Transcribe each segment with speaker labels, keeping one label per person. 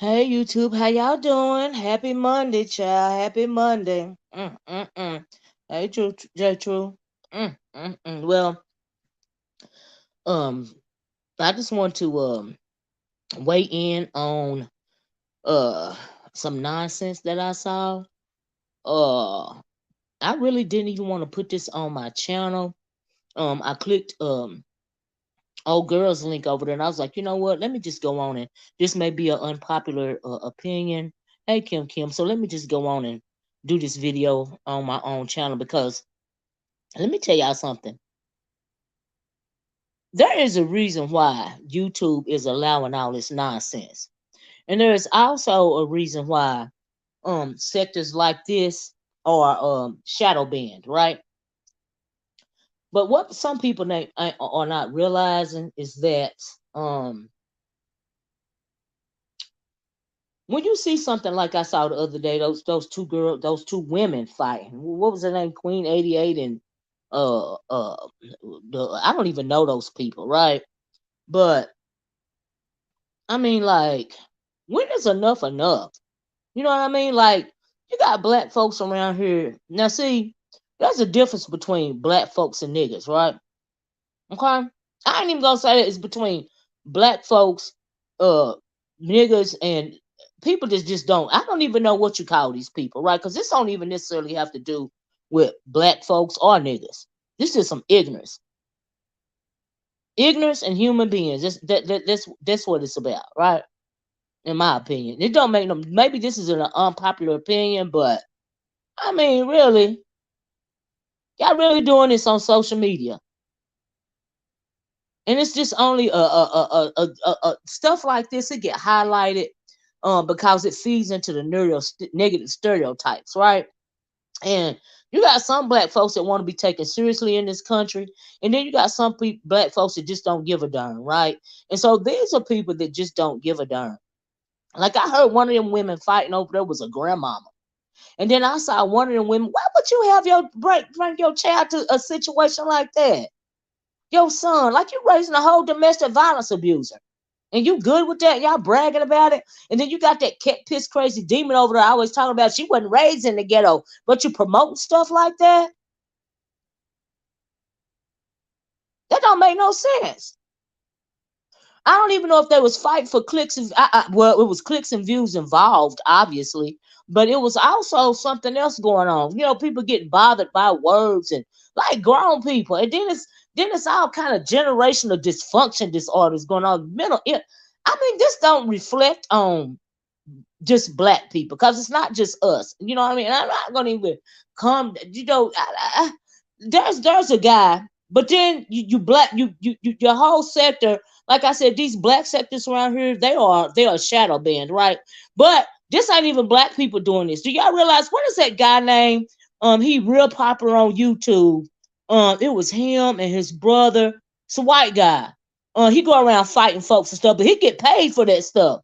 Speaker 1: Hey YouTube, how y'all doing? Happy Monday, child. Happy Monday. Hey, J True. Well, um, I just want to weigh in on uh some nonsense that I saw. Uh, I really didn't even want to put this on my channel. I clicked old girl's link over there, and I was like, you know what? Let me just go on and this may be an unpopular opinion. Hey, Kim. So let me just go on and do this video on my own channel because let me tell y'all something. There is a reason why YouTube is allowing all this nonsense, and there is also a reason why sectors like this are shadow banned, right? But what some people are not realizing is that um when you see something like I saw the other day, those two women fighting. What was her name? Queen 88 and uh uh I don't even know those people, right? But I mean, like, when is enough enough? You know what I mean? Like, you got black folks around here. Now see, there's a difference between black folks and niggas, right? Okay? I ain't even gonna say that it's between black folks, uh, niggas, and people that just don't. I don't even know what you call these people, right? Because this don't even necessarily have to do with black folks or niggas. This is some ignorance and human beings. That's what it's about, right? In my opinion, it don't make no. Maybe this is an unpopular opinion, but I mean, really, y'all really doing this on social media, and it's just only stuff like this. It get highlighted because it feeds into the negative stereotypes, right? And you got some black folks that want to be taken seriously in this country, and then you got some black folks that just don't give a darn, right? And so these are people that just don't give a darn. Like I heard one of them women fighting over there was a grandmama, and then I saw one of them women. Why would you have your bring your child to a situation like that? Your son, like you raising a whole domestic violence abuser. And you good with that? Y'all bragging about it? And then you got that cat piss crazy demon over there always talking about she wasn't raised in the ghetto, but you promoting stuff like that? That don't make no sense. I don't even know if they was fighting for clicks and well, it was clicks and views involved, obviously, but it was also something else going on. You know, people getting bothered by words and like grown people, and then it's all kind of generational dysfunction disorders going on. I mean, this don't reflect on just black people because it's not just us. You know what I mean? And I'm not gonna even come. You know, there's a guy, but then you black you your whole sector. Like I said, these black sectors around here, they are shadow banned, right? But this ain't even black people doing this. Do y'all realize what is that guy name? He real popular on YouTube. It was him and his brother. It's a white guy. He go around fighting folks and stuff, but he get paid for that stuff.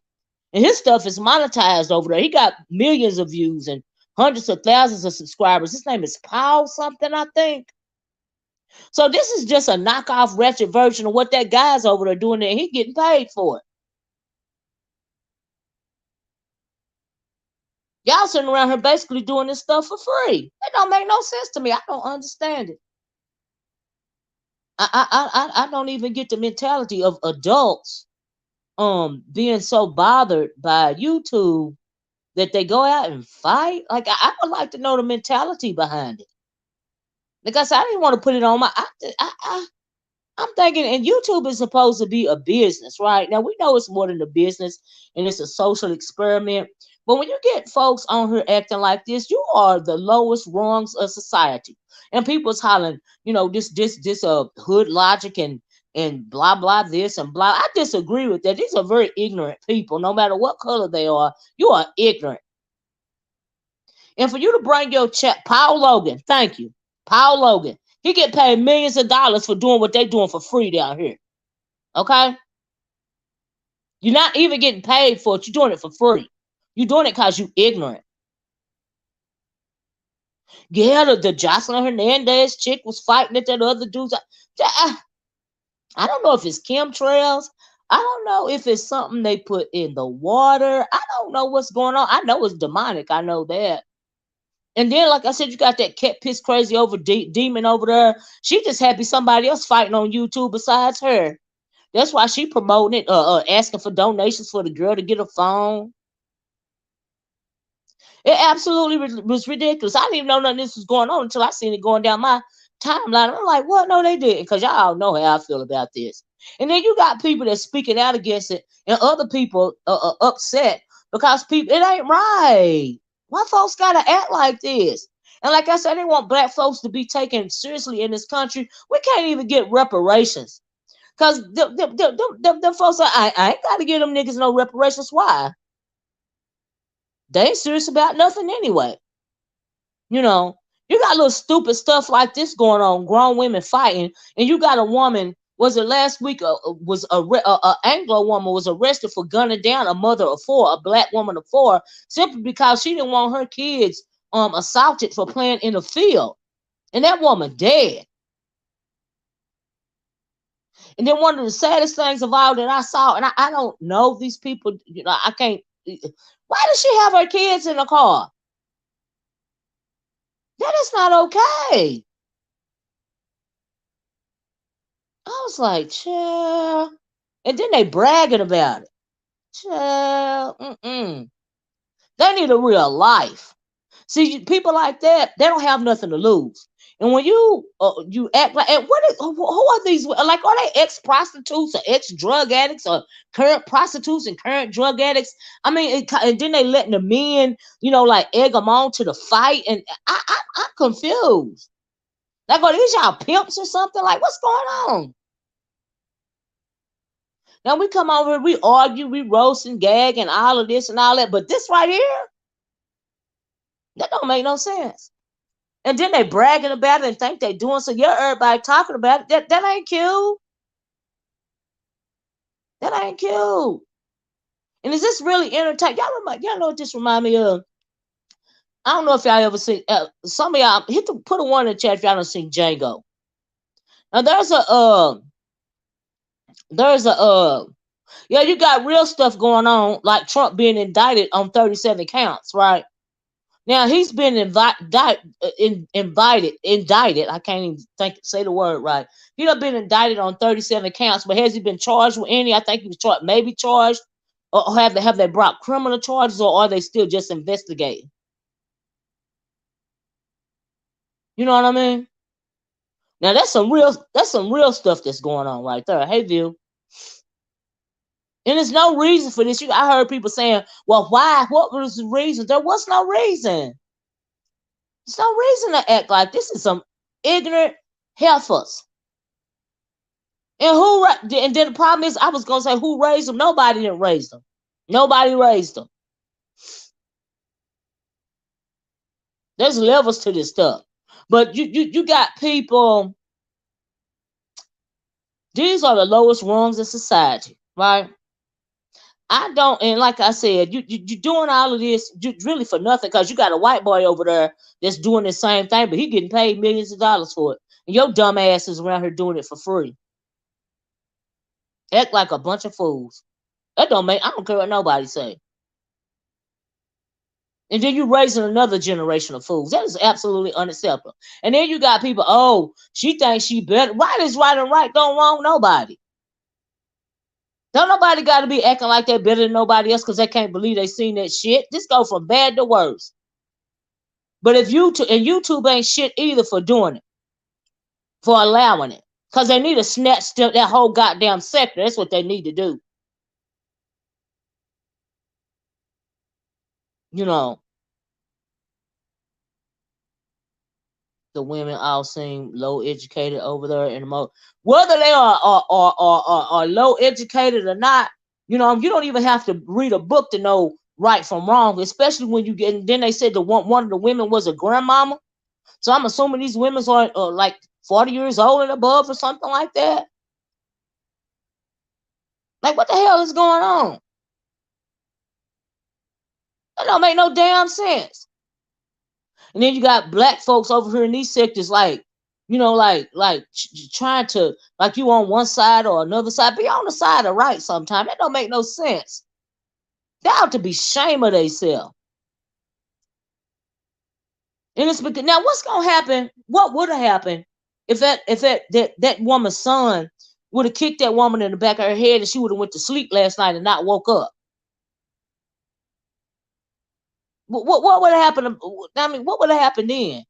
Speaker 1: And his stuff is monetized over there. He got millions of views and hundreds of thousands of subscribers. His name is Paul something, I think. So this is just a knockoff, wretched version of what that guy's over there doing, and he getting paid for it. Y'all sitting around here basically doing this stuff for free. That don't make no sense to me. I don't understand it. I don't even get the mentality of adults being so bothered by YouTube that they go out and fight. Like I would like to know the mentality behind it. Like I said, I didn't want to put it on my. I'm thinking, and YouTube is supposed to be a business, right? Now we know it's more than a business, and it's a social experiment. But when you get folks on here acting like this, you are the lowest rungs of society. And people's hollering, this hood logic and blah blah this and blah. I disagree with that. These are very ignorant people. No matter what color they are, you are ignorant. And for you to bring your chat, Paul Logan, thank you. Paul Logan. He get paid millions of dollars for doing what they doing for free down here. Okay? You're not even getting paid for it. You're doing it for free. You're doing it because you ignorant. Yeah, the Jocelyn Hernandez chick was fighting at that other dude's. I don't know if it's chemtrails. I don't know if it's something they put in the water. I don't know what's going on. I know it's demonic. I know that. And then, like I said, you got that cat piss crazy over demon over there. She just happy somebody else fighting on YouTube besides her. That's why she promoting it, asking for donations for the girl to get a phone. It absolutely was ridiculous. I didn't even know none of this was going on until I seen it going down my timeline. I'm like, what? No, they didn't. Because y'all know how I feel about this. And then you got people that's speaking out against it, and other people are upset because people, it ain't right. Why folks gotta act like this? And like I said, they want black folks to be taken seriously in this country. We can't even get reparations. Because them folks are, I ain't got to give them niggas no reparations. Why? They ain't serious about nothing anyway. You know, you got little stupid stuff like this going on, grown women fighting, and you got a woman, was it last week, was a Anglo woman was arrested for gunning down a mother of four, a black woman of four, simply because she didn't want her kids assaulted for playing in the field. And that woman dead. And then one of the saddest things of all that I saw, and I don't know these people, you know, I can't, why does she have her kids in the car? That is not okay. I was like, chill. And then they bragging about it. Chill. They need a real life. See, people like that, they don't have nothing to lose. And when you act like, and who are these? Like, are they ex prostitutes or ex drug addicts or current prostitutes and current drug addicts? I mean, and then they letting the men, you know, like egg them on to the fight, and I'm confused. Like, are these y'all pimps or something? Like, what's going on? Now we come over here, we argue, we roast and gag and all of this and all that, but this right here, that don't make no sense. And then they bragging about it and think they doing so. Yeah, everybody talking about it. That ain't cute. That ain't cute. And is this really entertaining? Y'all know what this remind me of? I don't know if y'all ever seen some of y'all put a one in the chat if y'all don't seen Django. Now yeah, you got real stuff going on, like Trump being indicted on 37 counts, right? Now he's been indicted. I can't even say the word right. He done been indicted on 37 counts, but has he been charged with any? I think he was charged, maybe charged, or have they brought criminal charges, or are they still just investigating? You know what I mean? Now that's some real stuff that's going on right there. Hey, View. And there's no reason for this. I heard people saying, "Well, why? What was the reason?" There was no reason. There's no reason to act like this is some ignorant heifers. And then the problem is, I was gonna say who raised them. Nobody didn't raise them. Nobody raised them. There's levels to this stuff, but you got people. These are the lowest rungs of society, right? I don't, and like I said, you doing all of this really for nothing, because you got a white boy over there that's doing the same thing, but he getting paid millions of dollars for it, and your dumb ass is around here doing it for free. Act like a bunch of fools. I don't care what nobody say. And then you raising another generation of fools. That is absolutely unacceptable. And then you got people, oh, she thinks she better. Right is right and right don't wrong nobody. Don't nobody got to be acting like they're better than nobody else because they can't believe they seen that shit. This go from bad to worse. But if YouTube ain't shit either for doing it, for allowing it, because they need to snatch that whole goddamn sector. That's what they need to do. You know, the women all seem low educated over there in the whether they are low educated or not. You know, you don't even have to read a book to know right from wrong, especially when you get. And then they said one of the women was a grandmama, so I'm assuming these women are like 40 years old and above or something like that. Like, what the hell is going on? That don't make no damn sense. And then you got black folks over here in these sectors, like, You know, like trying to, like you on one side or another side, be on the side of right sometime. That don't make no sense. They ought to be shame of themselves. And it's because now what's gonna happen? What would have happened if that woman's son would have kicked that woman in the back of her head and she would have went to sleep last night and not woke up? What would have happened? I mean, what would have happened then?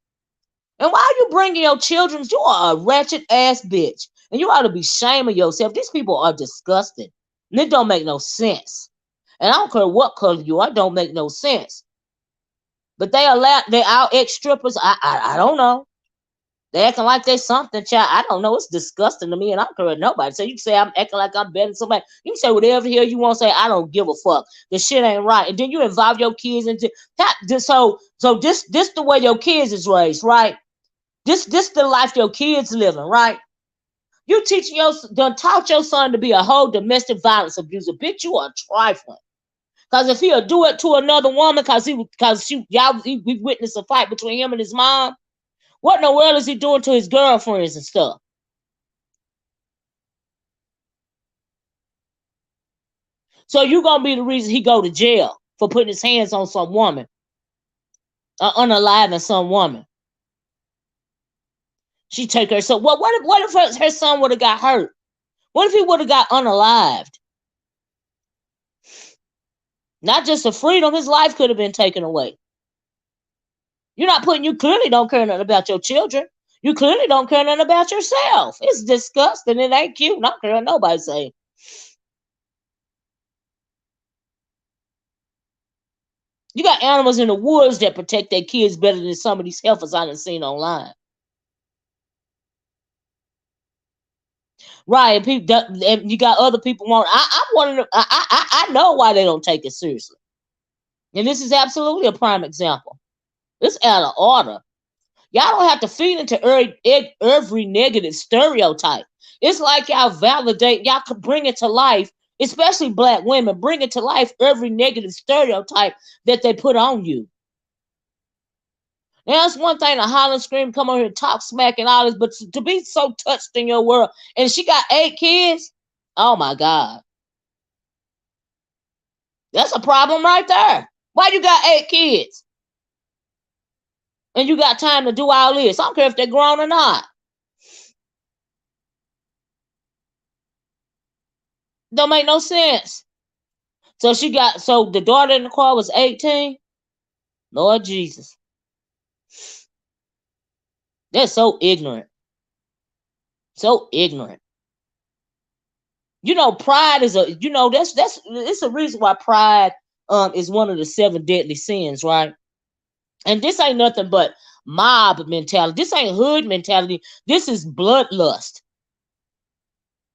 Speaker 1: And why are you bringing your children? You are a wretched ass bitch, and you ought to be shaming yourself. These people are disgusting, and it don't make no sense. And I don't care what color you are, it don't make no sense. But they out ex strippers. I don't know. They acting like they something, child. I don't know. It's disgusting to me, and I don't care what nobody. So you can say I'm acting like I'm better than somebody. You can say whatever the hell you want to say. I don't give a fuck. The shit ain't right. And then you involve your kids into that. So this the way your kids is raised, right? This the life your kids living, right? You teaching done taught your son to be a whole domestic violence abuser. Bitch, you are trifling. Cause if he'll do it to another woman, we witnessed a fight between him and his mom. What in the world is he doing to his girlfriends and stuff? So you gonna be the reason he go to jail for putting his hands on some woman, unaliving some woman. She take her. So what if her son would have got hurt? What if he would have got unalived? Not just the freedom, his life could have been taken away. You clearly don't care nothing about your children. You clearly don't care nothing about yourself. It's disgusting. It ain't cute. Not care what nobody say. You got animals in the woods that protect their kids better than some of these heifers I done seen online. Right, and you got other people want. I'm one of them. I know why they don't take it seriously, and this is absolutely a prime example. It's out of order. Y'all don't have to feed into every negative stereotype. It's like y'all could bring it to life, especially black women, bring it to life every negative stereotype that they put on you. Now, it's one thing to holler and scream, come on here, talk smack and all this, but to be so touched in your world, and she got 8 kids, oh my God. That's a problem right there. Why you got 8 kids? And you got time to do all this. I don't care if they're grown or not. Don't make no sense. So the daughter in the car was 18. Lord Jesus. They're so ignorant. So ignorant. You know, pride is it's a reason why pride is one of the 7 deadly sins, right? And this ain't nothing but mob mentality. This ain't hood mentality. This is bloodlust.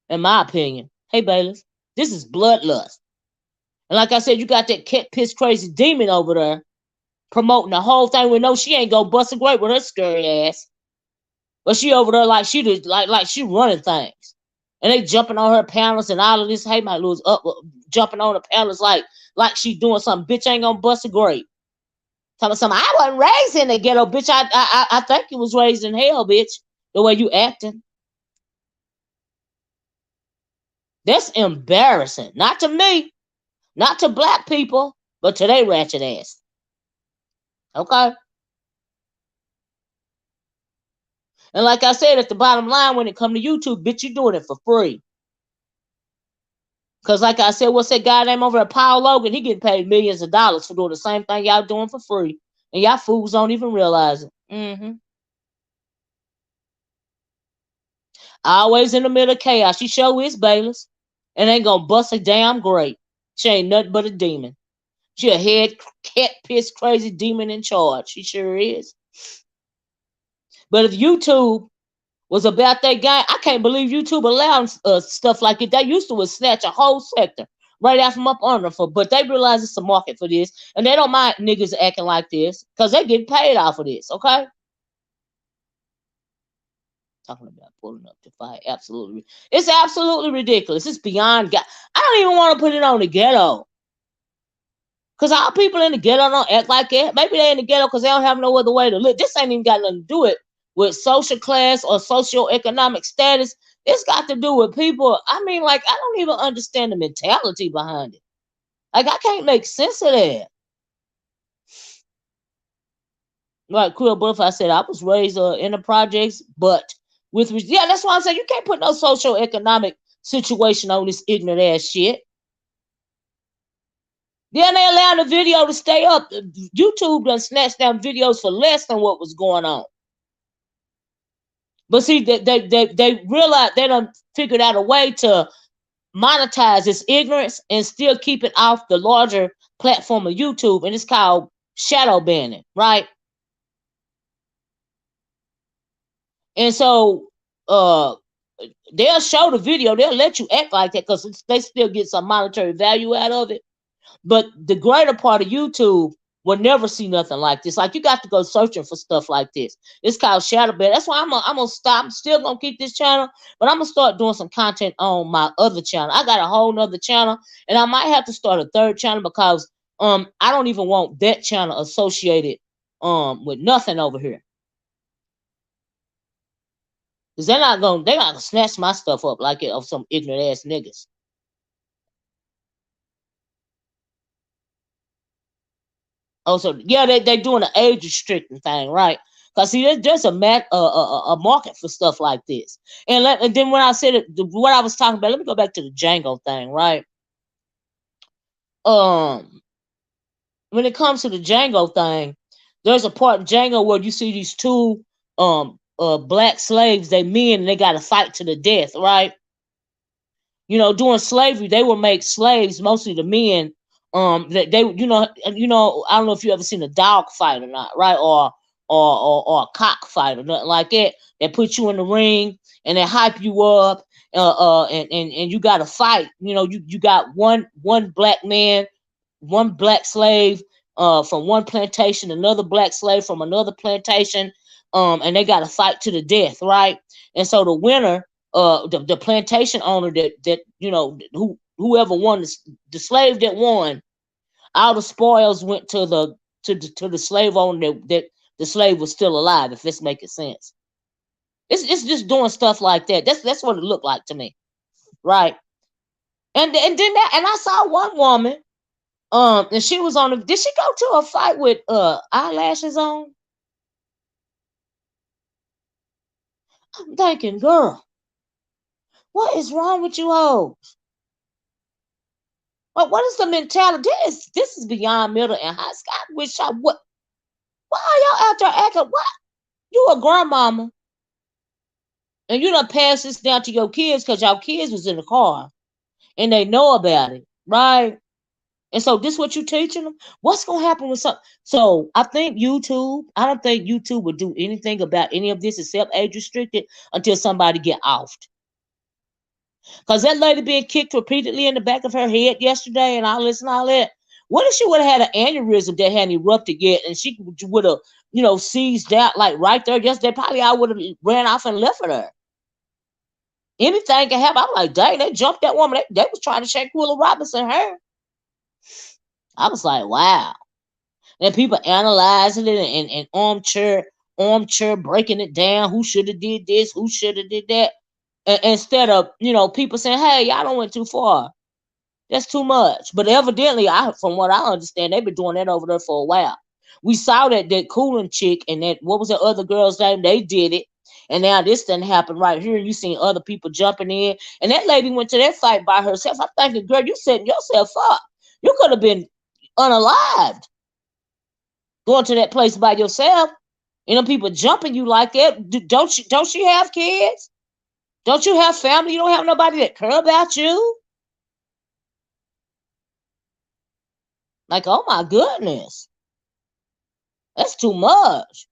Speaker 1: In my opinion. Hey, Bayless, this is bloodlust. And like I said, you got that cat piss crazy demon over there promoting the whole thing. We know she ain't gonna bust a grape with her scary ass. But she over there like she running things. And they jumping on her panels and all of this. Hey, my lose up jumping on the panels like she doing something. Bitch ain't gonna bust a grape. Talking something. I wasn't raised in the ghetto, bitch. I think you was raised in hell, bitch. The way you acting. That's embarrassing. Not to me. Not to black people, but to they ratchet ass. Okay? And like I said, at the bottom line, when it come to YouTube, bitch, you doing it for free. Because like I said, what's that guy name over at Paul Logan? He getting paid millions of dollars for doing the same thing y'all doing for free. And y'all fools don't even realize it. Always in the middle of chaos. She sure is, Bayless. And ain't gonna bust a damn grape. She ain't nothing but a demon. She a head cat piss crazy demon in charge. She sure is. But if YouTube was about that guy, I can't believe YouTube allowed stuff like it. They used to snatch a whole sector right out from up under for, but they realize it's a market for this, and they don't mind niggas acting like this because they get paid off of this. Okay. Talking about pulling up to fight. Absolutely. It's absolutely ridiculous. It's beyond God. I don't even want to put it on the ghetto. Because all people in the ghetto don't act like that. Maybe they in the ghetto because they don't have no other way to live. This ain't even got nothing to do with with social class or socioeconomic status. It's got to do with people. I mean, like, I don't even understand the mentality behind it. Like, I can't make sense of that. Like Quill Butterfly said, I was raised in the projects, but yeah, that's why I'm saying you can't put no socioeconomic situation on this ignorant ass shit. Then they allow the video to stay up. YouTube done snatched down videos for less than what was going on. But see, they realize they done figured out a way to monetize this ignorance and still keep it off the larger platform of YouTube, and it's called shadow banning, right? And so they'll show the video, they'll let you act like that because they still get some monetary value out of it. But the greater part of YouTube will never see nothing like this. Like, you got to go searching for stuff like this. It's called shadow ban. That's why I'm gonna stop. I'm still gonna keep this channel, but I'm gonna start doing some content on my other channel. I got a whole nother channel, and I might have to start a third channel because I don't even want that channel associated with nothing over here. Because they're not gonna snatch my stuff up like it of some ignorant ass niggas. Oh, so yeah, they doing an age restricting thing, right? Because see, there's a market for stuff like this. And then when I said it, what I was talking about, let me go back to the Django thing, right? When it comes to the Django thing, there's a part in Django where you see these two black slaves, they men, and they got to fight to the death, right? You know, during slavery, they would make slaves, mostly the men. They you know, I don't know if you ever seen a dog fight or not, right? Or a cockfight or nothing like that. They put you in the ring and they hype you up, and you got to fight. You know, you got one black man, one black slave from one plantation, another black slave from another plantation, and they got to fight to the death, right? And so the winner, the plantation owner that you know, whoever won, the slave that won, all the spoils went to the slave owner that the slave was still alive, if this making sense. It's just doing stuff like that. That's what it looked like to me, right? And then I saw one woman, and she was on did she go to a fight with eyelashes on? I'm thinking, girl, what is wrong with you hoes? Like, what is the mentality? This is beyond middle and high school. I wish I would. Why are y'all out there acting? What? You a grandmama, and you done pass this down to your kids because your kids was in the car, and they know about it, right? And so this what you teaching them? What's gonna happen with some? So I don't think YouTube would do anything about any of this except age restricted until somebody get offed. Because that lady being kicked repeatedly in the back of her head yesterday and all this and all that. What if she would have had an aneurysm that hadn't erupted yet and she would have, seized out like right there yesterday? Probably I would have ran off and left her. Anything can happen. I'm like, dang, they jumped that woman. They was trying to shake Willa Robinson her. I was like, wow. And people analyzing it and armchair breaking it down. Who should have did this? Who should have did that? Instead of, people saying, hey, y'all don't went too far. That's too much. But evidently, from what I understand, they've been doing that over there for a while. We saw that Pullin chick and that, what was the other girl's name? They did it. And now this didn't happen right here. You seen other people jumping in. And that lady went to that fight by herself. I'm thinking, girl, you setting yourself up. You could have been unalived going to that place by yourself. People jumping you like that. Don't you have kids? Don't you have family? You don't have nobody that care about you? Like, oh my goodness. That's too much.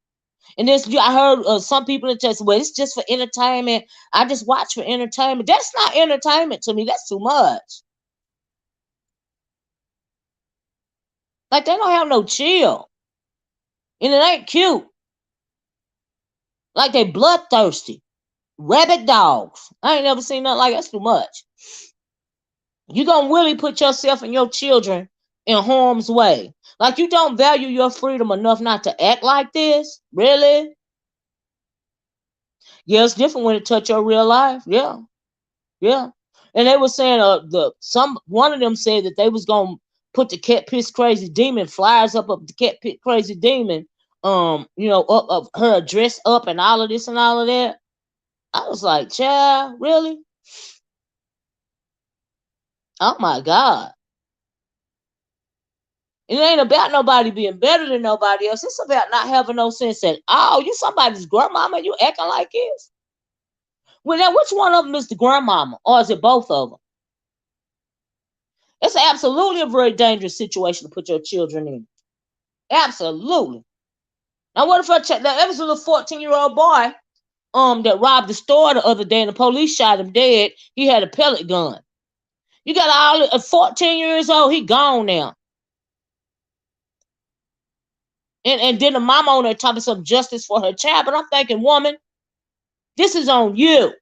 Speaker 1: And I heard some people that just, well, it's just for entertainment. I just watch for entertainment. That's not entertainment to me. That's too much. Like, they don't have no chill. And it ain't cute. Like, they bloodthirsty. Rabbit dogs. I ain't never seen nothing like that. That's too much. You gonna really put yourself and your children in harm's way. Like, you don't value your freedom enough not to act like this? Really? Yeah, it's different when it touch your real life. Yeah, yeah. And they were saying one of them said that they was gonna put the cat piss crazy demon flyers up the cat pit crazy demon, up of her dress up and all of this and all of that. I was like, child, really? Oh my God. It ain't about nobody being better than nobody else. It's about not having no sense at all. You somebody's grandmama, you acting like this. Well, now which one of them is the grandmama, or is it both of them? It's absolutely a very dangerous situation to put your children in. Absolutely. Now, what if there was a little 14-year-old boy that robbed the store the other day and the police shot him dead. He had a pellet gun. You got all 14 years old, he gone now. And then the mama on there talking some justice for her child. But I'm thinking, woman, this is on you.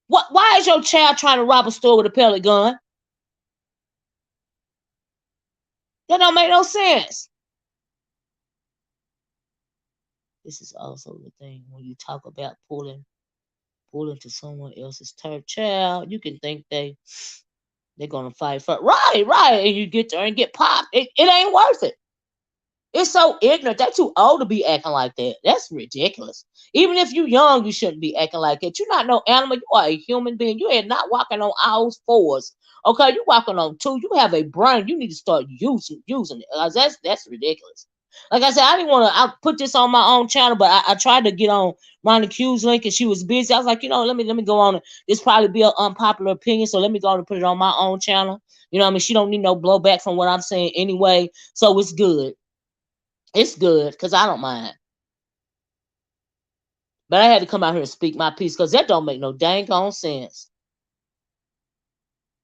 Speaker 1: Why is your child trying to rob a store with a pellet gun? That don't make no sense. This is also the thing when you talk about pulling to someone else's child. You can think they're gonna fight for right, and you get there and get popped. It ain't worth it. It's so ignorant. They're too old to be acting like that. That's ridiculous. Even if you're young, you shouldn't be acting like that. You're not no animal. You are a human being. You are not walking on all fours. Okay, you're walking on two. You have a brain. You need to start using it. That's ridiculous. Like I said, I didn't want to. I put this on my own channel, but I tried to get on Ronnie Q's link, and she was busy. I was like, let me go on. This probably be an unpopular opinion, so let me go on and put it on my own channel. You know what I mean? She don't need no blowback from what I'm saying anyway, so it's good. It's good because I don't mind. But I had to come out here and speak my piece because that don't make no dang on sense.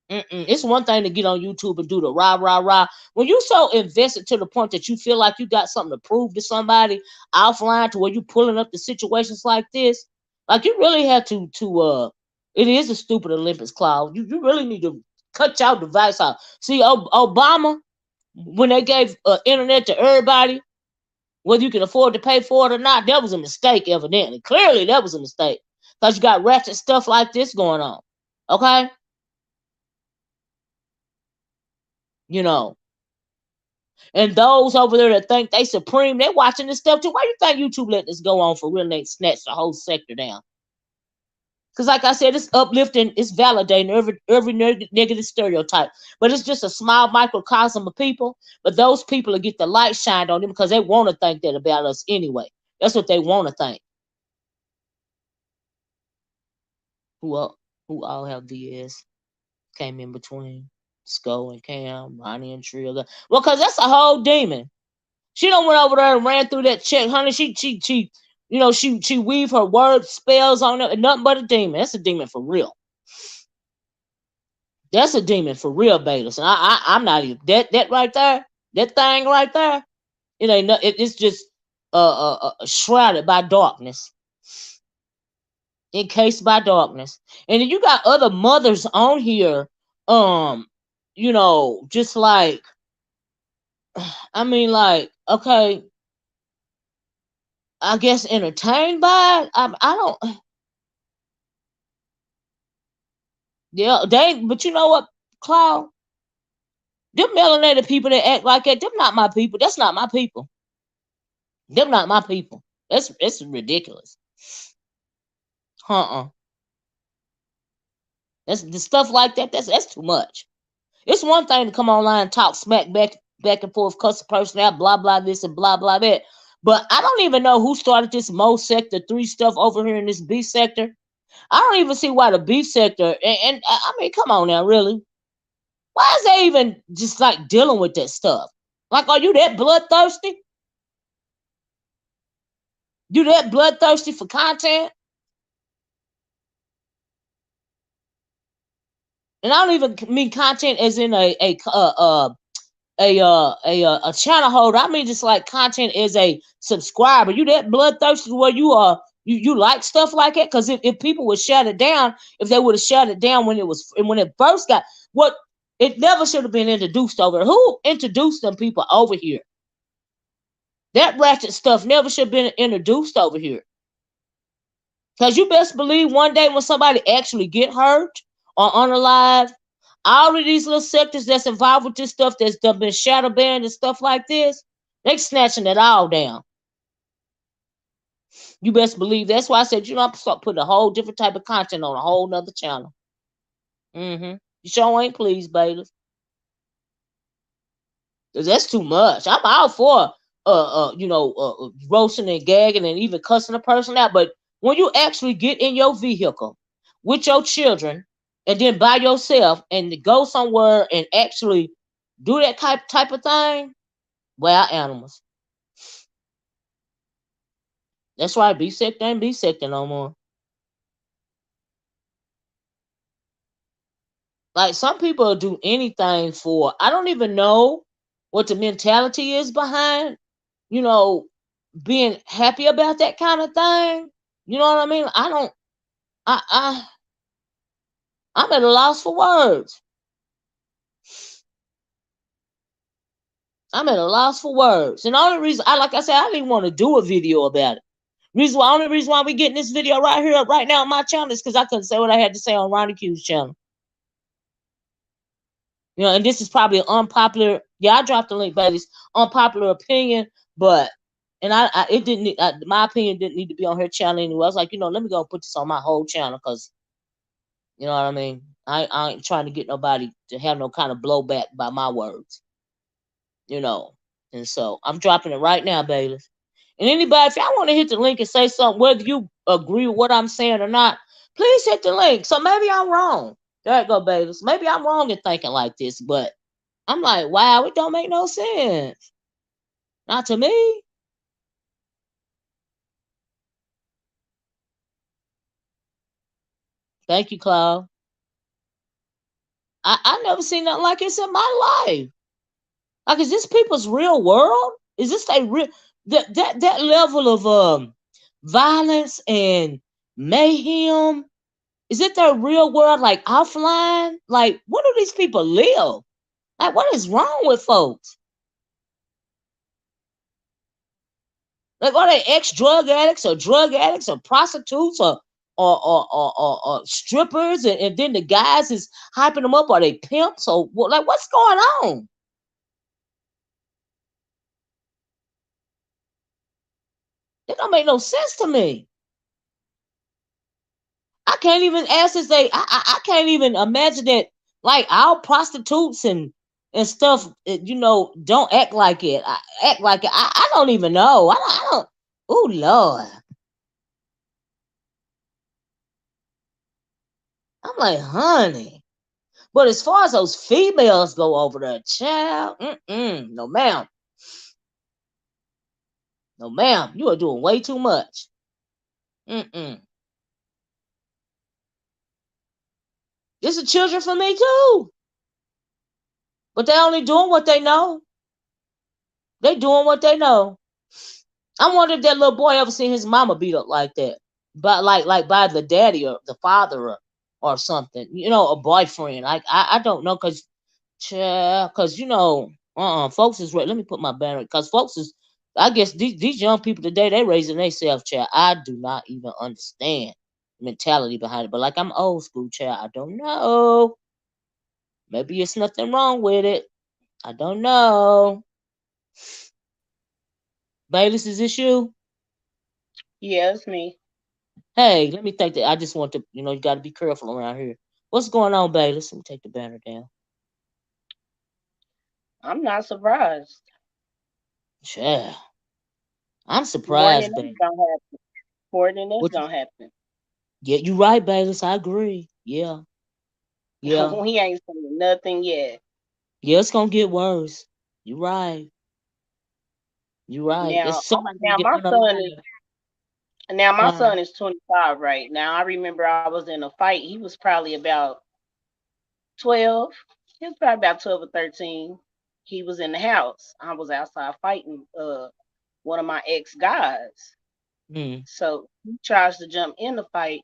Speaker 1: It's one thing to get on YouTube and do the rah, rah, rah. When you so invested to the point that you feel like you got something to prove to somebody offline to where you pulling up the situations like this, like you really have to it is a stupid Olympics clause. You really need to cut your device out. See, Obama, when they gave internet to everybody, whether you can afford to pay for it or not, that was a mistake, evidently. Clearly, that was a mistake. Because you got ratchet stuff like this going on. Okay? And those over there that think they supreme, they're watching this stuff too. Why you think YouTube let this go on for real and they snatch the whole sector down? Because like I said, it's uplifting, it's validating every negative stereotype. But it's just a small microcosm of people. But those people will get the light shined on them because they want to think that about us anyway. That's what they want to think. Who all have VS came in between Skull and Cam, Ronnie and Trill. Well, because that's a whole demon. She done went over there and ran through that check, honey. She weave her word spells on it, nothing but a demon. That's a demon for real. That's a demon for real, Betas. And I'm not even that right there. That thing right there. It ain't. It's just shrouded by darkness. Encased by darkness. And then you got other mothers on here, just like, I mean, like, okay, I guess entertained by it. I don't. Yeah, but you know what, Cloud? Them melanated people that act like that, them not my people. That's not my people. Them not my people. That's ridiculous. That's the stuff like that. That's too much. It's one thing to come online and talk smack back and forth, cuss a person out, blah blah this and blah blah that. But I don't even know who started this Mo sector 3 stuff over here in this B sector. I don't even see why the B sector and I mean, come on now, really. Why is they even just like dealing with that stuff? Like, are you that bloodthirsty? You that bloodthirsty for content? And I don't even mean content as in a channel holder. I mean just like content as a subscriber. You that bloodthirsty where you are you like stuff like that? Because if people would shut it down, if they would have shut it down when it first got it never should have been introduced over. Who introduced them people over here? That ratchet stuff never should have been introduced over here. Because you best believe one day when somebody actually get hurt or unalive, all of these little sectors that's involved with this stuff that's done been shadow banned and stuff like this, they snatching it all down. You best believe. That's why I said, I'm start putting a whole different type of content on a whole nother channel. You sure ain't pleased, bailiff. That's too much. I'm all for roasting and gagging and even cussing a person out. But when you actually get in your vehicle with your children and then by yourself and go somewhere and actually do that type of thing, wild animals. That's right. Be sick, ain't be sick no more. Like some people do anything for. I don't even know what the mentality is behind, being happy about that kind of thing. You know what I mean? I don't. I'm at a loss for words. I'm at a loss for words. And the only reason, like I said, I didn't want to do a video about it. Only reason why we getting this video right here, right now on my channel is because I couldn't say what I had to say on Ronnie Q's channel. And this is probably an unpopular. Yeah, I dropped the link, but it's unpopular opinion. But it didn't. My opinion didn't need to be on her channel anyway. I was like, let me go put this on my whole channel because, you know what I mean. I ain't trying to get nobody to have no kind of blowback by my words. And so I'm dropping it right now, bailiff. And anybody, if y'all want to hit the link and say something, whether you agree with what I'm saying or not, please hit the link. So maybe I'm wrong. There you go, bailiffs. Maybe I'm wrong in thinking like this, but I'm like, wow, it don't make no sense. Not to me. Thank you, Claude. I never seen nothing like this in my life. Like, is this people's real world? Is this a real that level of violence and mayhem? Is it their real world, like offline? Like, where do these people live? Like, what is wrong with folks? Like, are they ex-drug addicts or prostitutes or strippers? And then the guys is hyping them up. Are they pimps? Or like, what's going on? It don't make no sense to me. I can't even ask this. I can't even imagine that. Like all prostitutes and stuff, don't act like it. Act like it. I don't even know. I don't. Oh Lord. I'm like, honey. But as far as those females go over there, child, no ma'am. No ma'am. You are doing way too much. This is children for me too. But they only doing what they know. They doing what they know. I wonder if that little boy ever seen his mama beat up like that. But like by the daddy or the father or something. A boyfriend. I don't know because folks is right. Let me put my banner because folks is I guess these young people today, they raising themselves, child. I do not even understand the mentality behind it. But like I'm old school, child. I don't know. Maybe it's nothing wrong with it. I don't know. Bayless, is this you?
Speaker 2: Yeah, it's me.
Speaker 1: Hey, let me think that I just want to, you got to be careful around here. What's going on, Bayless? Let me take the banner down.
Speaker 2: I'm not surprised.
Speaker 1: Yeah, I'm
Speaker 2: More than
Speaker 1: surprised,
Speaker 2: that's
Speaker 1: Bayless.
Speaker 2: gonna happen. More than that's
Speaker 1: What you?
Speaker 2: gonna happen.
Speaker 1: Yeah, you right, Bayless. I agree. Yeah, yeah,
Speaker 2: We ain't saying nothing yet.
Speaker 1: yeah. It's gonna get worse. You right. You right.
Speaker 2: Now,
Speaker 1: It's somebody gonna
Speaker 2: now
Speaker 1: get
Speaker 2: my son is
Speaker 1: unalive.
Speaker 2: now my
Speaker 1: Huh?
Speaker 2: son is 25 right now. I remember I was in a fight. He was probably about 12. He was probably about 12 or 13. He was in the house. I was outside fighting one of my ex guys.
Speaker 1: Hmm.
Speaker 2: So he tries to jump in the fight.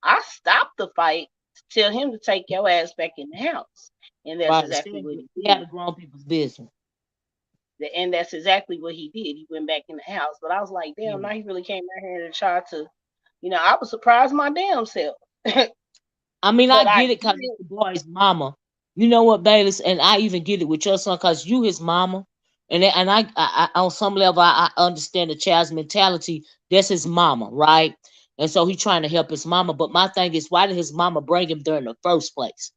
Speaker 2: I stopped the fight to tell him to take your ass back in the house. And that's
Speaker 1: Right.
Speaker 2: exactly what he
Speaker 1: Stay out
Speaker 2: did.
Speaker 1: of grown people's business.
Speaker 2: And that's exactly what he did. He went back in the house. But I was like, damn,
Speaker 1: Hmm.
Speaker 2: now he really came out here and tried to, I was surprised my damn self.
Speaker 1: I mean, I
Speaker 2: But I
Speaker 1: get it because it's
Speaker 2: did.
Speaker 1: the boy's mama. You know what, Bayless, and I even get it with your son because you his mama, and on some level I understand the child's mentality. That's his mama, right? And so he trying to help his mama. But my thing is, why did his mama bring him there in the first place?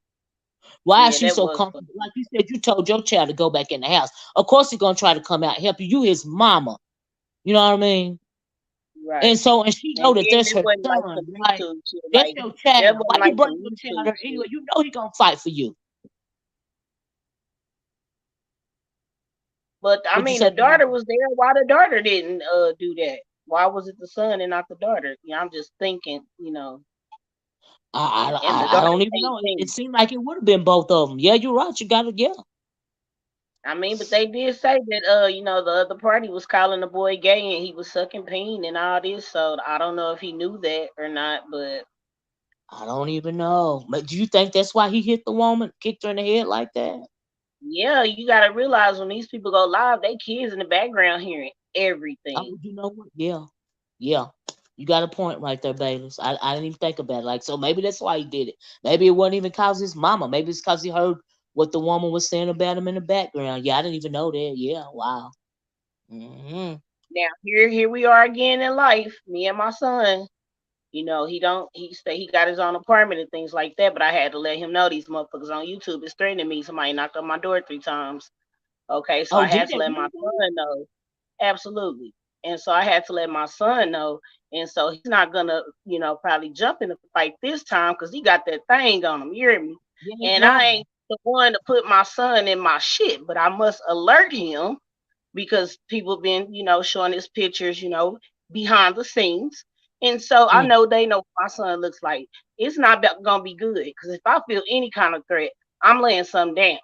Speaker 1: Why is
Speaker 2: Yeah,
Speaker 1: she
Speaker 2: that
Speaker 1: so
Speaker 2: was fun.
Speaker 1: comfortable? Like you said, you told your child to go back in the house. Of course, he's gonna try to come out and help you. You his mama. You know what I mean?
Speaker 2: Right.
Speaker 1: And she know
Speaker 2: And
Speaker 1: that
Speaker 2: then
Speaker 1: that's
Speaker 2: it
Speaker 1: her
Speaker 2: wasn't like
Speaker 1: son,
Speaker 2: some
Speaker 1: right?
Speaker 2: YouTube shit.
Speaker 1: That's
Speaker 2: Like
Speaker 1: your child.
Speaker 2: that
Speaker 1: Why
Speaker 2: wasn't
Speaker 1: you
Speaker 2: like
Speaker 1: bring
Speaker 2: some
Speaker 1: your child
Speaker 2: YouTube
Speaker 1: there anyway?
Speaker 2: shit.
Speaker 1: You know he gonna fight for you.
Speaker 2: But I
Speaker 1: What you
Speaker 2: mean,
Speaker 1: say?
Speaker 2: the daughter was there. Why the daughter didn't do that? Why was it the son and not the daughter? I'm just thinking, and the
Speaker 1: I
Speaker 2: daughter's
Speaker 1: don't even know. It
Speaker 2: 18.
Speaker 1: seemed like it would have been both of them. Yeah, you're right. You got it. Yeah.
Speaker 2: I mean, but they did say that the other party was calling the boy gay and he was sucking pain and all this. So I don't know if he knew that or not, but
Speaker 1: I don't even know. But do you think that's why he hit the woman, kicked her in the head like that?
Speaker 2: yeah, you gotta realize when these people go live, they kids in the background hearing everything.
Speaker 1: Oh, you know what? Yeah. Yeah. You got a point right there, Bayless. I didn't even think about it. Like, so maybe that's why he did it. Maybe it wasn't even cause his mama. Maybe it's cause he heard what the woman was saying about him in the background. Yeah, I didn't even know that. Yeah, wow. Hmm.
Speaker 2: Now here we are again in life, me and my son. He say he got his own apartment and things like that, but I had to let him know these motherfuckers on YouTube is threatening me. Somebody knocked on my door 3 times. Okay, so
Speaker 1: Oh,
Speaker 2: I
Speaker 1: did
Speaker 2: had to
Speaker 1: they
Speaker 2: let
Speaker 1: really
Speaker 2: my
Speaker 1: do?
Speaker 2: son know. Absolutely. And so I had to let my son know. And so he's not gonna, probably jump in the fight this time because he got that thing on him. You hear me?
Speaker 1: Yeah,
Speaker 2: And I
Speaker 1: yeah.
Speaker 2: ain't the one to put my son in my shit, but I must alert him because people been, showing his pictures, behind the scenes. And so I
Speaker 1: Mm.
Speaker 2: know they know what my son looks like. It's not gonna be good because if I feel any kind of threat, I'm laying something down.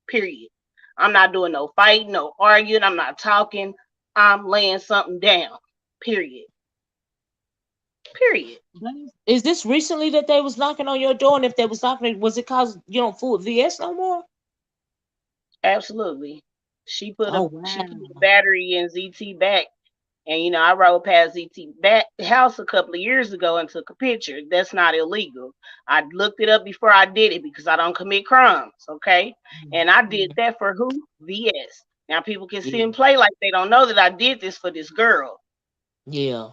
Speaker 2: Period. I'm not doing no fighting, no arguing. I'm not talking. I'm laying something down. Period. Period.
Speaker 1: Is this recently that they was knocking on your door? And if they was knocking, was it cause you don't fool with VS no more?
Speaker 2: Absolutely. She put
Speaker 1: Oh
Speaker 2: a she put a
Speaker 1: wow.
Speaker 2: battery in ZT back. And I rode past ZT back house a couple of years ago and took a picture. That's not illegal. I looked it up before I did it because I don't commit crimes. Okay. And I did
Speaker 1: Mhm.
Speaker 2: that for who? VS. Now people can sit
Speaker 1: Yeah,
Speaker 2: and play like they don't know that I did this for this girl.
Speaker 1: yeah,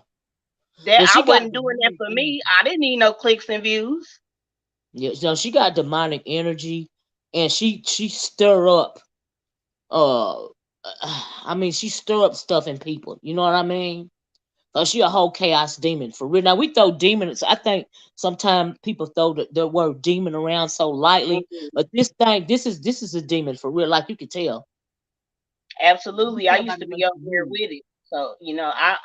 Speaker 2: That
Speaker 1: yeah.
Speaker 2: I
Speaker 1: She got
Speaker 2: wasn't doing that
Speaker 1: demonic
Speaker 2: for
Speaker 1: energy.
Speaker 2: me. I didn't need no clicks and views.
Speaker 1: Yeah, no, she got demonic energy, and she stir up. Uh, I mean, she stir up stuff in people. You know what I mean? She a whole chaos demon for real. Now we throw demons. I think sometimes people throw the word demon around so lightly,
Speaker 2: Mhm.
Speaker 1: but this is a demon for real. Like you can tell. You
Speaker 2: Absolutely. I
Speaker 1: tell by
Speaker 2: used
Speaker 1: the
Speaker 2: to
Speaker 1: way
Speaker 2: be over
Speaker 1: she
Speaker 2: there
Speaker 1: moves.
Speaker 2: with it. So,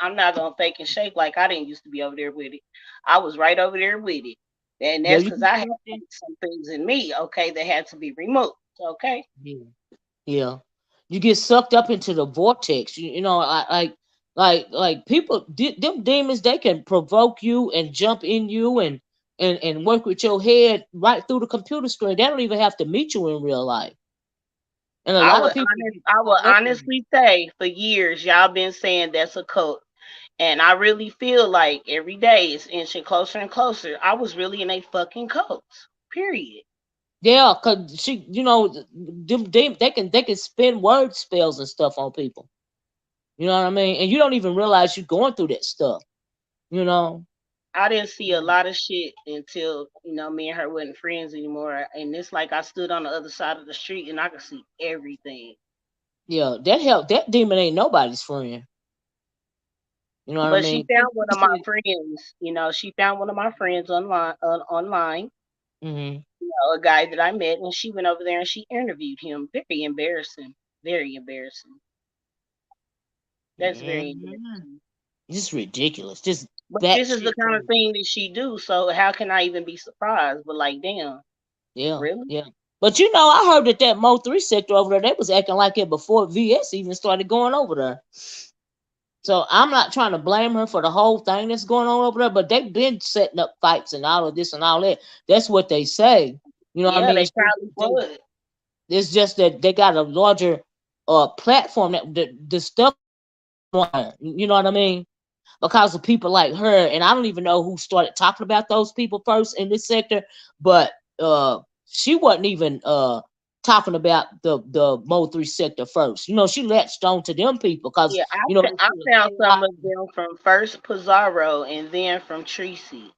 Speaker 2: I'm not gonna fake and shake like I didn't used to be over there with it. I was right over there with it. And
Speaker 1: Yeah,
Speaker 2: that's
Speaker 1: you
Speaker 2: because
Speaker 1: can
Speaker 2: I had
Speaker 1: suck that.
Speaker 2: some things in me, okay, that had to be removed. Okay.
Speaker 1: Yeah. Yeah, you get sucked up into the vortex. Like people, them demons, they can provoke you and jump in you and work with your head right through the computer screen. They don't even have to meet you in real life. And a lot of people get
Speaker 2: I would
Speaker 1: caught up in it.
Speaker 2: honestly say for years y'all been saying that's a cult. And I really feel like every day it's inching closer and closer. I was really in a fucking cult. Period.
Speaker 1: Yeah, cause they can spin word spells and stuff on people. You know what I mean? And you don't even realize you're going through that stuff. You know?
Speaker 2: I didn't see a lot of shit until, me and her wasn't friends anymore. And it's like I stood on the other side of the street and I could see everything.
Speaker 1: Yeah, that help. That demon ain't nobody's friend. You know what I
Speaker 2: But she
Speaker 1: mean?
Speaker 2: found one
Speaker 1: She
Speaker 2: of my
Speaker 1: said,
Speaker 2: friends, she found one of my friends online,
Speaker 1: mm-hmm,
Speaker 2: a guy that I met, and she went over there and she interviewed him. Very embarrassing. Very embarrassing. That's very
Speaker 1: mm-hmm.
Speaker 2: embarrassing.
Speaker 1: Just ridiculous. Just
Speaker 2: But this is the
Speaker 1: batshit
Speaker 2: kind of
Speaker 1: crazy.
Speaker 2: thing that she do, so how can I even be surprised? But like, damn,
Speaker 1: Yeah,
Speaker 2: really?
Speaker 1: yeah. But I heard that Mo 3 sector over there, they was acting like it before VS even started going over there. So I'm not trying to blame her for the whole thing that's going on over there, but they've been setting up fights and all of this and all that. That's what they say. You know what I
Speaker 2: Yeah,
Speaker 1: mean?
Speaker 2: they probably would.
Speaker 1: It's just that they got a larger platform that the stuff on. You know what I mean? because of people like her. And I don't even know who started talking about those people first in this sector, but she wasn't even talking about the Mo3 sector first. She latched on to them people because
Speaker 2: Yeah,
Speaker 1: they
Speaker 2: I
Speaker 1: feel
Speaker 2: found some
Speaker 1: chaos.
Speaker 2: of them from first Pizarro and then from Tracy.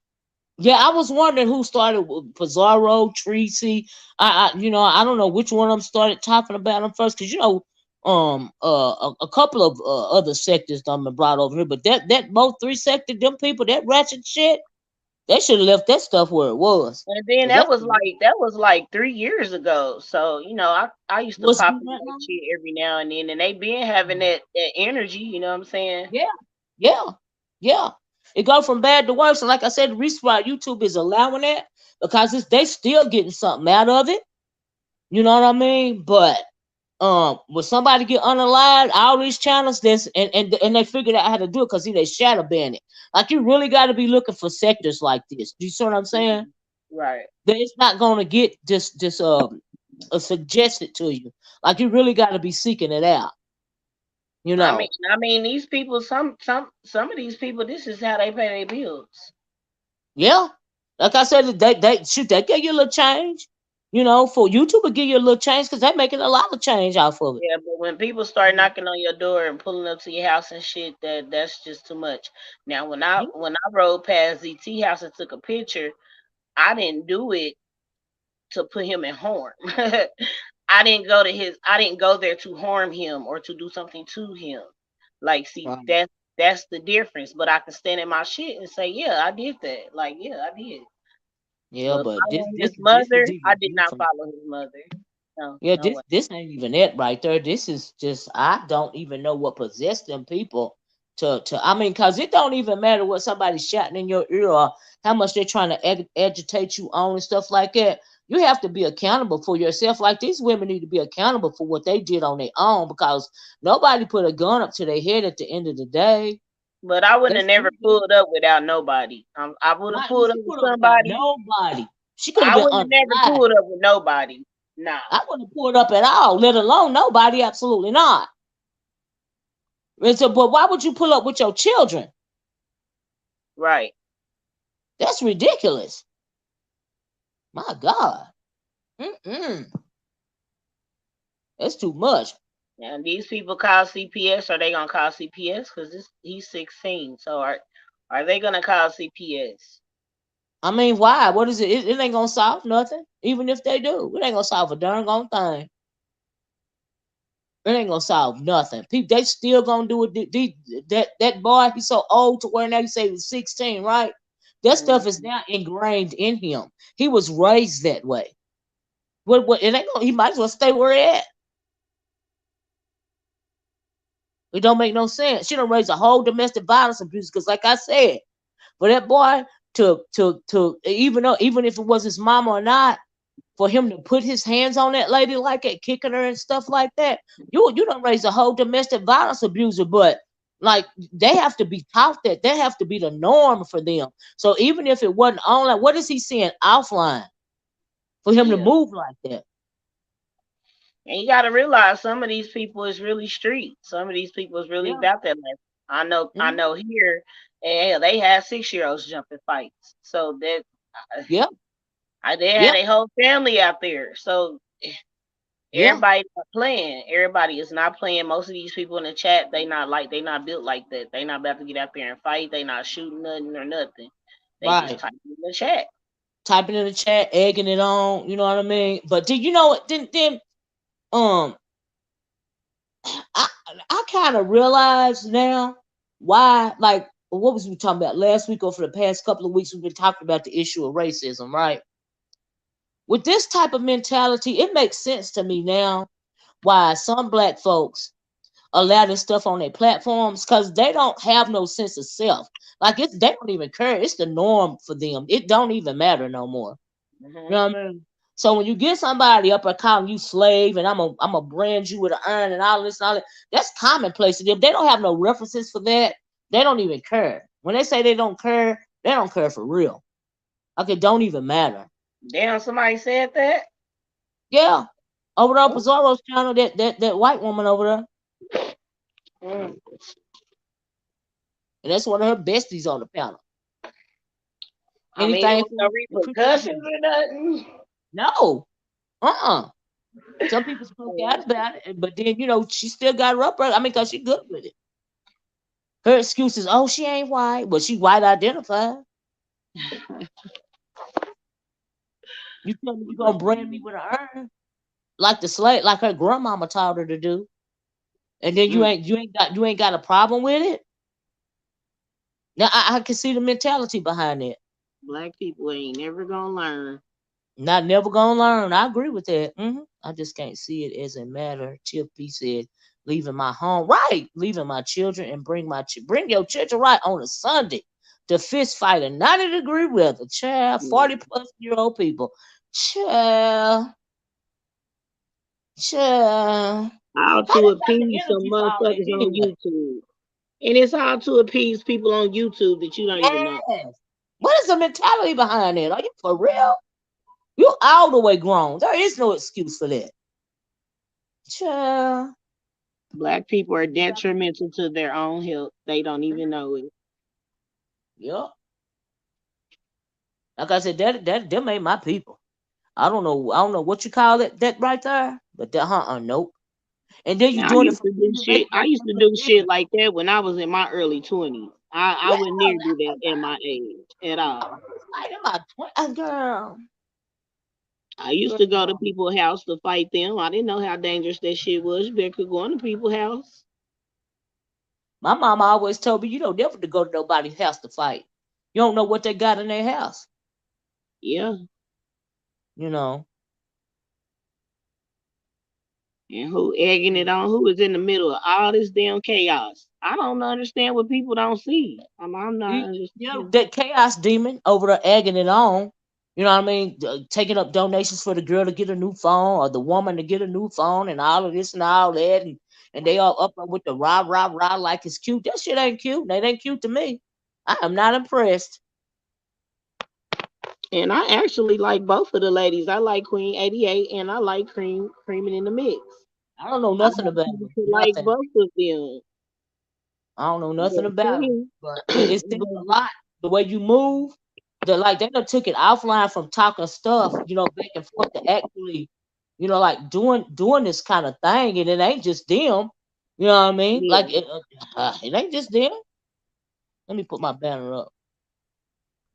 Speaker 1: Yeah, I was wondering who started with Pizarro, Tracy. I don't know which one of them started talking about them first, because a couple of other sectors done been brought over here, but that both three sector, them people, that ratchet shit, they should have left that stuff where it was,
Speaker 2: And then
Speaker 1: cause that's
Speaker 2: that was like 3 years ago. So, I used to
Speaker 1: what's
Speaker 2: pop
Speaker 1: been
Speaker 2: into
Speaker 1: that
Speaker 2: that
Speaker 1: long?
Speaker 2: shit every now and then, and they been having that energy, you know what I'm saying?
Speaker 1: Yeah, yeah, yeah. It go from bad to worse, and like I said, the reason why YouTube is allowing that, because they still getting something out of it. You know what I mean? But when somebody get unaligned, all these channels, this and they figured out how to do it, because they shadow ban it. Like, you really got to be looking for sectors like this. Do you see what I'm saying?
Speaker 2: Mhm. Right.
Speaker 1: That it's not gonna get just suggested to you. Like, you really got to be seeking it out. You
Speaker 2: I mean,
Speaker 1: know?
Speaker 2: these people, some of these people, this is how they pay their bills.
Speaker 1: Yeah. Like I said, they give you a little change. For YouTube to give you a little change, because they're making a lot of change off of it.
Speaker 2: Yeah, but when people start knocking on your door and pulling up to your house and shit, that's just too much. Now,
Speaker 1: Yeah.
Speaker 2: when I rode past ZT house and took a picture, I didn't do it to put him in harm. I didn't go there to harm him or to do something to him. Like, see,
Speaker 1: Right.
Speaker 2: that's the difference. But I can stand in my shit and say, yeah, I did that. Like, yeah, I did.
Speaker 1: Yeah,
Speaker 2: But
Speaker 1: but this
Speaker 2: following
Speaker 1: this
Speaker 2: his
Speaker 1: this is
Speaker 2: mother, I
Speaker 1: even
Speaker 2: did not
Speaker 1: different.
Speaker 2: follow his mother. No,
Speaker 1: Yeah,
Speaker 2: no
Speaker 1: this
Speaker 2: way.
Speaker 1: this ain't even it right there. This is just, I don't even know what possessed them people to I mean, cause it don't even matter what somebody's shouting in your ear, or how much they're trying to agitate you on and stuff like that. You have to be accountable for yourself. Like, these women need to be accountable for what they did on their own, because nobody put a gun up to their head at the end of the day.
Speaker 2: But I wouldn't
Speaker 1: They
Speaker 2: have never pulled up without nobody. I would have
Speaker 1: Right,
Speaker 2: pulled up
Speaker 1: she
Speaker 2: with
Speaker 1: put up without
Speaker 2: somebody.
Speaker 1: nobody. She could have
Speaker 2: I
Speaker 1: been
Speaker 2: wouldn't have never
Speaker 1: unalive.
Speaker 2: pulled up with nobody. Nah,
Speaker 1: I wouldn't pull it up at all, let alone nobody. Absolutely not. And so, but why would you pull up with your children?
Speaker 2: right.
Speaker 1: That's ridiculous. My God. Mm-mm. That's too much.
Speaker 2: And these people call CPS. Are they gonna call CPS? Because he's 16. So are they gonna call CPS?
Speaker 1: I mean, why? What is it? It ain't gonna solve nothing. Even if they do, it ain't gonna solve a darn gone thing. It ain't gonna solve nothing. People, they still gonna do it. That boy, he's so old to where now you say he was 16, right? That stuff is
Speaker 2: Mhm.
Speaker 1: now ingrained in him. He was raised that way. What? It ain't gonna. He might as well stay where he at. It don't make no sense. She don't raise a whole domestic violence abuse, because, like I said, for that boy to even if it was his mama or not, for him to put his hands on that lady like that, kicking her and stuff like that, you don't raise a whole domestic violence abuser. But, like, they have to be taught that. That have to be the norm for them. So even if it wasn't online, what is he seeing offline for him to
Speaker 2: Yeah.
Speaker 1: move like that?
Speaker 2: And you got to realize some of these people is really street. Some of these people is really
Speaker 1: Yeah.
Speaker 2: about that life. I
Speaker 1: Mhm.
Speaker 2: know here, and hell, they have 6-year-olds jumping fights. So that
Speaker 1: Yeah.
Speaker 2: they had
Speaker 1: Yeah.
Speaker 2: a whole family out there. So
Speaker 1: Yeah.
Speaker 2: everybody not playing. Everybody is not playing. Most of these people in the chat, they not built like that. They not about to get out there and fight. They not shooting nothing or nothing. They just
Speaker 1: Right.
Speaker 2: type in the chat.
Speaker 1: Typing in the chat, egging it on. You know what I mean? But did you know what? Then um I I kind of realize now why, like, what was we talking about last week, or for the past couple of weeks we've been talking about the issue of racism, right? With this type of mentality, it makes sense to me now why some black folks allow this stuff on their platforms, because they don't have no sense of self. Like, they don't even care. It's the norm for them. It don't even matter no more. You
Speaker 2: Hmm.
Speaker 1: know what I mean? So when you get somebody up and calling you slave, and I'm a brand you with an iron and all this and all that, that's commonplace to them. They don't have no references for that. They don't even care. When they say they don't care for real. Like, it don't even matter.
Speaker 2: Damn, somebody said that.
Speaker 1: Yeah. Over there on
Speaker 2: Oh,
Speaker 1: Pizarro's channel, that white woman over there.
Speaker 2: mm.
Speaker 1: and that's one of her besties on the panel.
Speaker 2: I mean, it
Speaker 1: Anything
Speaker 2: was no
Speaker 1: for
Speaker 2: repercussions or nothing.
Speaker 1: no, some people spoke out about it, but then she still got her up. I mean, cause she good with it. Her excuse is, oh, she ain't white, but she white identified. You tell me you gonna brand me with an urn like the slave, like her grandmama taught her to do, and then you
Speaker 2: Mm.
Speaker 1: ain't you ain't got you ain't got a problem with it. Now I can see the mentality behind it.
Speaker 2: Black people ain't never gonna learn.
Speaker 1: Not never gonna learn. I agree with that. I just can't see it as a matter. Tip B said, leaving my home, right? Leaving my children and bring your children right on a Sunday to fist fight in 90-degree weather. Child,
Speaker 2: Yeah.
Speaker 1: 40-plus-year-old people. Child, child.
Speaker 2: How
Speaker 1: How
Speaker 2: to
Speaker 1: they got the
Speaker 2: appease some
Speaker 1: energy for all that
Speaker 2: motherfuckers on
Speaker 1: anyway?
Speaker 2: YouTube. And it's how to appease people on YouTube that you don't even know.
Speaker 1: Yes. What is the mentality behind it? Are you for real? You all the way grown. There is no excuse for that. Child.
Speaker 2: Black people are detrimental to their own health. They don't even know it.
Speaker 1: Yep. Like I said, that them ain't my people. I don't know what you call it that right there, but that nope. And then you
Speaker 2: Now, I
Speaker 1: doing it
Speaker 2: used
Speaker 1: for
Speaker 2: to do shit. I used to do shit
Speaker 1: business.
Speaker 2: like that when I was in my early 20s. I
Speaker 1: Yeah,
Speaker 2: would never do that at my age at all.
Speaker 1: like about 20, girl,
Speaker 2: I used to go to
Speaker 1: girl.
Speaker 2: people's house to fight them. I didn't know how dangerous that shit was. You better could go into people's house.
Speaker 1: My mama always told me you don't never to go to nobody's house to fight. You don't know what they got in their house.
Speaker 2: Yeah.
Speaker 1: You know.
Speaker 2: And who egging it on? Who is in the middle of all this damn chaos? I don't understand what people don't see. I'm not understanding.
Speaker 1: That chaos demon over there egging it on. You know what I mean? Taking up donations for the girl to get a new phone or the woman to get a new phone and all of this and all that. And they all up with the rah, rah, rah like it's cute. That shit ain't cute. That ain't cute to me. I am not impressed.
Speaker 2: And I actually like both of the ladies. I like Queen 88 and I like Creaming in the Mix.
Speaker 1: I don't know
Speaker 2: I
Speaker 1: nothing about
Speaker 2: happen
Speaker 1: them.
Speaker 2: to like
Speaker 1: Nothing.
Speaker 2: both of them.
Speaker 1: I don't know nothing
Speaker 2: But
Speaker 1: about them.
Speaker 2: Cream,
Speaker 1: But it says a
Speaker 2: but
Speaker 1: lot. The way you move, they done took it offline from talking stuff, back and forth to actually, like doing this kind of thing, and it ain't just them. You know what I mean? Like
Speaker 2: yeah,
Speaker 1: it ain't just them. Let me put my banner up.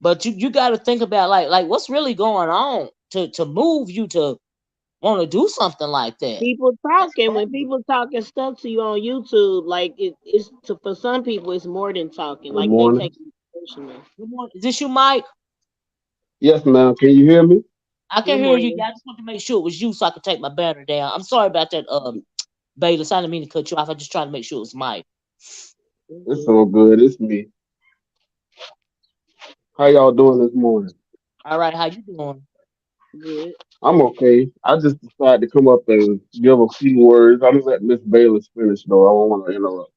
Speaker 1: But you got to think about like what's really going on to move you to want to do something like that.
Speaker 2: people
Speaker 1: That's
Speaker 2: talking when
Speaker 1: crazy.
Speaker 2: people talking stuff to you on YouTube, like it's to, for some people it's more than talking.
Speaker 3: Good
Speaker 2: Like they take
Speaker 3: morning.
Speaker 2: it personal.
Speaker 1: Good morning. Is this you, Mike?
Speaker 3: Yes, ma'am. Can you hear me?
Speaker 1: I
Speaker 2: Good
Speaker 1: can hear you.
Speaker 2: morning.
Speaker 1: Yeah, I just want to make sure it was you so I could take my banner down. I'm sorry about that, Bayless. I didn't mean to cut you off. I just trying to make sure it was Mike.
Speaker 2: It's
Speaker 3: It's
Speaker 2: good.
Speaker 3: all good. It's me. How y'all doing this morning?
Speaker 1: All right, how you doing?
Speaker 2: Good.
Speaker 3: I'm okay. I just decided to come up and give a few words. I'm gonna let Miss Bayless finish though. I don't want to interrupt.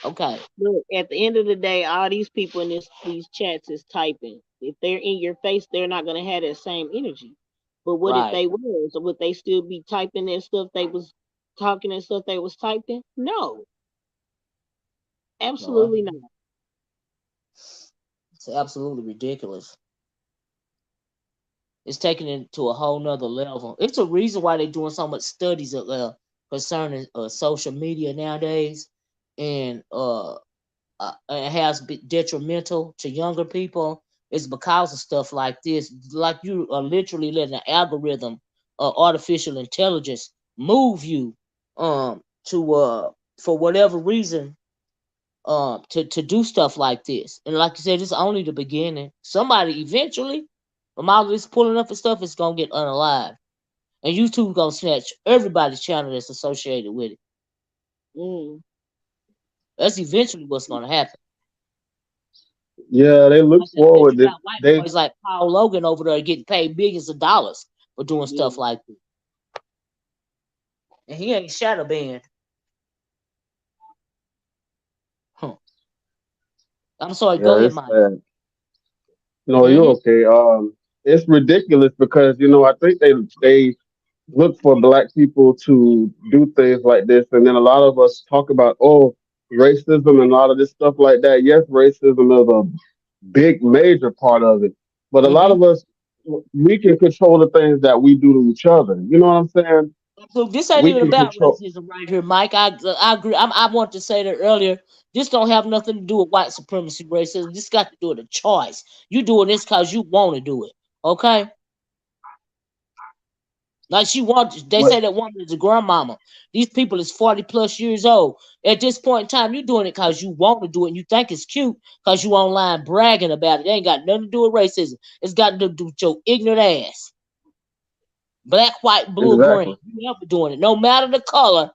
Speaker 1: Okay,
Speaker 2: Look, at the end of the day, all these people in these chats is typing. If they're in your face, they're not gonna have that same energy. But what if
Speaker 1: right.
Speaker 2: they was? Or would they still be typing that stuff they was talking and stuff they was typing? No,
Speaker 1: No,
Speaker 2: absolutely not.
Speaker 1: it's absolutely ridiculous. It's taking it to a whole nother level. It's a reason why they're doing so much studies concerning social media nowadays, and it has been detrimental to younger people. It's because of stuff like this. Like you are literally letting an algorithm, artificial intelligence, move you to for whatever reason to do stuff like this. And like you said, it's only the beginning. Somebody eventually, from all this pulling up and stuff, is gonna get unalive. And YouTube gonna snatch everybody's channel that's associated with it.
Speaker 2: Mm.
Speaker 1: That's eventually what's gonna happen.
Speaker 3: Yeah, they look
Speaker 1: Like I said,
Speaker 3: forward.
Speaker 1: you got white
Speaker 3: They
Speaker 1: boys like Paul Logan over there getting paid millions of dollars for doing
Speaker 2: Yeah.
Speaker 1: stuff like this. And he ain't shadow banned. Huh. I'm sorry, go
Speaker 3: yeah,
Speaker 1: ahead,
Speaker 3: it's
Speaker 1: Mike.
Speaker 3: sad. No, you're
Speaker 1: Mm-hmm.
Speaker 3: okay. It's ridiculous because I think they look for black people to do things like this, and then a lot of us talk about, oh, racism and a lot of this stuff like that. Yes, racism is a big major part of it, but a lot
Speaker 1: Hmm.
Speaker 3: of us, we can control the things that we do to each other. You know what I'm saying?
Speaker 1: So this ain't
Speaker 3: We
Speaker 1: even
Speaker 3: can
Speaker 1: about
Speaker 3: control.
Speaker 1: racism right here, Mike. I agree. I want to say that earlier. This don't have nothing to do with white supremacy, racism. This got to do with a choice. You doing this because you want to do it. Okay. Like she wants, they
Speaker 3: What
Speaker 1: say that woman is a grandmama. These people is 40 plus years old. At this point in time, you doing it because you want to do it and you think it's cute because you online bragging about it. It ain't got nothing to do with racism. It's got to do with your ignorant ass. Black, white, blue, or
Speaker 3: exactly?
Speaker 1: green. You never doing it. No matter the color.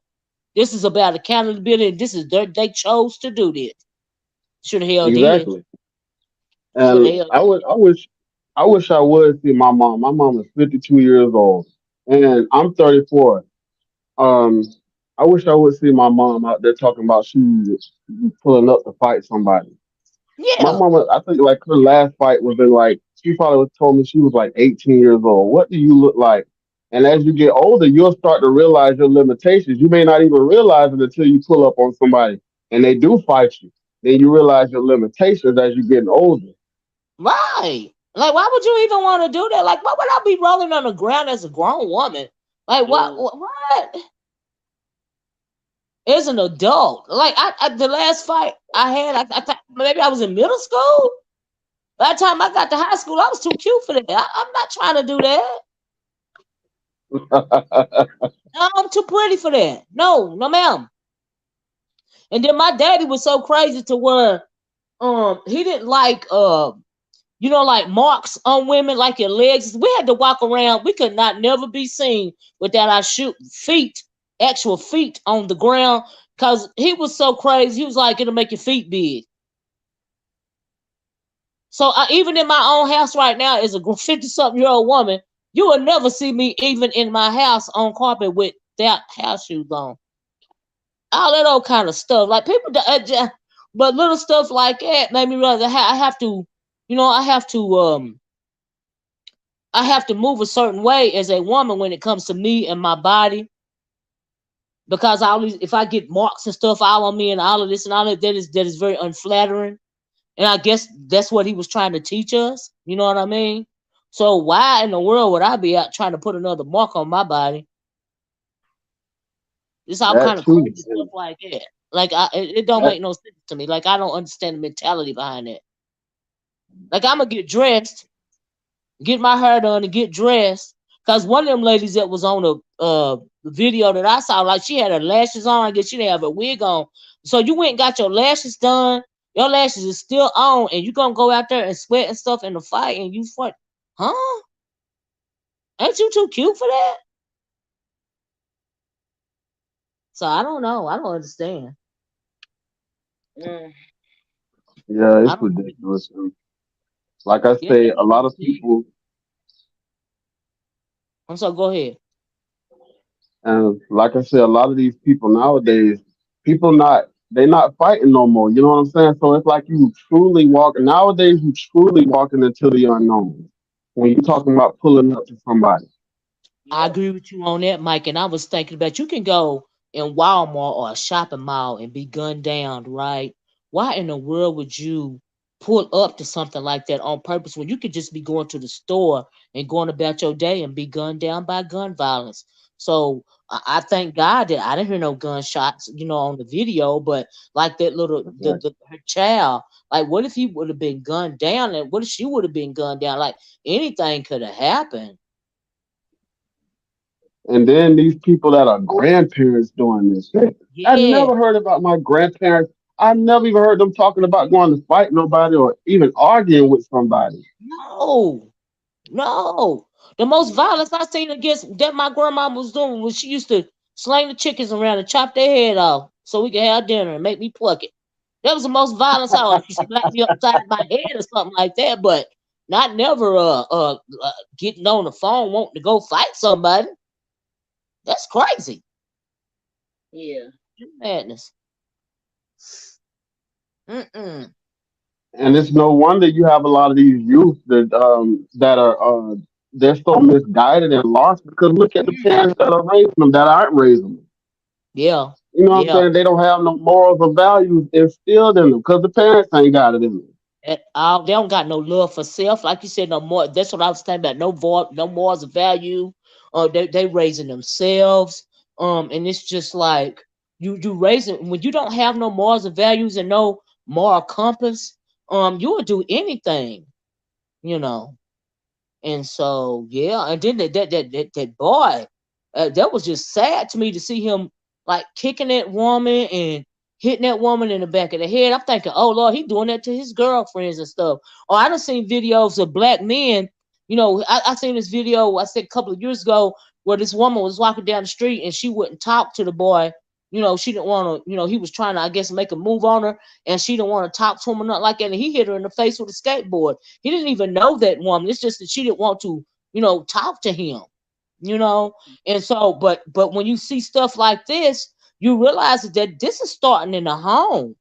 Speaker 1: This is about accountability. This is they chose to do this. Should have hell did.
Speaker 3: Exactly.
Speaker 1: Should
Speaker 3: And
Speaker 1: have hell
Speaker 3: I
Speaker 1: did.
Speaker 3: would, I wish I would see my mom. My mom is 52 years old, and I'm 34. Um, I wish I would see my mom out there talking about she pulling up to fight somebody. My
Speaker 1: Yeah.
Speaker 3: mama, I think like her last fight was in like she probably was told me she was like 18 years old. What do you look like? And as you get older, you'll start to realize your limitations. You may not even realize it until you pull up on somebody and they do fight you. Then you realize your limitations as you're getting older.
Speaker 1: Right. Like, why would you even want to do that? Like, why would I be rolling on the ground as a grown woman? Like, what?
Speaker 2: Mm.
Speaker 1: What? As an adult, like the last fight I had, maybe I was in middle school. By the time I got to high school, I was too cute for that. I'm not trying to do that. No, I'm too pretty for that. No, no, ma'am. And then my daddy was so crazy to where he didn't like like marks on women like your legs. We had to walk around. We could not never be seen without our shoot feet, actual feet on the ground. Cause he was so crazy. He was like, it'll make your feet big. So even in my own house right now, as a 50-something-year-old woman, you will never see me even in my house on carpet with that house shoes on. All that old kind of stuff. Like people, but little stuff like that made me realize I have to, I have to move a certain way as a woman when it comes to me and my body because I always if I get marks and stuff all on me and all of this and all that is very unflattering. And I guess that's what he was trying to teach us. You know what I mean? So why in the world would I be out trying to put another mark on my body? It's all
Speaker 3: That
Speaker 1: kind of
Speaker 3: too.
Speaker 1: crazy stuff like that. Like it don't
Speaker 3: That
Speaker 1: make no sense to me. Like I don't understand the mentality behind it. Like I'm gonna get dressed, get my hair done, and get dressed. Cause one of them ladies that was on the video that I saw, like she had her lashes on. I guess she didn't have a wig on. So you went and got your lashes done. Your lashes is still on, and you gonna go out there and sweat and stuff in the fight, and you fight, huh? Ain't you too cute for that? So I don't know. I don't understand.
Speaker 2: Mm.
Speaker 3: yeah,
Speaker 1: I
Speaker 3: it's
Speaker 1: don't.
Speaker 3: ridiculous. And like I
Speaker 1: Yeah,
Speaker 3: say,
Speaker 1: that
Speaker 3: a
Speaker 1: make no
Speaker 3: lot of
Speaker 1: sense.
Speaker 3: people,
Speaker 1: I'm so go ahead.
Speaker 3: and like I say, a lot of these people nowadays, people not they not fighting no more. You know what I'm saying? So it's like you truly walk nowadays. You truly walking into the unknown when you're talking about pulling up to somebody.
Speaker 1: I
Speaker 2: Yep.
Speaker 1: agree with you on that, Mike. And I was thinking about you can go in Walmart or a shopping mall and be gunned down, right? Why in the world would you pull up to something like that on purpose when you could just be going to the store and going about your day and be gunned down by gun violence? So I thank God that I didn't hear no gunshots, on the video, but like that little her child, like what if he would have been gunned down and what if she would have been gunned down? Like anything could have happened.
Speaker 3: And then these people that are grandparents doing this. I
Speaker 1: Yeah.
Speaker 3: never heard about my grandparents. I never even heard them talking about going to fight nobody or even arguing with somebody.
Speaker 1: No, no. The most violence I seen against that my grandma was doing was she used to sling the chickens around and chop their head off so we could have dinner and make me pluck it. That was the most violence I was. She slapped me upside my head or something like that, but not never getting on the phone wanting to go fight somebody. That's crazy.
Speaker 2: Yeah.
Speaker 1: Madness. Mm-mm.
Speaker 3: And it's no wonder you have a lot of these youth that are they're so misguided and lost because look at the parents that are raising them that aren't raising them.
Speaker 1: Yeah.
Speaker 3: You know what I'm
Speaker 1: Yeah.
Speaker 3: saying? They don't have no morals or values instilled in them because the parents ain't got it in them.
Speaker 1: At all. They don't got no love for self, like you said. No more. That's what I was talking about. No morals of value. They raising themselves. And it's just like you raising when you don't have no morals and values and no moral compass. You will do anything, you know. And so yeah, and then that boy, that was just sad to me to see him like kicking that woman and hitting that woman in the back of the head. I'm thinking, oh Lord, he doing that to his girlfriends and stuff. Or I done seen videos of black men. You know, I seen this video I said a couple of years ago where this woman was walking down the street and she wouldn't talk to the boy. You know, she didn't want to. You know, he was trying to, I guess, make a move on her, and she didn't want to talk to him or nothing like that. And he hit her in the face with a skateboard. He didn't even know that woman. It's just that she didn't want to, talk to him, you know. And so, but when you see stuff like this, you realize that this is starting in the home,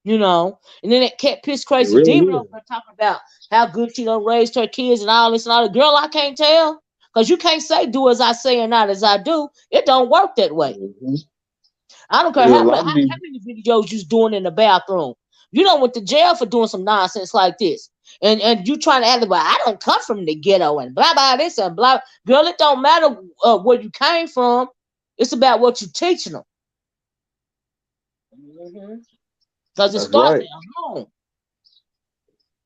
Speaker 1: you know. And then that cat piss
Speaker 3: It
Speaker 1: crazy
Speaker 3: really
Speaker 1: demon
Speaker 3: is.
Speaker 1: over there talking about how good she done raised her kids and all this and all that. Girl, I can't tell. Because you can't say do as I say and not as I do. It don't work that way.
Speaker 3: Hmm.
Speaker 1: I don't care
Speaker 3: And a
Speaker 1: how,
Speaker 3: lot
Speaker 1: how
Speaker 3: of these,
Speaker 1: many videos you's doing in the bathroom. You don't went to jail for doing some nonsense like this. And you trying to act like, I don't come from the ghetto and blah, blah, this and blah. Girl, it don't matter where you came from. It's about what you teaching them.
Speaker 2: Hmm.
Speaker 1: Because it
Speaker 3: that's
Speaker 1: starts
Speaker 3: right.
Speaker 1: at home.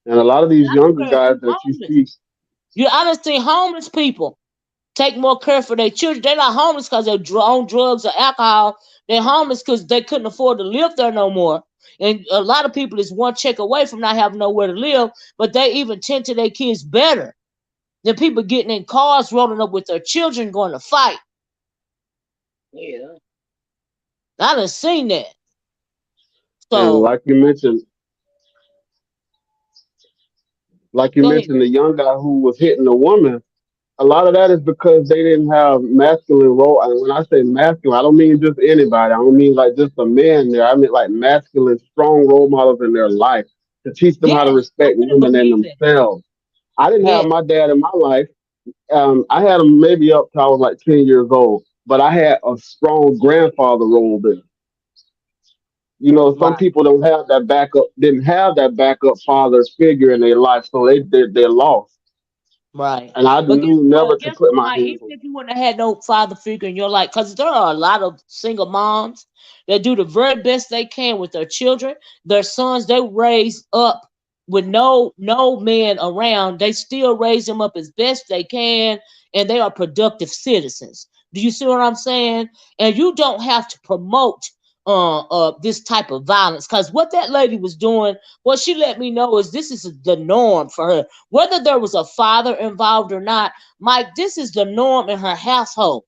Speaker 3: And a lot of
Speaker 1: And
Speaker 3: these
Speaker 1: I don't
Speaker 3: younger
Speaker 1: care if
Speaker 3: guys
Speaker 1: you
Speaker 3: that you
Speaker 1: homeless.
Speaker 3: see,
Speaker 1: I done seen homeless people take more care for their children. They're not homeless because they're on drugs or alcohol. They're homeless because they couldn't afford to live there no more. And a lot of people is one check away from not having nowhere to live, but they even tend to their kids better than people getting in cars, rolling up with their children, going to fight.
Speaker 2: Yeah.
Speaker 1: I done seen that.
Speaker 3: and
Speaker 1: So
Speaker 3: like you
Speaker 1: go ahead.
Speaker 3: mentioned, the young guy who was hitting the woman, a lot of that is because they didn't have masculine role. And when I say masculine, I don't mean just anybody. I don't mean like just a man there. I mean like masculine, strong role models in their life to teach them how to
Speaker 1: Yes, I
Speaker 3: respect
Speaker 1: really
Speaker 3: women and
Speaker 1: believe that.
Speaker 3: themselves. I didn't have
Speaker 1: Yes,
Speaker 3: my dad in my life. I had him maybe up till I was like 10 years old, but I had a strong grandfather role there. You know, some
Speaker 1: right,
Speaker 3: people don't have that backup, didn't have that backup father figure in their life, so they're lost.
Speaker 1: right.
Speaker 3: And I
Speaker 1: But guess
Speaker 3: knew never
Speaker 1: what?
Speaker 3: to
Speaker 1: Guess
Speaker 3: put
Speaker 1: what,
Speaker 3: my
Speaker 1: Mike?
Speaker 3: hands
Speaker 1: Even
Speaker 3: on.
Speaker 1: if you wouldn't have had no father figure in your life, because there are a lot of single moms that do the very best they can with their children, their sons. They raise up with no man around. They still raise them up as best they can, and they are productive citizens. Do you see what I'm saying? And you don't have to promote this type of violence, because what that lady was doing, what she let me know is this is the norm for her. Whether there was a father involved or not, Mike, this is the norm in her household.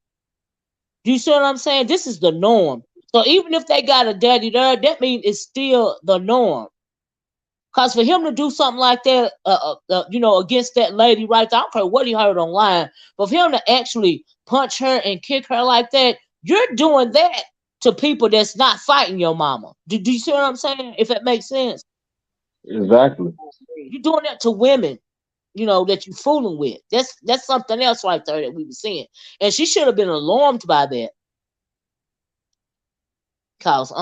Speaker 1: Do you see what I'm saying? This is the norm. So even if they got a daddy there, that means it's still the norm. Cause for him to do something like that, against that lady right there, I don't care what he heard online, but for him to actually punch her and kick her like that, you're doing that to people that's not fighting your mama. Do you see what I'm saying? If it makes sense,
Speaker 3: Exactly.
Speaker 1: you're doing that to women, that you fooling with. That's something else right there that we were seeing. And she should have been alarmed by that. Cause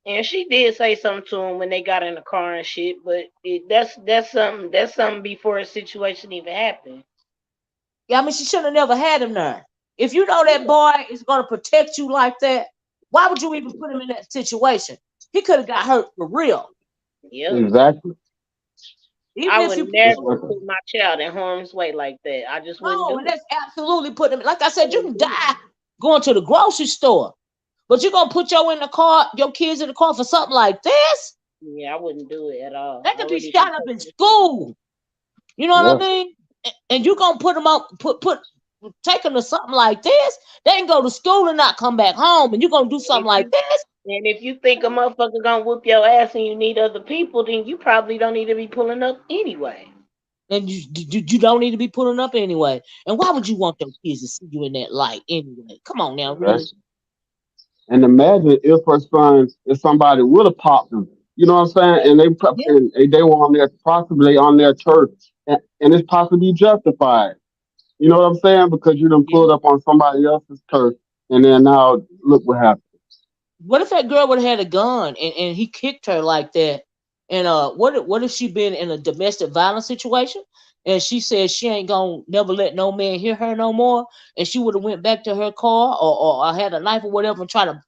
Speaker 2: And she did say something to him when they got in the car and shit, but that's something before a situation even happened.
Speaker 1: yeah, I mean she should have never had him there. If you know that
Speaker 2: Yeah.
Speaker 1: boy is gonna protect you like that, why would you even put him in that situation? He could have got hurt for real.
Speaker 2: Yep.
Speaker 3: Exactly.
Speaker 1: Even
Speaker 2: I
Speaker 1: if
Speaker 2: would
Speaker 1: you put
Speaker 3: That's
Speaker 2: never
Speaker 3: like
Speaker 2: put my child in harm's way like that. I just wouldn't
Speaker 1: no,
Speaker 2: do
Speaker 1: and
Speaker 2: it.
Speaker 1: that's absolutely put him, like I
Speaker 2: I
Speaker 1: said, you
Speaker 2: wouldn't
Speaker 1: can
Speaker 2: do
Speaker 1: die going to the grocery store. But you're gonna put your kids in the car for something like this?
Speaker 2: it. Yeah, I wouldn't do it at all.
Speaker 1: They
Speaker 2: I
Speaker 1: could be
Speaker 2: wouldn't even
Speaker 1: shot up
Speaker 2: take
Speaker 1: in
Speaker 2: that shit.
Speaker 1: school. You know what I
Speaker 3: yeah,
Speaker 1: mean? And you gonna put them out, take them to something like this? They can go to school and not come back home, and you gonna do
Speaker 2: And
Speaker 1: something
Speaker 2: if
Speaker 1: like
Speaker 2: you
Speaker 1: this?
Speaker 2: and if you think a motherfucker gonna whoop your ass and you need other people, then you probably don't need to be pulling up anyway.
Speaker 1: And you don't need to be pulling up anyway. And why would you want your kids to see you in that light anyway? Come on now, really?
Speaker 3: exactly. And imagine if her son, if somebody would have popped him, you know what I'm saying? And
Speaker 1: Yeah,
Speaker 3: and they were on their possibly on their turf, and it's possibly justified. You know what I'm saying? Because you done
Speaker 1: yeah,
Speaker 3: pulled up on somebody else's turf. and then now look what happened.
Speaker 1: What if that girl would have had a gun and he kicked her like that? And what if she been in a domestic violence situation and she said she ain't gonna never let no man hear her no more, and she would have went back to her car or had a knife or whatever and try to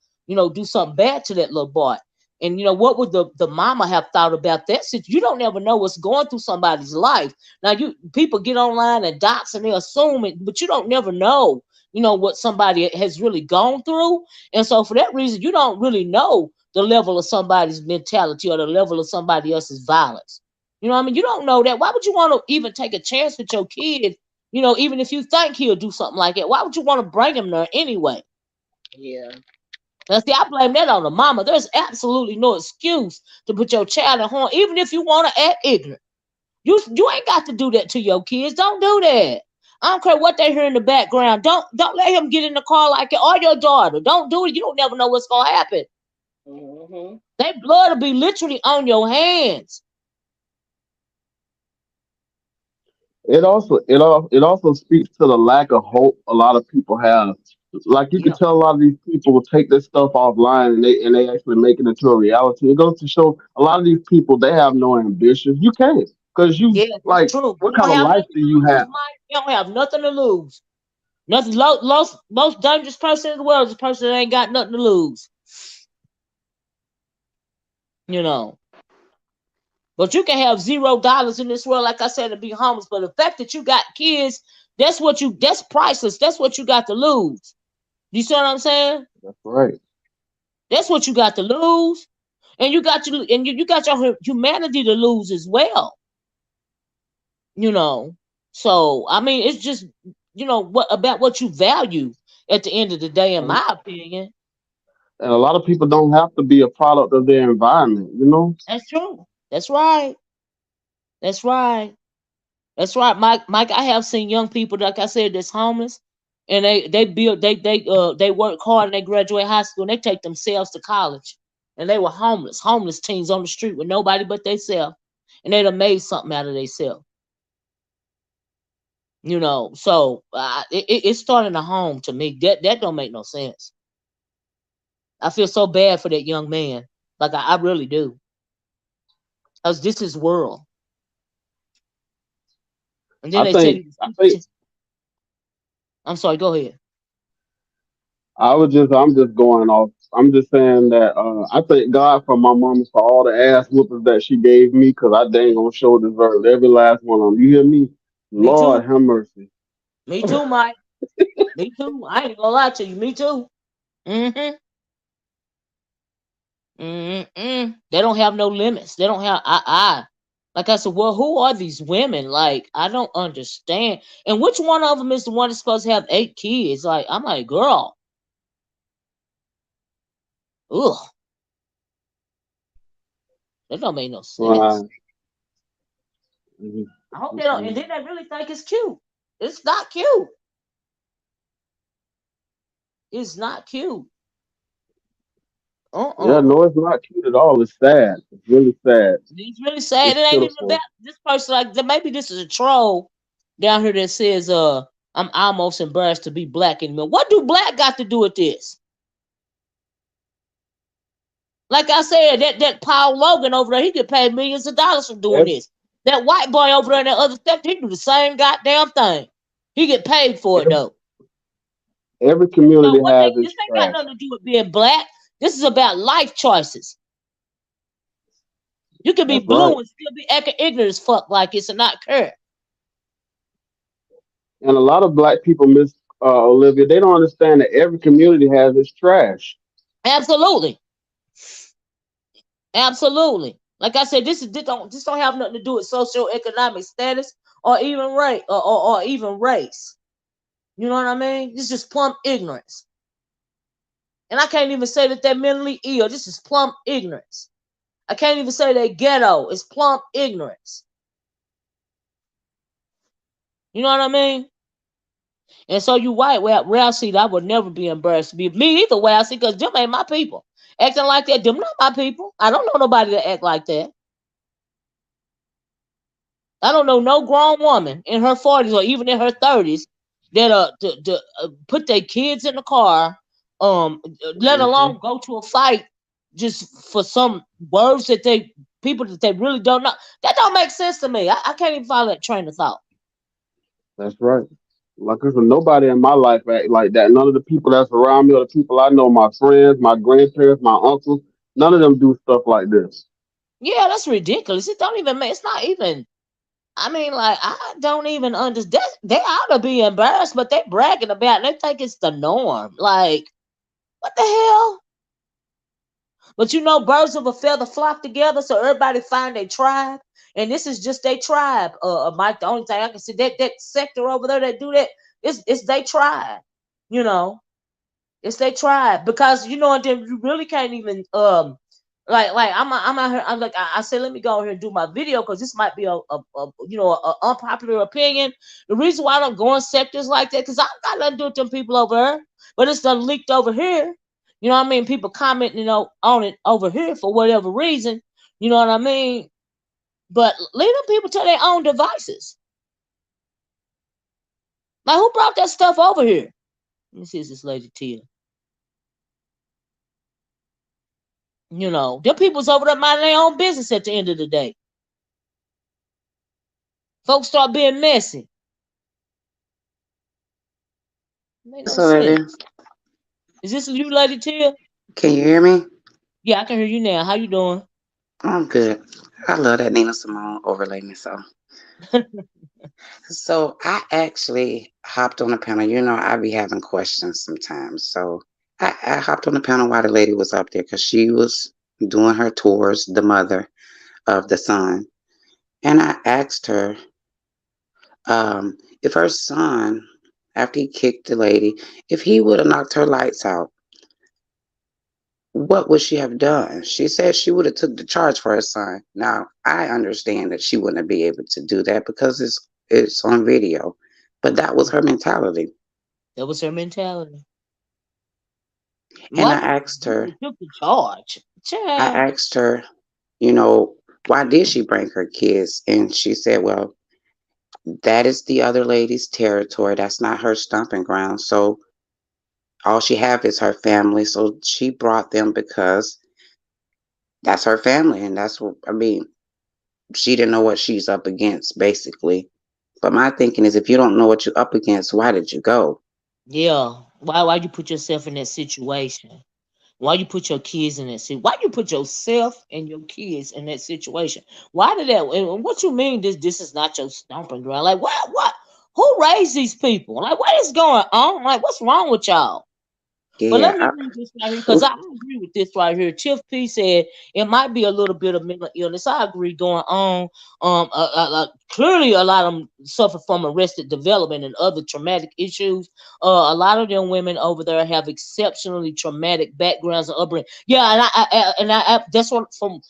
Speaker 1: do something bad to that little boy. And what would the mama have thought about that? Since you don't never know what's going through somebody's life. Now people get online and dox and they assume it, but you don't never know what somebody has really gone through. And so for that reason, you don't really know the level of somebody's mentality or the level of somebody else's violence. You know what I mean? You don't know that. Why would you want to even take a chance with your kid? Even if you think he'll do something like that, why would you want to bring him there anyway?
Speaker 2: Yeah.
Speaker 1: Now, see, I blame that on the mama. There's absolutely no excuse to put your child at home, even if you want to act ignorant. You ain't got to do that to your kids. Don't do that. I don't care what they hear in the background. Don't let him get in the car like it, or your daughter. Don't do it. You don't never know what's gonna happen.
Speaker 2: Mm-hmm.
Speaker 1: Their blood will be literally on your hands.
Speaker 3: It also speaks to the lack of hope a lot of people have. Like you can
Speaker 1: Yeah.
Speaker 3: tell a lot of these people will take this stuff offline and they actually make it into a reality. It goes to show a lot of these people they have no ambition. You can't because you
Speaker 1: Yeah, that's
Speaker 3: like
Speaker 1: true.
Speaker 3: what
Speaker 1: You don't
Speaker 3: kind of
Speaker 1: have
Speaker 3: life
Speaker 1: nothing
Speaker 3: do
Speaker 1: to
Speaker 3: you
Speaker 1: lose,
Speaker 3: have?
Speaker 1: Mike. You don't have nothing to lose. Nothing. Most dangerous person in the world is a person that ain't got nothing to lose. You know. But you can have $0 in this world, like I said, to be homeless. But the fact that you got kids, that's priceless. That's what you got to lose. You see what I'm saying?
Speaker 3: That's right.
Speaker 1: That's what you got to lose. And you got your humanity to lose as well. You know. So I mean it's just what you value at the end of the day, in
Speaker 3: And,
Speaker 1: my opinion.
Speaker 3: and a lot of people don't have to be a product of their environment.
Speaker 1: That's true. That's right. That's right. That's right, Mike. I have seen young people, like I said, that's homeless, and they work hard and they graduate high school and they take themselves to college, and they were homeless teens on the street with nobody but theyself, and they done made something out of themselves. So it's starting a home to me. That don't make no sense. I feel so bad for that young man, like I really do, cause this is world. And then
Speaker 3: I
Speaker 1: they said
Speaker 3: think
Speaker 1: he was
Speaker 3: I think
Speaker 1: 15. I'm sorry. Go ahead.
Speaker 3: I'm just going off. I'm just saying that I thank God for my mama for all the ass whoopings that she gave me because I dang on sure deserved every last one of them. You hear me?
Speaker 1: Me
Speaker 3: Lord
Speaker 1: too.
Speaker 3: have mercy.
Speaker 1: Me too, Mike. Me too. I ain't gonna lie to you. Me too. Mm-hmm. Mm-hmm. They don't have no limits. They don't have like I said, well, who are these women? Like, I don't understand. And which one of them is the one that's supposed to have 8 kids? Like, I'm like, girl, ugh, that don't make no sense.
Speaker 3: Right. Mhm.
Speaker 1: I hope they don't. And
Speaker 3: Mhm.
Speaker 1: then they really think it's cute. It's not cute. It's not cute.
Speaker 3: Yeah,
Speaker 1: Uh-uh.
Speaker 3: no, it's not cute at all. It's sad. It's really sad.
Speaker 1: It's really sad.
Speaker 3: It's
Speaker 1: It ain't even about
Speaker 3: pitiful.
Speaker 1: this person. Like maybe this is a troll down here that says, I'm almost embarrassed to be black anymore. What do black got to do with this? Like I said, that Paul Logan over there, he get paid millions of dollars for doing
Speaker 3: Every,
Speaker 1: this. That white boy over there in that other sector, he do the same goddamn thing. He get paid for it
Speaker 3: every,
Speaker 1: though.
Speaker 3: every
Speaker 1: So
Speaker 3: community has
Speaker 1: this
Speaker 3: its
Speaker 1: ain't got
Speaker 3: trash.
Speaker 1: nothing to do with being black. This is about life choices. You can be
Speaker 3: That's right.
Speaker 1: blue and still be acting ignorant as fuck like it's and not care.
Speaker 3: And a lot of black people miss Olivia. They don't understand that every community has its trash.
Speaker 1: Absolutely. Absolutely. Like I said, this don't have nothing to do with socioeconomic status or even race or even race. You know what I mean? This is just plumb ignorance. And I can't even say that they're mentally ill. This is plumb ignorance. I can't even say they ghetto. It's plumb ignorance. You know what I mean? And so you white, well, see, I would never be embarrassed to be me either, well, see, because them ain't my people. Acting like that, them not my people. I don't know nobody that act like that. I don't know no grown woman in her 40s or even in her 30s that put their kids in the car Um, let
Speaker 4: Hmm.
Speaker 1: alone go to a fight just for some words that they people that they really don't know. That don't make sense to me. I can't even follow that train of thought.
Speaker 3: That's right. Like I said, nobody in my life act like that. None of the people that's around me or the people I know, my friends, my grandparents, my uncles, none of them do stuff like this.
Speaker 1: Yeah, that's ridiculous. It don't even make. It's not even. I mean, like I don't even understand. They ought to be embarrassed, but they bragging about it. They think it's the norm. Like what the hell? But you know, birds of a feather flock together, so everybody find their tribe, and this is just their tribe. Mike, the only thing I can see that sector over there that do that is it's their tribe. You know, it's their tribe because you know, and then you really can't even like I'm out here. I'm like I said, let me go here and do my video because this might be a you know a unpopular opinion. The reason why I don't go in sectors like that because I got nothing to do with them people over there, but it's done leaked over here. You know what I mean? People commenting, on it over here for whatever reason. You know what I mean? But leave them people to their own devices. Like who brought that stuff over here? Let me see if this lady Tia. You know, them people's over there minding their own business at the end of the day. Folks start being messy. Make no
Speaker 4: So, baby,
Speaker 1: sense. Is this you, Lady Tia?
Speaker 4: can you hear me?
Speaker 1: Yeah, I can hear you now. How you doing?
Speaker 4: I'm good. I love that Nina Simone overlay me so. So I actually hopped on the panel. You know, I be having questions sometimes. So I hopped on the panel while the lady was up there because she was doing her tours, the mother of the son. And I asked her if her son, after he kicked the lady, if he would have knocked her lights out, what would she have done? She said she would have took the charge for her son. Now I understand that she wouldn't be able to do that because it's on video, but that was her mentality.
Speaker 1: That was her mentality.
Speaker 4: And
Speaker 1: Why you took the charge?
Speaker 4: I
Speaker 1: Child.
Speaker 4: asked her, you know, why did she bring her kids? And she said, well, that is the other lady's territory. That's not her stomping ground. So all she have is her family. So she brought them because that's her family, and that's what I mean. She didn't know what she's up against, basically. But my thinking is, if you don't know what you're up against, why did you go?
Speaker 1: Yeah. Why you put yourself in that situation? Why you put your kids in that situation? Why you put yourself and your kids in that situation? Why did that? And what you mean? This is not your stomping ground? Like what? Who raised these people? Like what is going on? Like what's wrong with y'all? But let
Speaker 4: Yeah,
Speaker 1: me read this right here because I agree with this right here. Tiff P said it might be a little bit of mental illness. I agree going on. Clearly, a lot of them suffer from arrested development and other traumatic issues. A lot of them women over there have exceptionally traumatic backgrounds and upbringing. Yeah, and I that's what from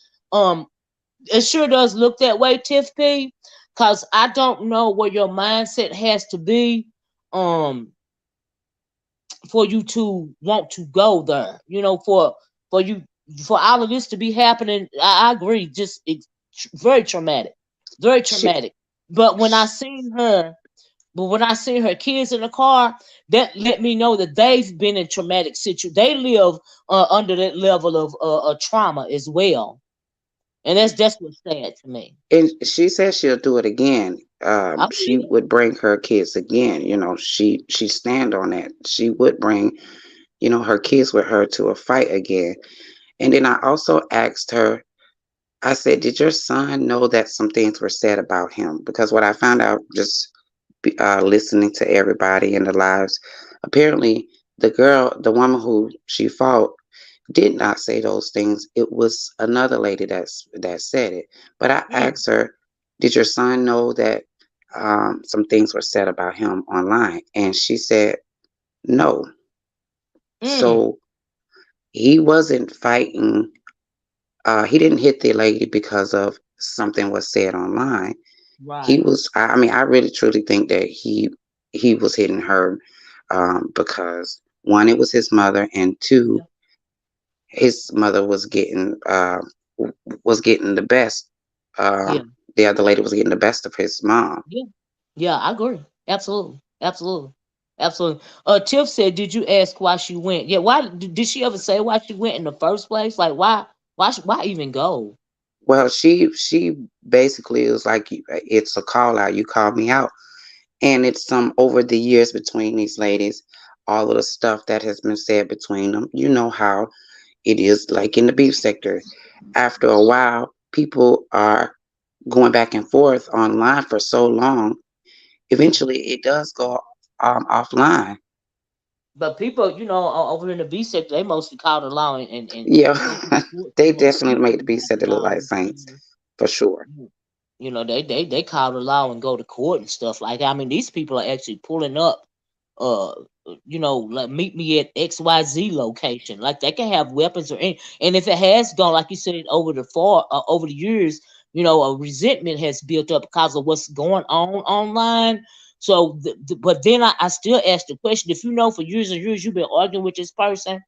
Speaker 1: it sure does look that way, Tiff P. Because I don't know where your mindset has to be. For you to want to go there. For you for all of this to be happening. I agree. Just it's very traumatic, very
Speaker 4: she,
Speaker 1: traumatic. But when I
Speaker 4: she
Speaker 1: seen her, but when I seen her kids in the car, that let me know that they've been in traumatic situ. They live under that level of trauma as well, and that's what's sad to me.
Speaker 4: and she said she'll do it again.
Speaker 1: Oh
Speaker 4: She
Speaker 1: yeah,
Speaker 4: would bring her kids again. You know, she stand on that. She would bring, her kids with her to a fight again. And then I also asked her, I said, did your son know that some things were said about him? Because what I found out just listening to everybody in the lives, apparently the woman who she fought, did not say those things. It was another lady that said it. But I
Speaker 1: mm,
Speaker 4: asked her, did your son know that some things were said about him online? And she said no.
Speaker 1: mm,
Speaker 4: So he wasn't fighting. He didn't hit the lady because of something was said online. He
Speaker 1: right.
Speaker 4: was. I mean, I really truly think that he was hitting her because one, it was his mother, and two,
Speaker 1: Yeah,
Speaker 4: his mother was getting the best.
Speaker 1: yeah,
Speaker 4: The other lady was getting the best of his mom.
Speaker 1: yeah, yeah. I agree. Absolutely, absolutely. Absolutely. Tiff said, "Did you ask why she went? Yeah, why did she ever say why she went in the first place? Like, why even go?
Speaker 4: Well, she basically was like, it's a call out. You called me out, and it's some over the years between these ladies, all of the stuff that has been said between them. You know how it is, like in the beef sector. After a while, people are going back and forth online for so long. Eventually, it does go offline.
Speaker 1: But people, over in the B sector, they mostly call the law and
Speaker 4: Yeah,
Speaker 1: go to the court
Speaker 4: they
Speaker 1: for
Speaker 4: definitely make the
Speaker 1: anything
Speaker 4: beef
Speaker 1: half the
Speaker 4: sector look like
Speaker 1: time.
Speaker 4: saints for sure.
Speaker 1: They call the law and go to court and stuff like that. I mean, these people are actually pulling up, uh, like meet me at XYZ location. Like they can have weapons or any, and if it has gone, like you said, over the years, a resentment has built up because of what's going on online. So, but then I still ask the question: if you know for years and years you've been arguing with this person,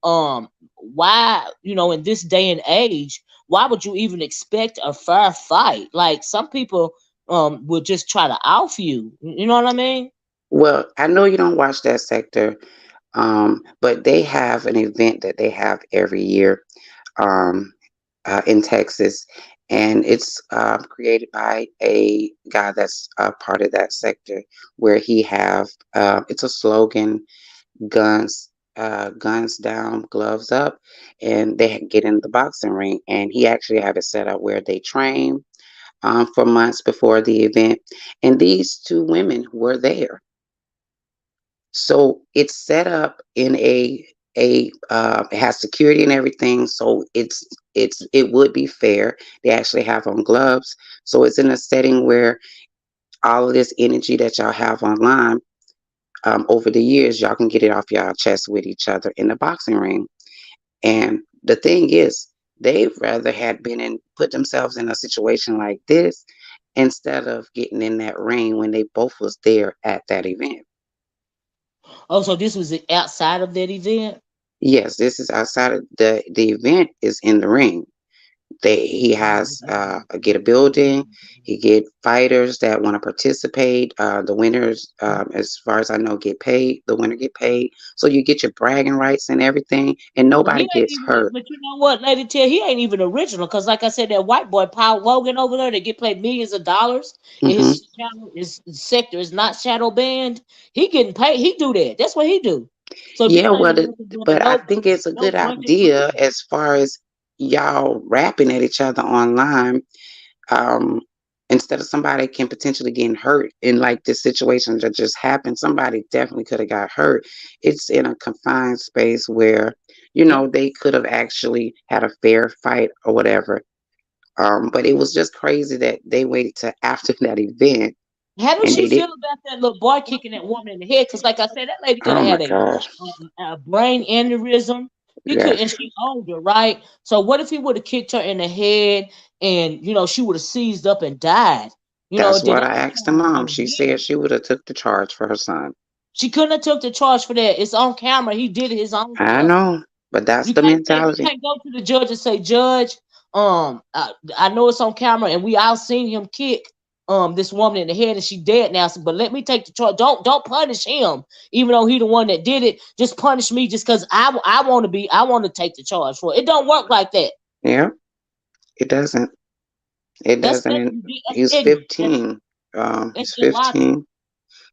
Speaker 1: why, in this day and age, why would you even expect a fair fight? Like some people will just try to off you. You know what I mean?
Speaker 4: Well, I know you don't watch that sector, but they have an event that they have every year um, in Texas, and it's created by a guy that's part of that sector, where he have it's a slogan: guns down, gloves up, and they get in the boxing ring. And he actually have it set up where they train for months before the event, and these two women were there. So it's set up in it has security and everything, so it would be fair. They actually have on gloves, so it's in a setting where all of this energy that y'all have online, over the years, y'all can get it off y'all chest with each other in the boxing ring. And the thing is, they rather had been in put themselves in a situation like this instead of getting in that ring when they both was there at that event.
Speaker 1: Oh, so this was outside of that event?
Speaker 4: Yes, this is outside of the event is in the ring. He
Speaker 1: Oh,
Speaker 4: has get a building. He get fighters that want to participate. The winners, as far as I know, get paid. The winner get paid. So you get your bragging rights and everything, and
Speaker 1: But he
Speaker 4: nobody
Speaker 1: ain't
Speaker 4: gets
Speaker 1: even,
Speaker 4: hurt.
Speaker 1: but you know what, Lady Tell, he ain't even original. Cause like I said, that white boy Paul Logan over there that get paid millions of dollars, and
Speaker 4: Hmm.
Speaker 1: his channel, his sector is not shadow banned. He getting paid. He do that. That's what he do. So this
Speaker 4: Yeah,
Speaker 1: ain't
Speaker 4: well,
Speaker 1: nothing but
Speaker 4: but I
Speaker 1: no,
Speaker 4: think it's a
Speaker 1: no
Speaker 4: good
Speaker 1: bunch of
Speaker 4: idea
Speaker 1: people.
Speaker 4: as far as y'all rapping at each other online. um, Instead of somebody can potentially getting hurt in like this situation that just happened, somebody definitely could have got hurt. It's in a confined space where,
Speaker 1: Yeah.
Speaker 4: they could have actually had a fair fight or whatever. But it was just crazy that they waited till after that event
Speaker 1: How does
Speaker 4: and
Speaker 1: she
Speaker 4: they did.
Speaker 1: feel about that little boy kicking that woman in the head? Because, like I said, that lady could
Speaker 4: Oh
Speaker 1: have
Speaker 4: my
Speaker 1: had
Speaker 4: gosh.
Speaker 1: a brain aneurysm. He could, and
Speaker 4: Yes.
Speaker 1: she older, right? So, what if he would have kicked her in the head, and she would have seized up and died?
Speaker 4: That's
Speaker 1: Then
Speaker 4: what
Speaker 1: that
Speaker 4: I
Speaker 1: would
Speaker 4: asked the
Speaker 1: come
Speaker 4: mom.
Speaker 1: on
Speaker 4: She said
Speaker 1: him.
Speaker 4: she would have took the charge for her son.
Speaker 1: She couldn't have took the charge for that. It's on camera. He did his own
Speaker 4: I
Speaker 1: stuff.
Speaker 4: know, but that's
Speaker 1: You
Speaker 4: the
Speaker 1: can't say you
Speaker 4: mentality.
Speaker 1: can't go to the judge and say, Judge, I know it's on camera and we all seen him kick this woman in the head and she dead now. But let me take the charge. Don't punish him, even though he the one that did it. Just punish me just because I want to take the charge for it. It don't work like that.
Speaker 4: Yeah, it doesn't. It
Speaker 1: That's
Speaker 4: doesn't.
Speaker 1: that's
Speaker 4: And
Speaker 1: that's
Speaker 4: he's
Speaker 1: ignorant. That's,
Speaker 4: 15.
Speaker 1: that's
Speaker 4: He's
Speaker 1: illogical.
Speaker 4: 15.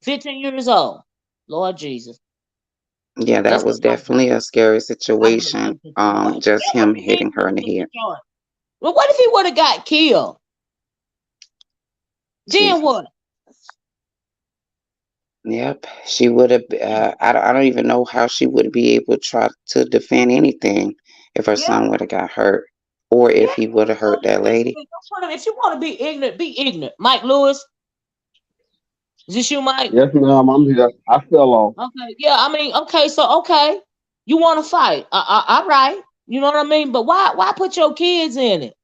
Speaker 1: 15 years old. Lord Jesus.
Speaker 4: Yeah, that
Speaker 1: That's
Speaker 4: was
Speaker 1: illogical.
Speaker 4: definitely a scary
Speaker 1: I would have
Speaker 4: situation.
Speaker 1: took the charge.
Speaker 4: Just
Speaker 1: Yeah, what
Speaker 4: him
Speaker 1: you mean
Speaker 4: hitting
Speaker 1: you
Speaker 4: her
Speaker 1: would
Speaker 4: in
Speaker 1: have
Speaker 4: the
Speaker 1: took the
Speaker 4: head.
Speaker 1: charge? Well, what if he would have got killed? Then
Speaker 4: Jesus.
Speaker 1: what?
Speaker 4: Yep. She would have. I don't even know how she would be able to try to defend anything if her
Speaker 1: Yeah,
Speaker 4: son would have got hurt, or
Speaker 1: yeah.
Speaker 4: if he would have hurt that lady.
Speaker 1: If you want to be ignorant, be ignorant. Mike Lewis, is this you, Mike?
Speaker 3: Yes, ma'am. I'm here. I fell off.
Speaker 1: Okay, yeah. I mean, okay, so okay, you want to fight? All right. You know what I mean? But why put your kids in it?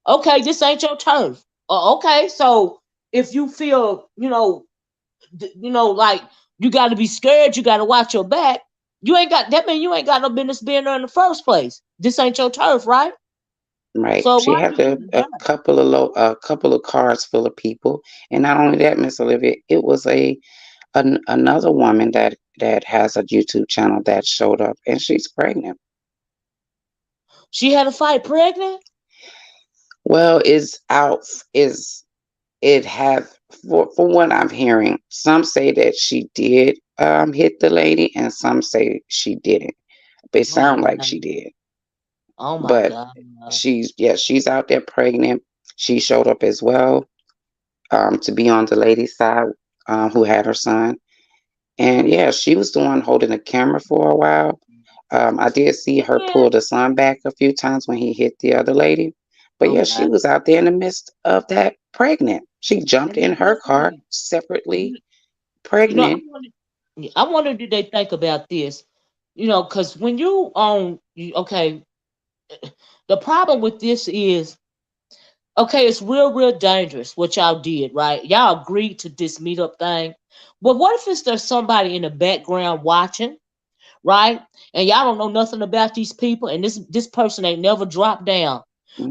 Speaker 1: Okay, this ain't your turf. Okay, so if you feel, like you got to be scared, you got to watch your back. You ain't got that mean you ain't got no business being there in the first place. This ain't your turf, right?
Speaker 4: Right.
Speaker 1: So
Speaker 4: She
Speaker 1: why
Speaker 4: had
Speaker 1: you even
Speaker 4: a
Speaker 1: there?
Speaker 4: couple of cars full of people, and not only that, Miss Olivia, it was a Another woman that has a YouTube channel that showed up, and she's pregnant.
Speaker 1: She had a fight pregnant.
Speaker 4: Well, is out is it have for what I'm hearing, some say that she did hit the lady, and some say she didn't. But it
Speaker 1: Oh my
Speaker 4: sound like
Speaker 1: god.
Speaker 4: she did.
Speaker 1: Oh my
Speaker 4: But
Speaker 1: god.
Speaker 4: she's out there pregnant. She showed up as well, to be on the lady's side, who had her son. And yeah, she was the one holding the camera for a while. I did see her
Speaker 1: Yeah.
Speaker 4: pull the son back a few times when he hit the other lady. But
Speaker 1: Oh
Speaker 4: yeah, she
Speaker 1: wow.
Speaker 4: was out there in the midst of that pregnant. She jumped
Speaker 1: And
Speaker 4: in
Speaker 1: then
Speaker 4: her
Speaker 1: guess
Speaker 4: car
Speaker 1: what?
Speaker 4: separately,
Speaker 1: You, I
Speaker 4: pregnant.
Speaker 1: wonder. I wonder did they think about this? Because when you own, okay, the problem with this is, okay, it's real dangerous what y'all did, right? Y'all agreed to this meetup thing. But what if it's there's somebody in the background watching, right? And y'all don't know nothing about these people, and this person ain't never dropped down.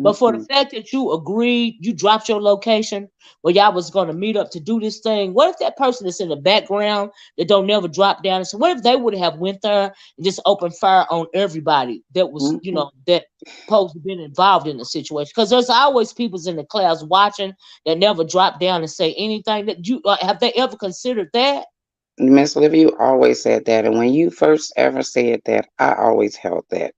Speaker 1: But for the
Speaker 4: Hmm.
Speaker 1: fact that you agreed, you dropped your location where y'all was gonna meet up to do this thing. What if that person that's in the background that don't never drop down? So what if they would have went there and just opened fire on everybody that was,
Speaker 4: Hmm.
Speaker 1: that supposed to been involved in the situation? Because there's always people's in the class watching that never drop down and say anything. That you have they ever considered that?
Speaker 4: Miss Olivia, you always said that. And when you first ever said that, I always held that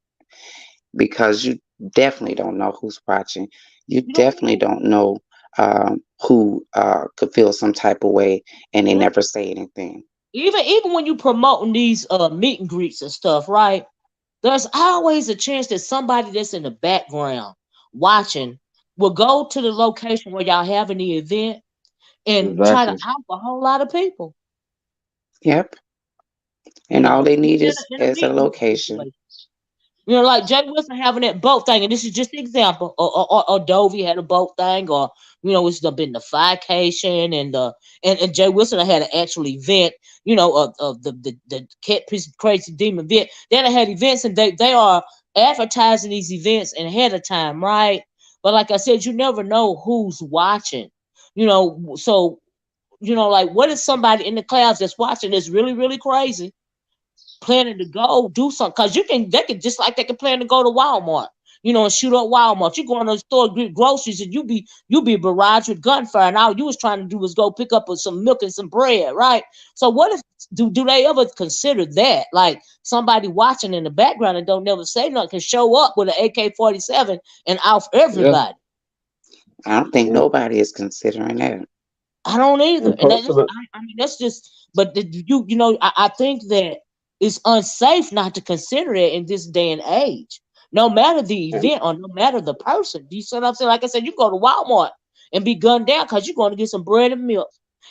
Speaker 4: because you definitely don't know who's watching. You
Speaker 1: You know what
Speaker 4: definitely don't know who could feel some type of way and they
Speaker 1: I mean?
Speaker 4: never say anything.
Speaker 1: Even when you promoting these meet and greets and stuff, right? There's always a chance that somebody that's in the background watching will go to the location where y'all having the event and try to
Speaker 3: Exactly.
Speaker 1: out a whole lot of people.
Speaker 4: Yep. And all they need
Speaker 1: In a
Speaker 4: is a
Speaker 1: meet and greet
Speaker 4: location.
Speaker 1: situation. Like Jay Wilson having that boat thing, and this is just an example. Or Dovey had a boat thing, or it's been the Fication and and Jay Wilson had an actual event. Of the Cat Piece Crazy Demon event. Then they had events, and they are advertising these events ahead of time, right? But like I said, you never know who's watching. So like what if somebody in the clouds that's watching this really crazy? Planning to go do something because they can just like they can plan to go to Walmart, and shoot up Walmart. You go in the store, get groceries, and you be barraged with gunfire, and all you was trying to do was go pick up some milk and some bread, right? So what if do they ever consider that, like somebody watching in the background and don't never say nothing can show up with an AK-47 and off
Speaker 3: Yeah.
Speaker 1: everybody?
Speaker 4: I don't think
Speaker 3: Yeah.
Speaker 4: nobody is considering that.
Speaker 1: I don't either,
Speaker 3: And
Speaker 1: and that's
Speaker 3: personally,
Speaker 1: I mean that's just. But I think that it's unsafe not to consider it in this day and age, no matter the
Speaker 3: and
Speaker 1: event or no matter the person. Do you see what I'm saying? Like I said, you go to Walmart and be gunned down because you're going to get some bread and milk,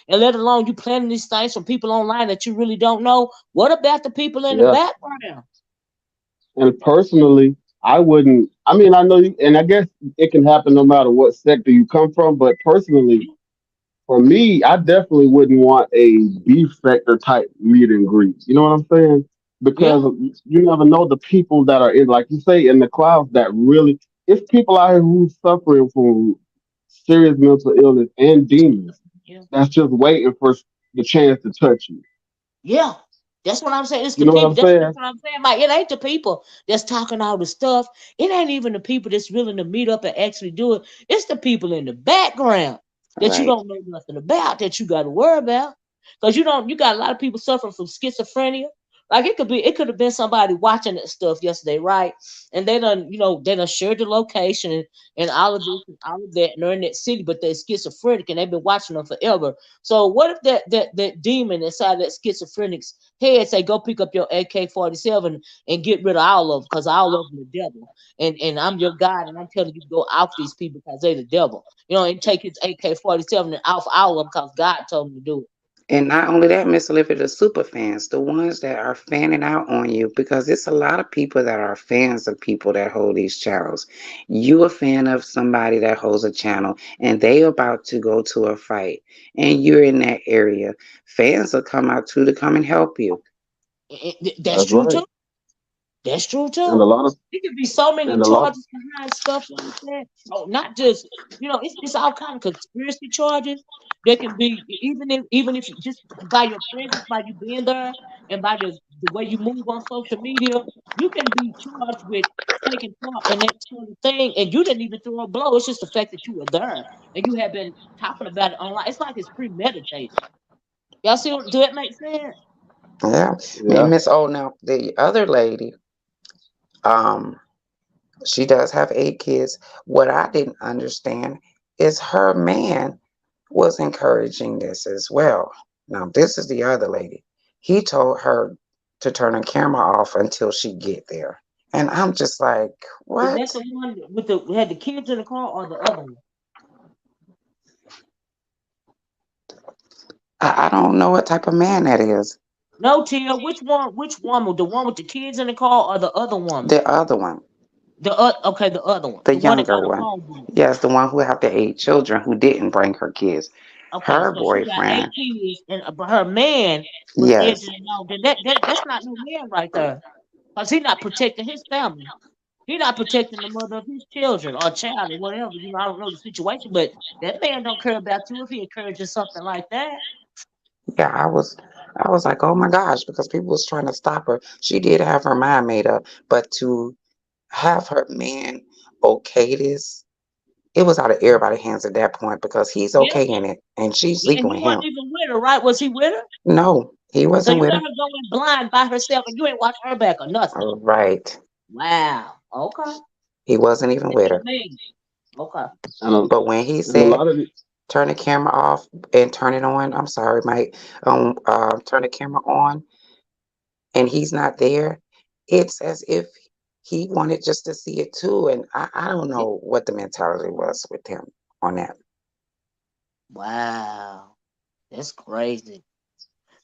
Speaker 1: and let alone you planning these things from people online that you really don't know. What about the people in the
Speaker 3: yeah,
Speaker 1: background?
Speaker 3: and personally, I wouldn't. I mean, I know you, and I guess it can happen no matter what sector you come from. But personally, for me, I definitely wouldn't want a beef sector type meet and greet. You know what I'm saying?
Speaker 1: Yeah,
Speaker 3: Because you never know the people that are in, like you say, in the clouds that really. It's people out here who's suffering from serious mental illness and demons
Speaker 1: yeah.
Speaker 3: that's just waiting for the chance to touch you.
Speaker 1: Yeah, that's what I'm saying. It's
Speaker 3: You
Speaker 1: the
Speaker 3: know what
Speaker 1: people.
Speaker 3: I'm
Speaker 1: That's
Speaker 3: saying?
Speaker 1: what I'm saying. Like, it ain't the people that's talking all the stuff. It ain't even the people that's willing to meet up and actually do it. It's the people in the background that you
Speaker 4: Right.
Speaker 1: don't know nothing about that you got to worry about. Because you don't. You got a lot of people suffering from schizophrenia. Like it could have been somebody watching that stuff yesterday, right? And they done shared the location and all of this and all of that, and they're in that city, but they're schizophrenic and they've been watching them forever. So what if that demon inside that schizophrenic's head say, go pick up your AK-47 and get rid of all of them because all of them are devil. And I'm your God and I'm telling you to go off these people because they the devil. And take his AK-47 and off all of them because God told him to do it.
Speaker 4: And not only that, Miss Olivia, the super fans, the ones that are fanning out on you, because it's a lot of people that are fans of people that hold these channels. You a fan of somebody that holds a channel, and they about to go to a fight, and you're in that area. Fans will come out too to come and help you.
Speaker 1: That's
Speaker 3: That's
Speaker 1: true
Speaker 3: right.
Speaker 1: too. That's true
Speaker 3: And a
Speaker 1: too.
Speaker 3: lot of
Speaker 1: There could be so many
Speaker 3: and a lot.
Speaker 1: charges behind stuff like that. Oh, not just it's all kind of conspiracy charges. There can be even if just by your presence, by you being there, and by the way you move on social media, you can be charged with taking part in that sort of thing, and you didn't even throw a blow. It's just the fact that you were there and you have been talking about it online. It's like it's premeditated. Y'all see? Do that make sense?
Speaker 4: Yeah. And
Speaker 3: Yeah.
Speaker 4: Miss O, now the other lady, um, she does have 8 kids. What I didn't understand is her man was encouraging this as well. Now this is the other lady. He told her to turn her camera off until she get there. And I'm just like,
Speaker 1: Is that
Speaker 4: what?
Speaker 1: the one with the had the kids in the car or the other one?
Speaker 4: I don't know what type of man that is.
Speaker 1: No, Tia. Which one? Which woman? The one with the kids in the car or the other woman?
Speaker 4: The other one,
Speaker 1: Okay, the other one,
Speaker 4: the
Speaker 1: the one that
Speaker 4: younger
Speaker 1: got a
Speaker 4: one.
Speaker 1: phone book.
Speaker 4: Yes, the one who have the 8 children who didn't bring her kids.
Speaker 1: Okay,
Speaker 4: Her
Speaker 1: so she got eight
Speaker 4: boyfriend,
Speaker 1: kids, and but her man was
Speaker 4: yes.
Speaker 1: edging it out. Then that's not no man right there, cause he not protecting his family. He not protecting the mother of his children or child or whatever. You know, I don't know the situation, but that man don't care about you if he encourages something like that.
Speaker 4: Yeah, I was like, oh my gosh, because people was trying to stop her. She did have her mind made up, but to have her man okay this, it was out of everybody's hands at that point because he's
Speaker 1: Yeah,
Speaker 4: okay in it and she's
Speaker 1: yeah.
Speaker 4: sleeping
Speaker 1: He
Speaker 4: with
Speaker 1: wasn't
Speaker 4: him.
Speaker 1: even with her, right? Was he with her?
Speaker 4: No, he
Speaker 1: So
Speaker 4: wasn't
Speaker 1: you
Speaker 4: with
Speaker 1: let
Speaker 4: her.
Speaker 1: her go in blind by herself, and you ain't watch her back or nothing.
Speaker 4: Right.
Speaker 1: Wow. Okay.
Speaker 4: He wasn't even
Speaker 1: That's
Speaker 4: with
Speaker 1: your
Speaker 4: her.
Speaker 1: man. Okay.
Speaker 3: And a,
Speaker 4: But when he
Speaker 3: and a
Speaker 4: said
Speaker 3: lot of the,
Speaker 4: turn the camera off and turn it on, I'm sorry, Mike, turn the camera on and he's not there, it's as if he wanted just to see it too. And I don't
Speaker 1: Yeah.
Speaker 4: know what the mentality was with him on that.
Speaker 1: Wow. That's crazy.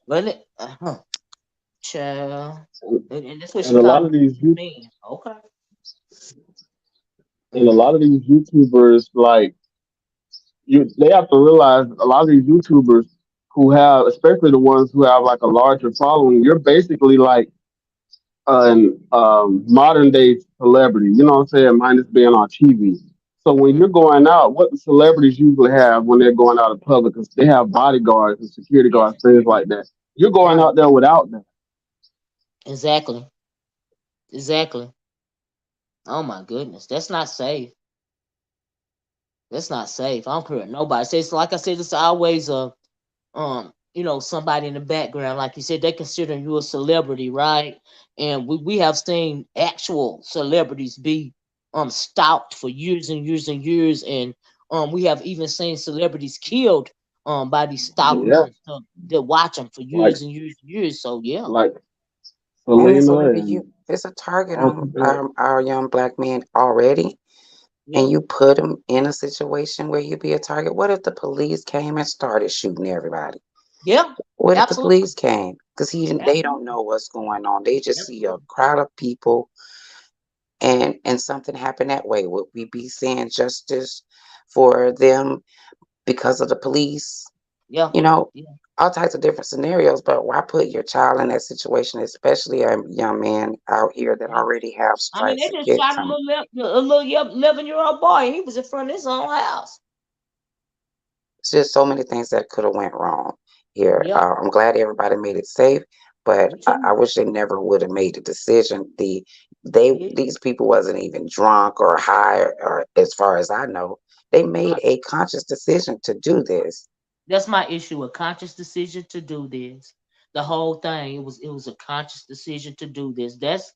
Speaker 1: But child, and that's what
Speaker 3: and
Speaker 1: she
Speaker 3: a
Speaker 1: called
Speaker 3: lot of
Speaker 1: him,
Speaker 3: these
Speaker 1: man. Okay.
Speaker 3: and a lot of these YouTubers, like they have to realize a lot of these YouTubers who have, especially the ones who have like a larger following, you're basically like an modern day celebrity. You know what I'm saying? Minus being on TV. So when
Speaker 1: Mm,
Speaker 3: you're going out, what the celebrities usually have when they're going out in public, because they have bodyguards and security
Speaker 1: yeah.
Speaker 3: guards, things like that. You're going
Speaker 1: Right.
Speaker 3: out there without that.
Speaker 1: Exactly. Exactly. Oh my goodness. That's not safe. That's not safe. I don't care what nobody says. Like I said, it's always somebody in the background. Like you said, they consider you a celebrity, right? And we have seen actual celebrities be stalked for years and years and years, and we have even seen celebrities killed by these stalkers
Speaker 3: Yeah,
Speaker 1: and stuff that watch them for
Speaker 3: like
Speaker 1: years and years and years. So yeah,
Speaker 3: like
Speaker 4: And
Speaker 3: Selena
Speaker 4: so if
Speaker 3: and
Speaker 4: it's a target
Speaker 3: Uncle
Speaker 4: on
Speaker 3: Bill.
Speaker 4: our young black men already,
Speaker 1: yeah,
Speaker 4: and you put them in a situation where you be a target, what if the police came and started shooting everybody?
Speaker 1: yeah,
Speaker 4: What if the
Speaker 1: absolutely,
Speaker 4: police came? Because they don't
Speaker 1: absolutely,
Speaker 4: know what's going on. They just see a
Speaker 1: absolutely.
Speaker 4: crowd of people and something happened that way. Would we be seeing justice for them because of the police?
Speaker 1: Yeah,
Speaker 4: You know,
Speaker 1: yeah,
Speaker 4: all types of different scenarios, but why put your child in that situation, especially a young man out here that
Speaker 1: yeah.
Speaker 4: already have
Speaker 1: I mean,
Speaker 4: stripes
Speaker 1: they just
Speaker 4: against
Speaker 1: shot
Speaker 4: him?
Speaker 1: a little 11-year-old boy. And he was in front of his own house.
Speaker 4: It's just so many things that could have went wrong here.
Speaker 1: Yeah,
Speaker 4: I'm glad everybody made it safe, but
Speaker 1: me
Speaker 4: I
Speaker 1: too.
Speaker 4: wish they never would have made the decision.
Speaker 1: Yeah,
Speaker 4: These people wasn't even drunk or high, or as far as I know, they made
Speaker 1: right.
Speaker 4: a conscious decision to do this.
Speaker 1: That's my issue. A conscious decision to do this. The whole thing. It was a conscious decision to do this. That's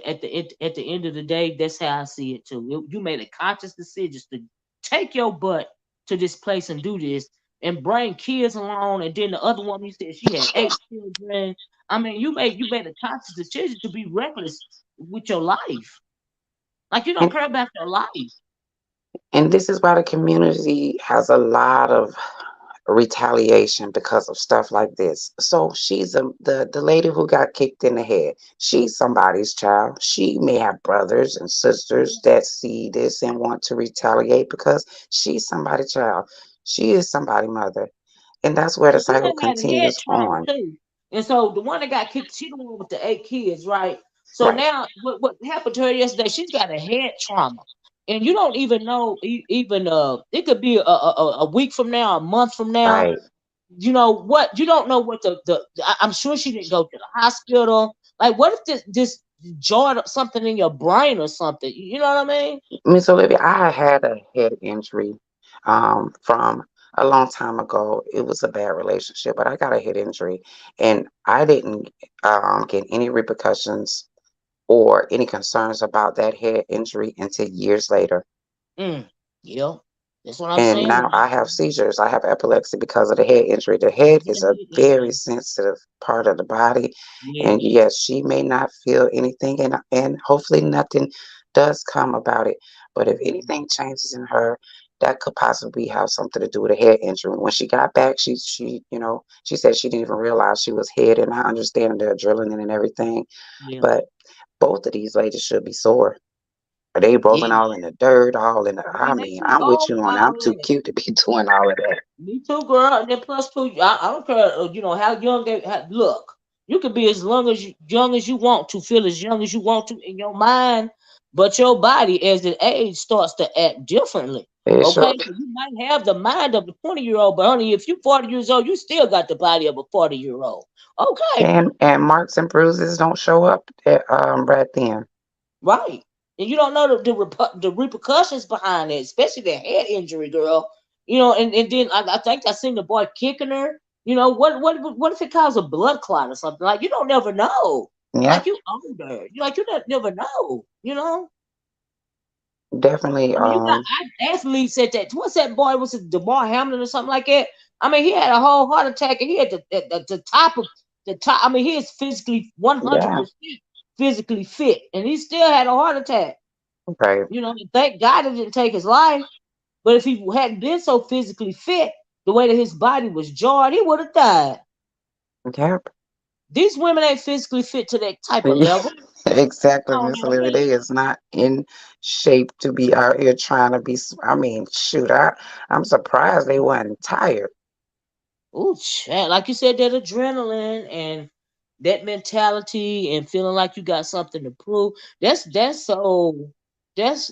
Speaker 1: at the end of the day. That's how I see it too. You made a conscious decision to take your butt to this place and do this and bring kids along. And then the other woman, you said she had 8 children. I mean, you made a conscious decision to be reckless with your life. Like you don't
Speaker 4: And
Speaker 1: care about your life.
Speaker 4: and this is why the community has a lot of retaliation because of stuff like this. So she's the lady who got kicked in the head. She's somebody's child. She may have brothers and sisters that see this and want to retaliate because she's somebody's child. She is somebody's mother. And that's where the
Speaker 1: And she
Speaker 4: cycle
Speaker 1: done had head
Speaker 4: continues
Speaker 1: trauma
Speaker 4: on.
Speaker 1: too. And so the one that got kicked, she the one with the 8 kids, right? So
Speaker 4: Right.
Speaker 1: now what happened to her yesterday? She's got a head trauma. and you don't even know even it could be a week from now, a month from now.
Speaker 4: Right.
Speaker 1: You know what? You don't know what I'm sure she didn't go to the hospital. Like, what if this jarred up something in your brain or something? You know what I mean?
Speaker 4: Miss Olivia, I had a head injury from a long time ago. It was a bad relationship, but I got a head injury and I didn't get any repercussions or any concerns about that head injury until years later.
Speaker 1: Mm, yeah, that's what I'm
Speaker 4: And
Speaker 1: saying.
Speaker 4: now I have seizures. I have epilepsy because of the head injury. The head is a very sensitive part of the body.
Speaker 1: Yeah,
Speaker 4: And yes, she may not feel anything, and hopefully nothing does come about it. But if anything changes in her, that could possibly have something to do with a head injury. When she got back, she said she didn't even realize she was head, and I understand the adrenaline and everything.
Speaker 1: yeah,
Speaker 4: But both of these ladies should be sore. They rolling
Speaker 1: yeah.
Speaker 4: all in the dirt, all in the. I
Speaker 1: Man, they
Speaker 4: mean,
Speaker 1: too
Speaker 4: I'm with
Speaker 1: old
Speaker 4: you
Speaker 1: for
Speaker 4: on.
Speaker 1: all
Speaker 4: I'm too
Speaker 1: that.
Speaker 4: cute to be doing all of that.
Speaker 1: Me too, girl. And then plus two, I don't care. How young they look. You can be as young as you want to, feel as young as you want to in your mind, but your body, as it age, starts to act differently.
Speaker 4: It
Speaker 1: Okay,
Speaker 4: sure.
Speaker 1: so you might have the mind of a 20-year old, but honey, if you 40 years old, you still got the body of a 40-year old. Okay,
Speaker 4: And marks and bruises don't show up right then.
Speaker 1: right. And you don't know the repercussions behind it, especially the head injury, girl. And then I think I seen the boy kicking her. What if it caused a blood clot or something? Like, you don't never know. Like,
Speaker 4: Yep,
Speaker 1: you older, you never know.
Speaker 4: definitely.
Speaker 1: I mean, you got athletes at that. What's that boy? Was it DeMar Hamlin or something like that? I mean, he had a whole heart attack, and he had the top of the top. I mean, he is physically one hundred
Speaker 4: Yeah,
Speaker 1: percent physically fit, and he still had a heart attack.
Speaker 4: right.
Speaker 1: Thank God it didn't take his life. But if he hadn't been so physically fit, the way that his body was jarred, he would have died.
Speaker 4: Yep.
Speaker 1: These women ain't physically fit to that type of level.
Speaker 4: Exactly,
Speaker 1: Oh,
Speaker 4: Miss
Speaker 1: no,
Speaker 4: Olivia. They is not in shape to be out here trying to be. I mean, shoot, I'm surprised they wasn't tired.
Speaker 1: ooh, chat. Like you said, that adrenaline and that mentality and feeling like you got something to prove. That's so. That's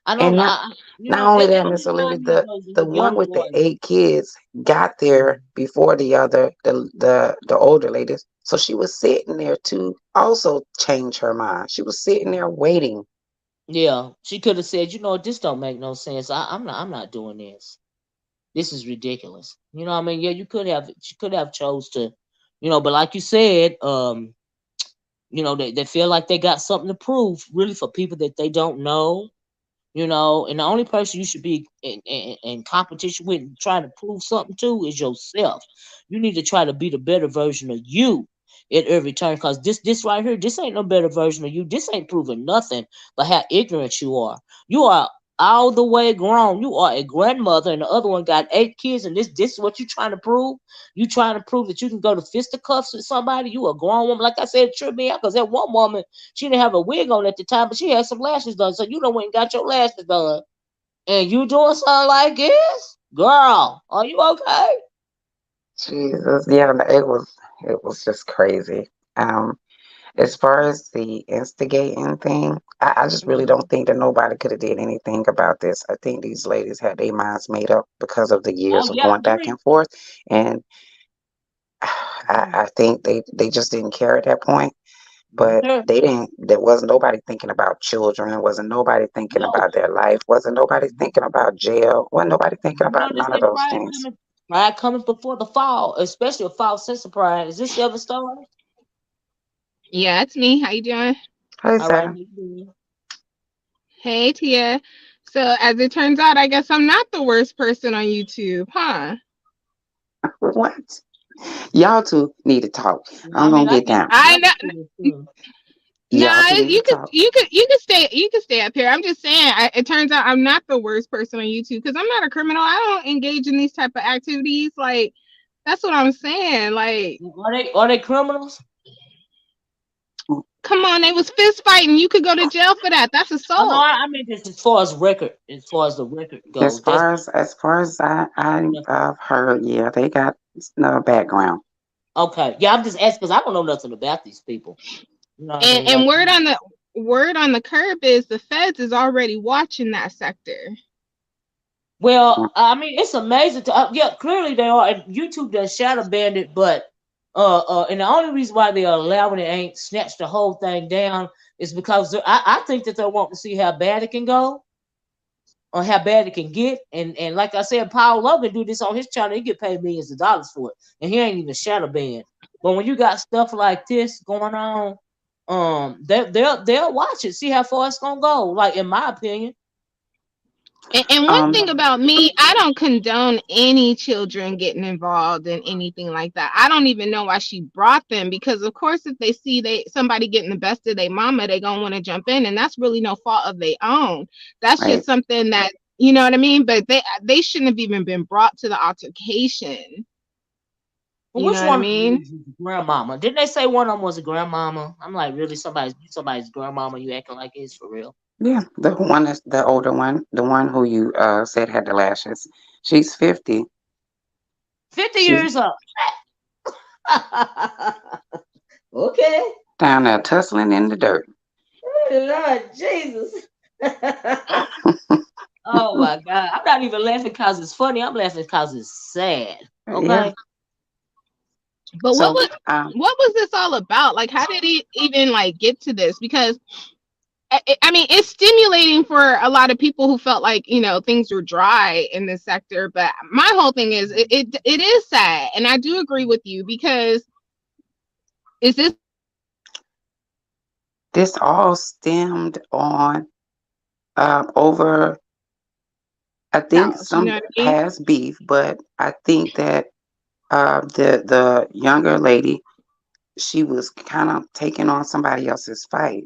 Speaker 1: I don't
Speaker 4: And
Speaker 1: know.
Speaker 4: not not only
Speaker 1: That
Speaker 4: that,
Speaker 1: don't
Speaker 4: Miss Olivia,
Speaker 1: remind me of those
Speaker 4: the one
Speaker 1: younger
Speaker 4: with the
Speaker 1: ones.
Speaker 4: 8 kids got there before the other the older ladies. So she was sitting there to also change her mind. She was sitting there waiting.
Speaker 1: Yeah, she could have said, this don't make no sense. I'm not doing this. This is ridiculous. You know what I mean? Yeah, she could have chose to, but like you said, they feel like they got something to prove, really, for people that they don't know. And the only person you should be in competition with and trying to prove something to is yourself. You need to try to be the better version of you at every turn, because this right here, this ain't no better version of you. This ain't proving nothing but how ignorant you are. You are all the way grown. You are a grandmother, and the other one got 8 kids, and this is what you trying to prove. You trying to prove that you can go to fisticuffs with somebody. You a grown woman. Like I said, it tripped me out because that one woman, she didn't have a wig on at the time, but she had some lashes done. So you done went and got your lashes done. And you doing something like this? Girl, are you okay?
Speaker 4: Jesus, yeah, no, it was just crazy. Um, as far as the instigating thing, I just really don't think that nobody could have did anything about this. I think these ladies had their minds made up because of the
Speaker 1: Oh,
Speaker 4: years of
Speaker 1: yeah, I
Speaker 4: going back
Speaker 1: agree.
Speaker 4: and forth, and I think they just didn't care at that point. But
Speaker 1: Okay.
Speaker 4: they didn't. There wasn't nobody thinking about children. Wasn't nobody thinking
Speaker 1: No.
Speaker 4: about their life. Wasn't nobody thinking about jail. Wasn't nobody thinking
Speaker 1: You know,
Speaker 4: about
Speaker 1: they
Speaker 4: none of
Speaker 1: say
Speaker 4: those things.
Speaker 1: pride coming before the fall, especially a fall sense of pride. Is this Seven Stars?
Speaker 5: Yeah, it's me. How you doing?
Speaker 4: Hey,
Speaker 1: All right,
Speaker 4: Sam.
Speaker 1: maybe.
Speaker 5: Hey, Tia. So, as it turns out, I guess I'm not the worst person on YouTube, huh?
Speaker 4: What? Y'all two need to talk.
Speaker 1: I
Speaker 4: I'm
Speaker 1: mean,
Speaker 4: gonna
Speaker 1: I
Speaker 4: get
Speaker 1: guess
Speaker 4: down.
Speaker 1: the
Speaker 5: I
Speaker 1: other
Speaker 5: know.
Speaker 1: two too.
Speaker 4: Y'all
Speaker 5: Nah,
Speaker 4: two need to
Speaker 5: you could,
Speaker 4: talk.
Speaker 5: you could, you could stay, you could stay up here. I'm just saying. It turns out I'm not the worst person on YouTube because I'm not a criminal. I don't engage in these type of activities. Like, that's what I'm saying. Like,
Speaker 1: Are they criminals?
Speaker 5: come on, they was fist fighting. You could go to jail for that. That's
Speaker 1: Oh no,
Speaker 5: assault.
Speaker 1: I mean just as far as the record
Speaker 4: As
Speaker 1: goes. That's
Speaker 4: far as I've heard, yeah, they got no background.
Speaker 1: okay. Yeah, I'm just asking because I don't know nothing about these people. You know what I
Speaker 5: And
Speaker 1: mean? Like,
Speaker 5: word on the word on the curb is the feds is already watching that sector.
Speaker 1: Well, I mean, it's amazing. Yeah, clearly they are. And YouTube does shadow banned it, but and the only reason why they are allowing it ain't snatch the whole thing down is because I think that they want to see how bad it can go or how bad it can get. And like I said, Paul Logan do this on his channel. He get paid millions of dollars for it, and he ain't even shadow banned. But when you got stuff like this going on, they'll watch it, see how far it's gonna go. Like in my opinion.
Speaker 5: And one thing about me, I don't condone any children getting involved in anything like that. I don't even know why she brought them, because of course if they see somebody getting the best of their mama, they gonna want to jump in, and that's really no fault of their own. That's
Speaker 4: Right.
Speaker 5: just something that, you know what I mean. But they shouldn't have even been brought to the altercation.
Speaker 1: Well,
Speaker 5: You know
Speaker 1: which
Speaker 5: what I
Speaker 1: one of the
Speaker 5: mean?
Speaker 1: ladies was a grandmama? Didn't they say one of them was a grandmama? I'm like, really, somebody's grandmama? You acting like it's for real?
Speaker 4: Yeah, the one that's the older one, the one who you said had the lashes. She's 50.
Speaker 1: 50
Speaker 4: She's
Speaker 1: years old. Okay.
Speaker 4: down there tussling in the dirt.
Speaker 1: Lord Jesus. Oh my God. I'm not even laughing because it's funny. I'm laughing because it's sad.
Speaker 4: Yeah.
Speaker 1: Okay.
Speaker 5: But
Speaker 4: So
Speaker 5: what was this all about? Like, how did it even like get to this? Because I mean, it's stimulating for a lot of people who felt like, you know, things were dry in this sector. But my whole thing is, it is sad, and I do agree with you, because is this
Speaker 4: this all stemmed on over, I think,
Speaker 5: house? You
Speaker 4: some
Speaker 5: know what I mean?
Speaker 4: past beef, but I think that the younger lady, she was kind of taking on somebody else's fight.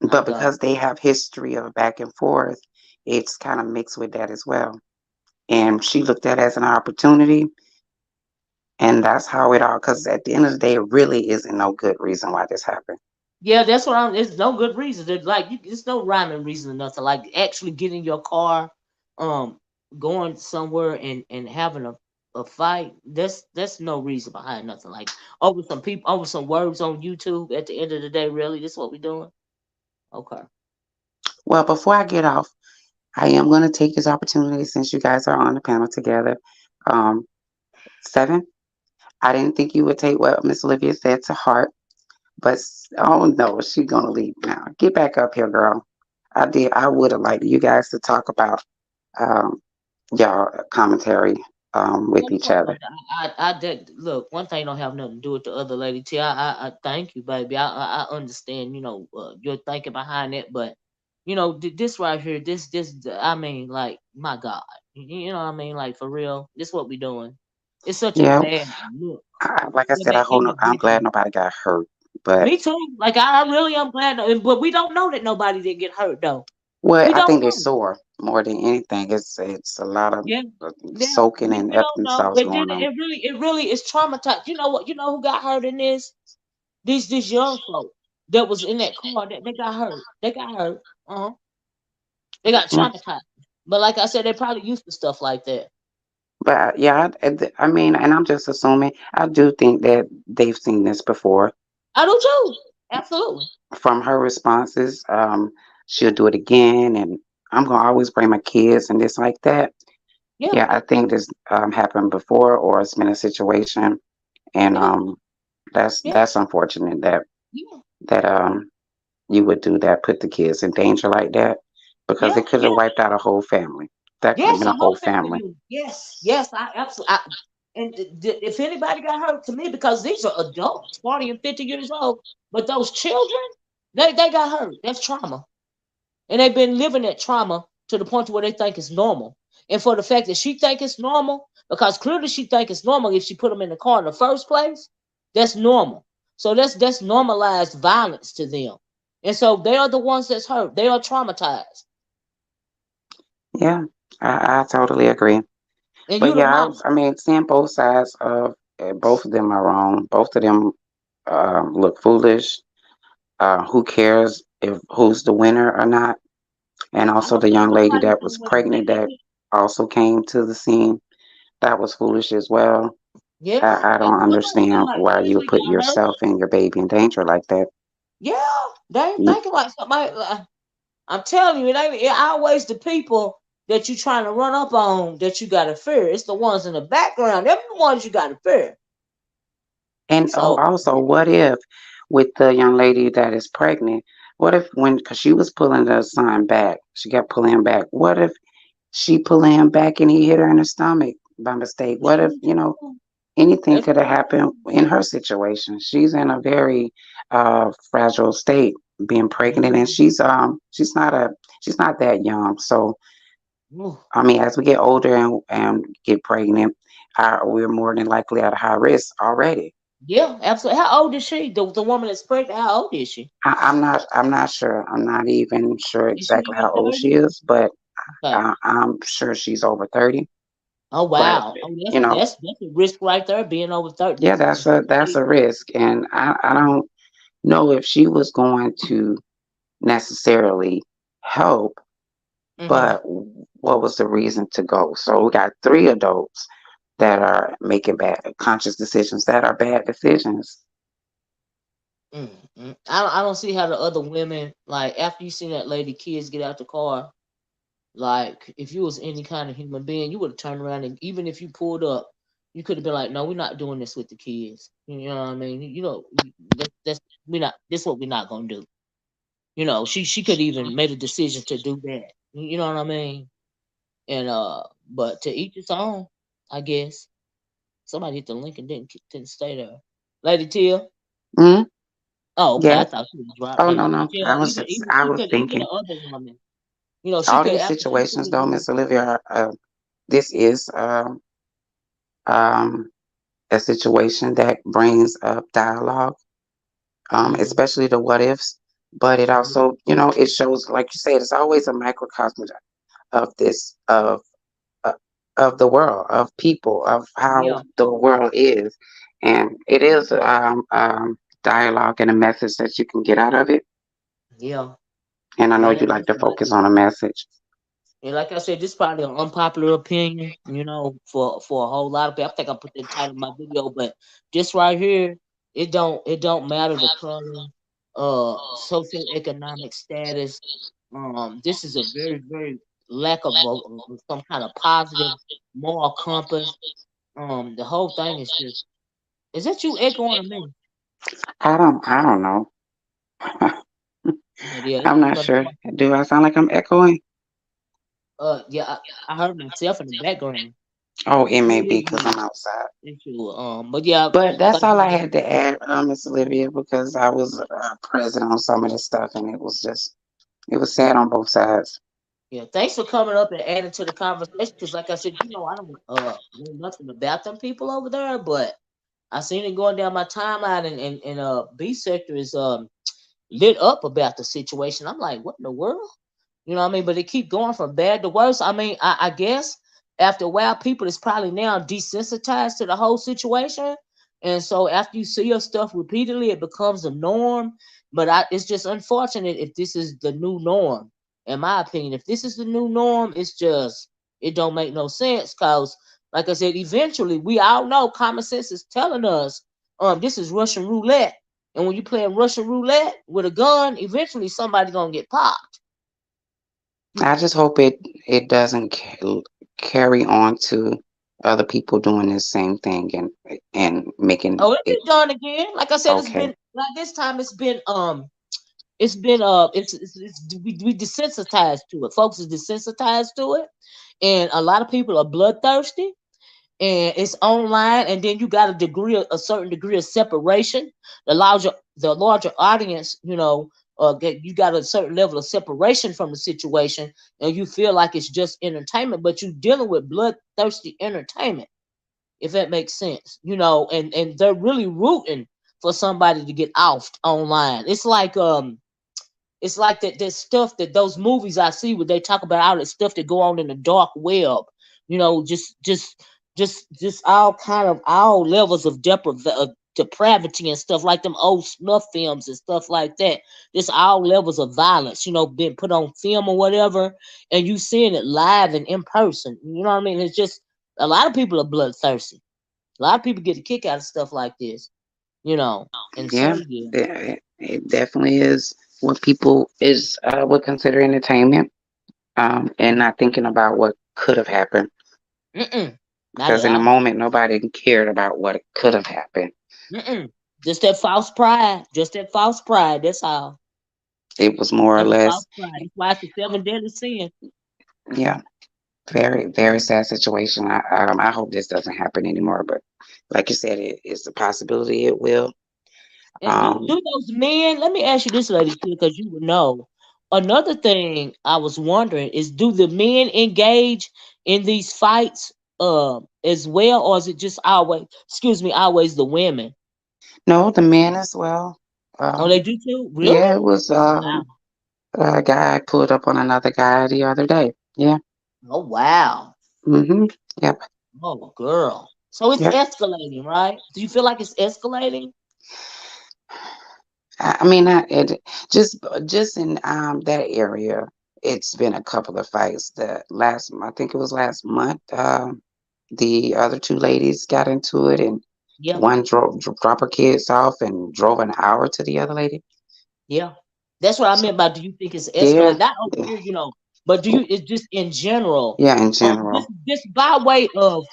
Speaker 1: My
Speaker 4: But
Speaker 1: God.
Speaker 4: because they have history of back and forth, it's kind of mixed with that as well. And she looked at it as an opportunity, and that's how it all. Because at the end of the day, it really isn't no good reason why this happened.
Speaker 1: Yeah, that's what I'm. It's no good reason. It's no rhyming reason or nothing. Like actually getting your car, um, going somewhere and having a fight. That's no reason behind nothing. Like over some people, over some words on YouTube. At the end of the day, really, this what we doing? Okay.
Speaker 4: Well, before I get off, I am going to take this opportunity since you guys are on the panel together. Um, Seven, I didn't think you would take what Miss Olivia said to heart, but oh no, she's going to leave now. Get back up here, girl. I would have liked you guys to talk about um, y'all commentary with each other.
Speaker 1: I did look. One thing don't have nothing to do with the other lady. T. I thank you, baby. I understand. You know your thinking behind it, but you know this right here. This. I mean, like my God. You know what I mean? Like for real. This what we doing. It's such a
Speaker 4: Yeah,
Speaker 1: bad look.
Speaker 4: like I
Speaker 1: It
Speaker 4: said, I
Speaker 1: make
Speaker 4: hope
Speaker 1: it
Speaker 4: no,
Speaker 1: look
Speaker 4: I'm glad
Speaker 1: bad.
Speaker 4: nobody got hurt. But
Speaker 1: Me too. Like I really am glad, but we don't know that nobody did get hurt though.
Speaker 4: well,
Speaker 1: We
Speaker 4: I
Speaker 1: don't
Speaker 4: think they're
Speaker 1: know.
Speaker 4: sore more than anything. It's a lot of
Speaker 1: Yeah, yeah.
Speaker 4: soaking and
Speaker 1: We don't
Speaker 4: epsom
Speaker 1: know.
Speaker 4: salts going on.
Speaker 1: It really is traumatized. You know what? You know who got hurt in this? These young folk that was in that car that they got hurt. They got hurt. Uh-huh. They got
Speaker 4: Yeah.
Speaker 1: traumatized. But like I said, they probably used to stuff like that.
Speaker 4: But yeah, I mean, and I'm just assuming. I do think that they've seen this before.
Speaker 1: I do too. Absolutely.
Speaker 4: From her responses, she'll do it again, and I'm gonna always bring my kids and this like that.
Speaker 1: Yeah.
Speaker 4: Yeah, I think this happened before, or it's been a situation, and
Speaker 1: Yeah. Yeah.
Speaker 4: that's unfortunate that
Speaker 1: Yeah.
Speaker 4: that you would do that, put the kids in danger like that, because
Speaker 1: Yeah.
Speaker 4: it could have
Speaker 1: Yeah.
Speaker 4: wiped out a whole family. That could have
Speaker 1: Yes,
Speaker 4: been
Speaker 1: a
Speaker 4: a whole
Speaker 1: whole family
Speaker 4: family.
Speaker 1: unit. Yes. Yes. I absolutely. And if anybody got hurt to me, because these are adults, 40 and 50 years old, but those children, they got hurt. That's trauma. And they've been living that trauma to the point to where they think it's normal. And for the fact that she think it's normal, because clearly she think it's normal if she put them in the car in the first place, that's normal. So that's normalized violence to them. And so they are the ones that's hurt. They are traumatized.
Speaker 4: Yeah, I totally agree.
Speaker 1: And
Speaker 4: But
Speaker 1: you the
Speaker 4: yeah,
Speaker 1: mama.
Speaker 4: I mean, seeing both sides of both of them are wrong. Both of them look foolish. Who cares if who's the winner or not? And
Speaker 1: I
Speaker 4: also
Speaker 1: don't
Speaker 4: the
Speaker 1: think
Speaker 4: young lady
Speaker 1: nobody's
Speaker 4: that
Speaker 1: the
Speaker 4: was
Speaker 1: winner.
Speaker 4: pregnant that also came to the scene. That was foolish as well.
Speaker 1: Yeah,
Speaker 4: I
Speaker 1: and
Speaker 4: don't
Speaker 1: somebody feel
Speaker 4: understand
Speaker 1: like
Speaker 4: why you
Speaker 1: easily
Speaker 4: put
Speaker 1: got hurt.
Speaker 4: yourself and your baby in danger like that.
Speaker 1: Yeah, they ain't
Speaker 4: You,
Speaker 1: thinking like somebody. I'm telling you, it always the people that you trying to run up on that you gotta fear. It's the ones in the background. They're the ones you gotta fear.
Speaker 4: and oh,
Speaker 1: So
Speaker 4: also, what if with the young lady that is pregnant? What if when, because she was pulling the son back, she kept pulling back. What if she pulling him back and he hit her in the stomach by mistake? What if,
Speaker 1: true,
Speaker 4: anything
Speaker 1: that's
Speaker 4: could have
Speaker 1: true
Speaker 4: happened
Speaker 1: too.
Speaker 4: in her situation? She's in a very fragile state, being pregnant, and
Speaker 1: Mhm.
Speaker 4: she's not that young. So
Speaker 1: Ooh,
Speaker 4: I mean, as we get older and get pregnant, we're more than likely at a high risk already.
Speaker 1: yeah, absolutely. How old is she? The woman that's pregnant. How old is she?
Speaker 4: I'm not sure. I'm not even sure
Speaker 1: Is she
Speaker 4: exactly
Speaker 1: in her
Speaker 4: how old she
Speaker 1: 30s?
Speaker 4: is, but
Speaker 1: Okay.
Speaker 4: I'm sure she's over 30.
Speaker 1: Oh
Speaker 4: But
Speaker 1: wow. Oh,
Speaker 4: you know,
Speaker 1: that's a risk right there. Being over 30.
Speaker 4: yeah, that's a risk, and I don't know if she was going to necessarily help,
Speaker 1: Mm-hmm.
Speaker 4: but what was the reason to go? So we got three adults that are making bad conscious decisions that are bad decisions.
Speaker 1: Mm-hmm. I don't see how the other women like after you seen that lady kids get out the car. Like, if you was any kind of human being, you would have turned around and even if you pulled up, you could have been like, "No, we're not doing this with the kids." You know what I mean? That's we not. This what we're not gonna do. She could even made a decision to do that. You know what I mean? And but to each his own, I guess. Somebody hit the link and didn't stay there. Lady Tia.
Speaker 4: Mm,
Speaker 1: Oh, okay. I
Speaker 4: yes.
Speaker 1: thought she was dropped
Speaker 4: Oh
Speaker 1: down.
Speaker 4: no,
Speaker 1: But
Speaker 4: no.
Speaker 1: yeah, even
Speaker 4: I
Speaker 1: she
Speaker 4: was
Speaker 1: could even the
Speaker 4: thinking
Speaker 1: other woman. She
Speaker 4: all
Speaker 1: could
Speaker 4: these
Speaker 1: after she
Speaker 4: situations,
Speaker 1: pulled
Speaker 4: though,
Speaker 1: in.
Speaker 4: Miss Olivia. This is um, a situation that brings up dialogue,
Speaker 1: Mm-hmm.
Speaker 4: especially the what ifs. But it also, it shows, like you said, it's always a microcosm of this uh, of the world, of people, of how
Speaker 1: Yeah,
Speaker 4: the world is, and it is dialogue and a message that you can get out of it.
Speaker 1: yeah.
Speaker 4: And I know
Speaker 1: And
Speaker 4: you like to focus on a message.
Speaker 1: like I said, this is probably an unpopular opinion, for a whole lot of people. I think I put the title of my video, but this right here, it don't matter the color, socioeconomic status. This is a very, very lack of some kind of positive moral compass. The whole thing is just, is that you echoing to me?
Speaker 4: I don't know.
Speaker 1: But yeah,
Speaker 4: I'm
Speaker 1: it's
Speaker 4: not sure. Do I sound like I'm echoing?
Speaker 1: yeah, I heard myself in the background.
Speaker 4: Oh, it
Speaker 1: But
Speaker 4: may
Speaker 1: it
Speaker 4: be
Speaker 1: is
Speaker 4: because
Speaker 1: me.
Speaker 4: I'm outside.
Speaker 1: It's you. But yeah,
Speaker 4: But that's
Speaker 1: like,
Speaker 4: all I had to add, Miss Olivia, because I was present on some of this stuff, and it was sad on both sides.
Speaker 1: yeah, thanks for coming up and adding to the conversation. Because, like I said, I don't know nothing about them people over there, but I seen it going down my timeline, and B sector is lit up about the situation. I'm like, what in the world? You know what I mean? But they keep going from bad to worse. I mean, I guess after a while, people is probably now desensitized to the whole situation. And so after you see your stuff repeatedly, it becomes a norm. But it's just unfortunate if this is the new norm, in my opinion. If this is the new norm, it don't make no sense. Cause like I said, eventually we all know common sense is telling us this is Russian roulette. And when you playing Russian roulette with a gun, eventually somebody gonna get popped.
Speaker 4: I just hope it doesn't carry on to other people doing the same thing and making
Speaker 1: Oh, it
Speaker 4: it
Speaker 1: be done again. Like I said, it's
Speaker 4: okay.
Speaker 1: been like this time. We desensitized to it. Folks is desensitized to it, and a lot of people are bloodthirsty. And it's online, and then you got a certain degree of separation. The larger audience, you got a certain level of separation from the situation, and you feel like it's just entertainment, but you're dealing with bloodthirsty entertainment, if that makes sense. And they're really rooting for somebody to get offed online. It's like that stuff that those movies I see where they talk about all that stuff that go on in the dark web. Just all levels of depravity and stuff like them old snuff films and stuff like that. Just all levels of violence, being put on film or whatever, and you seeing it live and in person. You know what I mean? It's just a lot of people are bloodthirsty. A lot of people get a kick out of stuff like this, and so
Speaker 4: Yeah,
Speaker 1: yeah.
Speaker 4: it definitely is what people is would consider entertainment, and not thinking about what could have happened.
Speaker 1: Mm-mm. Not
Speaker 4: Because
Speaker 1: at
Speaker 4: in the
Speaker 1: all.
Speaker 4: moment, nobody cared about what could have happened.
Speaker 1: Mm-mm. Just that false pride. Just that false pride. That's all.
Speaker 4: It was more or
Speaker 1: That was false
Speaker 4: less,
Speaker 1: pride. That's why it's the seven deadly sin.
Speaker 4: yeah, very, very sad situation. I hope this doesn't happen anymore. But like you said, it's a possibility it will.
Speaker 1: And do
Speaker 4: Um,
Speaker 1: those men? Let me ask you this, lady, because you would know. Another thing I was wondering is, do the men engage in these fights as well, or is it just always? Excuse me, always the women?
Speaker 4: no, the men as well.
Speaker 1: Oh, they
Speaker 4: Um,
Speaker 1: do too.
Speaker 4: yeah,
Speaker 1: Really?
Speaker 4: it was
Speaker 1: Wow.
Speaker 4: a guy pulled up on another guy the other day. Yeah.
Speaker 1: Oh wow.
Speaker 4: Yep.
Speaker 1: Oh girl. So it's
Speaker 4: Yep.
Speaker 1: escalating, right? Do you feel like it's escalating?
Speaker 4: I mean, it just in that area, it's been a couple of fights. I think it was last month. The other two ladies got into it, and
Speaker 1: Yeah.
Speaker 4: one drop her kids off and drove an hour to the other lady.
Speaker 1: Yeah, that's what I
Speaker 4: So,
Speaker 1: meant by, do you think it's escalating?
Speaker 4: yeah,
Speaker 1: Not over
Speaker 4: yeah,
Speaker 1: here, but do you? It's just in general.
Speaker 4: yeah, in
Speaker 1: Just
Speaker 4: general,
Speaker 1: just by way of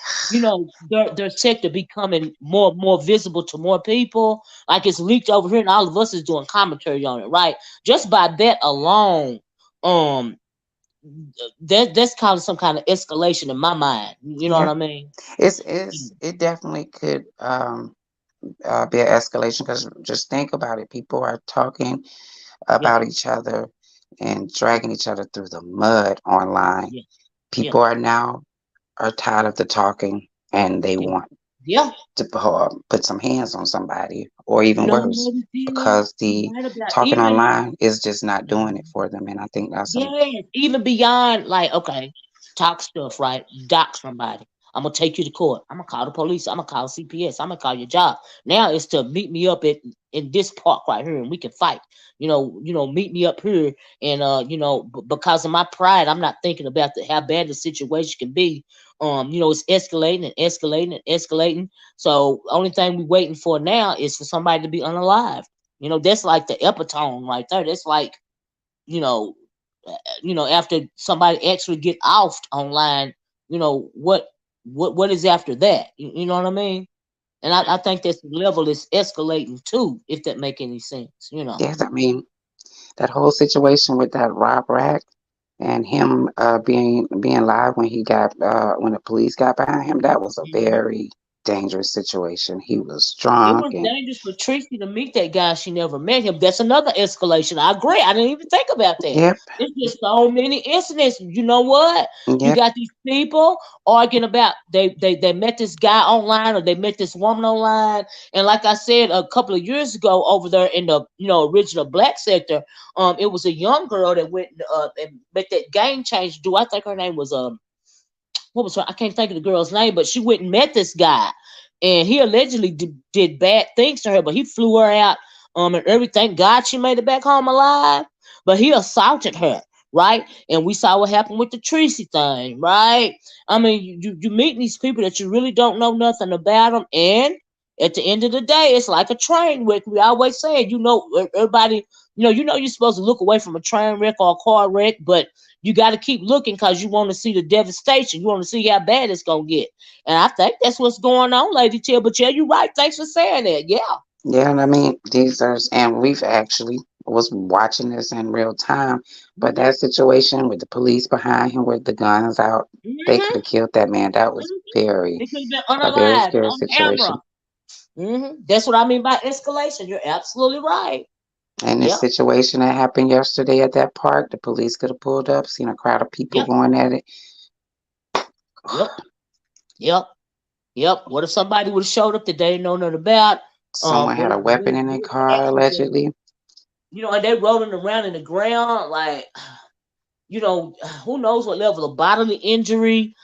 Speaker 1: their sector becoming more visible to more people, like it's leaked over here, and all of us is doing commentary on it, right? Just by that alone, um, that's causing some kind of escalation in my mind. You know what
Speaker 4: yeah.
Speaker 1: I mean?
Speaker 4: It definitely could be an escalation because just think about it. People are talking
Speaker 1: Yeah,
Speaker 4: about each other and dragging each other through the mud online.
Speaker 1: yeah, yeah,
Speaker 4: People are tired of the talking and they
Speaker 1: yeah,
Speaker 4: want
Speaker 1: yeah.
Speaker 4: to put some hands on somebody, or
Speaker 1: You
Speaker 4: even
Speaker 1: know,
Speaker 4: worse,
Speaker 1: Lady Tia,
Speaker 4: because
Speaker 1: you're
Speaker 4: the
Speaker 1: right about
Speaker 4: talking
Speaker 1: even.
Speaker 4: online is just not doing it for them. And I think that's a
Speaker 1: Yes, even beyond like, okay, talk stuff, right? Dock somebody. I'm gonna take you to court. I'm gonna call the police. I'm gonna call CPS. I'm gonna call your job. Now it's to meet me up at in this park right here, and we can fight. Meet me up here, and because of my pride, I'm not thinking about how bad the situation can be. It's escalating and escalating and escalating. So only thing we waiting for now is for somebody to be unalive. That's like the epitome right there. That's like you know after somebody actually get offed online, what is after that? You know what I mean? And I think that the level is escalating too, if that make any sense.
Speaker 4: yes. I mean, that whole situation with that Rob Rack and him being live when when the police got behind him, that was a
Speaker 1: Mhm.
Speaker 4: very dangerous situation. He was
Speaker 1: It
Speaker 4: drunk
Speaker 1: was
Speaker 4: and
Speaker 1: dangerous for Tracy to meet that guy. She never met him. That's another escalation. I agree. I didn't even think about that.
Speaker 4: yep,
Speaker 1: It's just so many incidents. You know what? You
Speaker 4: yep,
Speaker 1: got these people arguing about they met this guy online, or they met this woman online. And like I said a couple of years ago, over there in the original black sector, it was a young girl that went and met that game changer dude. I think her name was what was her? I can't think of the girl's name, but she went and met this guy, and he allegedly did bad things to her, but he flew her out, and everything. God, she made it back home alive, but he assaulted her, right? And we saw what happened with the Tracy thing, right? I mean, you meet these people that you really don't know nothing about them, and at the end of the day, it's like a train wreck. We always say, everybody, you're supposed to look away from a train wreck or a car wreck, but you got to keep looking because you want to see the devastation. You want to see how bad it's gonna get, and I think that's what's going on, Lady Chill. But yeah, you're right. Thanks for saying that. Yeah.
Speaker 4: yeah. And I mean, and we've actually was watching this in real time. But
Speaker 1: Hmm.
Speaker 4: that situation with the police behind him with the guns out, they could
Speaker 1: Hmm.
Speaker 4: have killed that man. That was
Speaker 1: Hmm. They could have been
Speaker 4: a very
Speaker 1: unalived
Speaker 4: scary
Speaker 1: on camera.
Speaker 4: situation.
Speaker 1: That's what I mean by escalation. You're absolutely right.
Speaker 4: And this
Speaker 1: Yep.
Speaker 4: situation that happened yesterday at that park, the police could have pulled up, seen a crowd of people
Speaker 1: Yep.
Speaker 4: going at it.
Speaker 1: Yep. Yep. Yep. What if somebody would have showed up that they didn't know nothing about?
Speaker 4: Someone had a weapon in their
Speaker 1: They
Speaker 4: car,
Speaker 1: actually been,
Speaker 4: allegedly.
Speaker 1: and they rolling around in the ground like, you know, who knows what level of bodily injury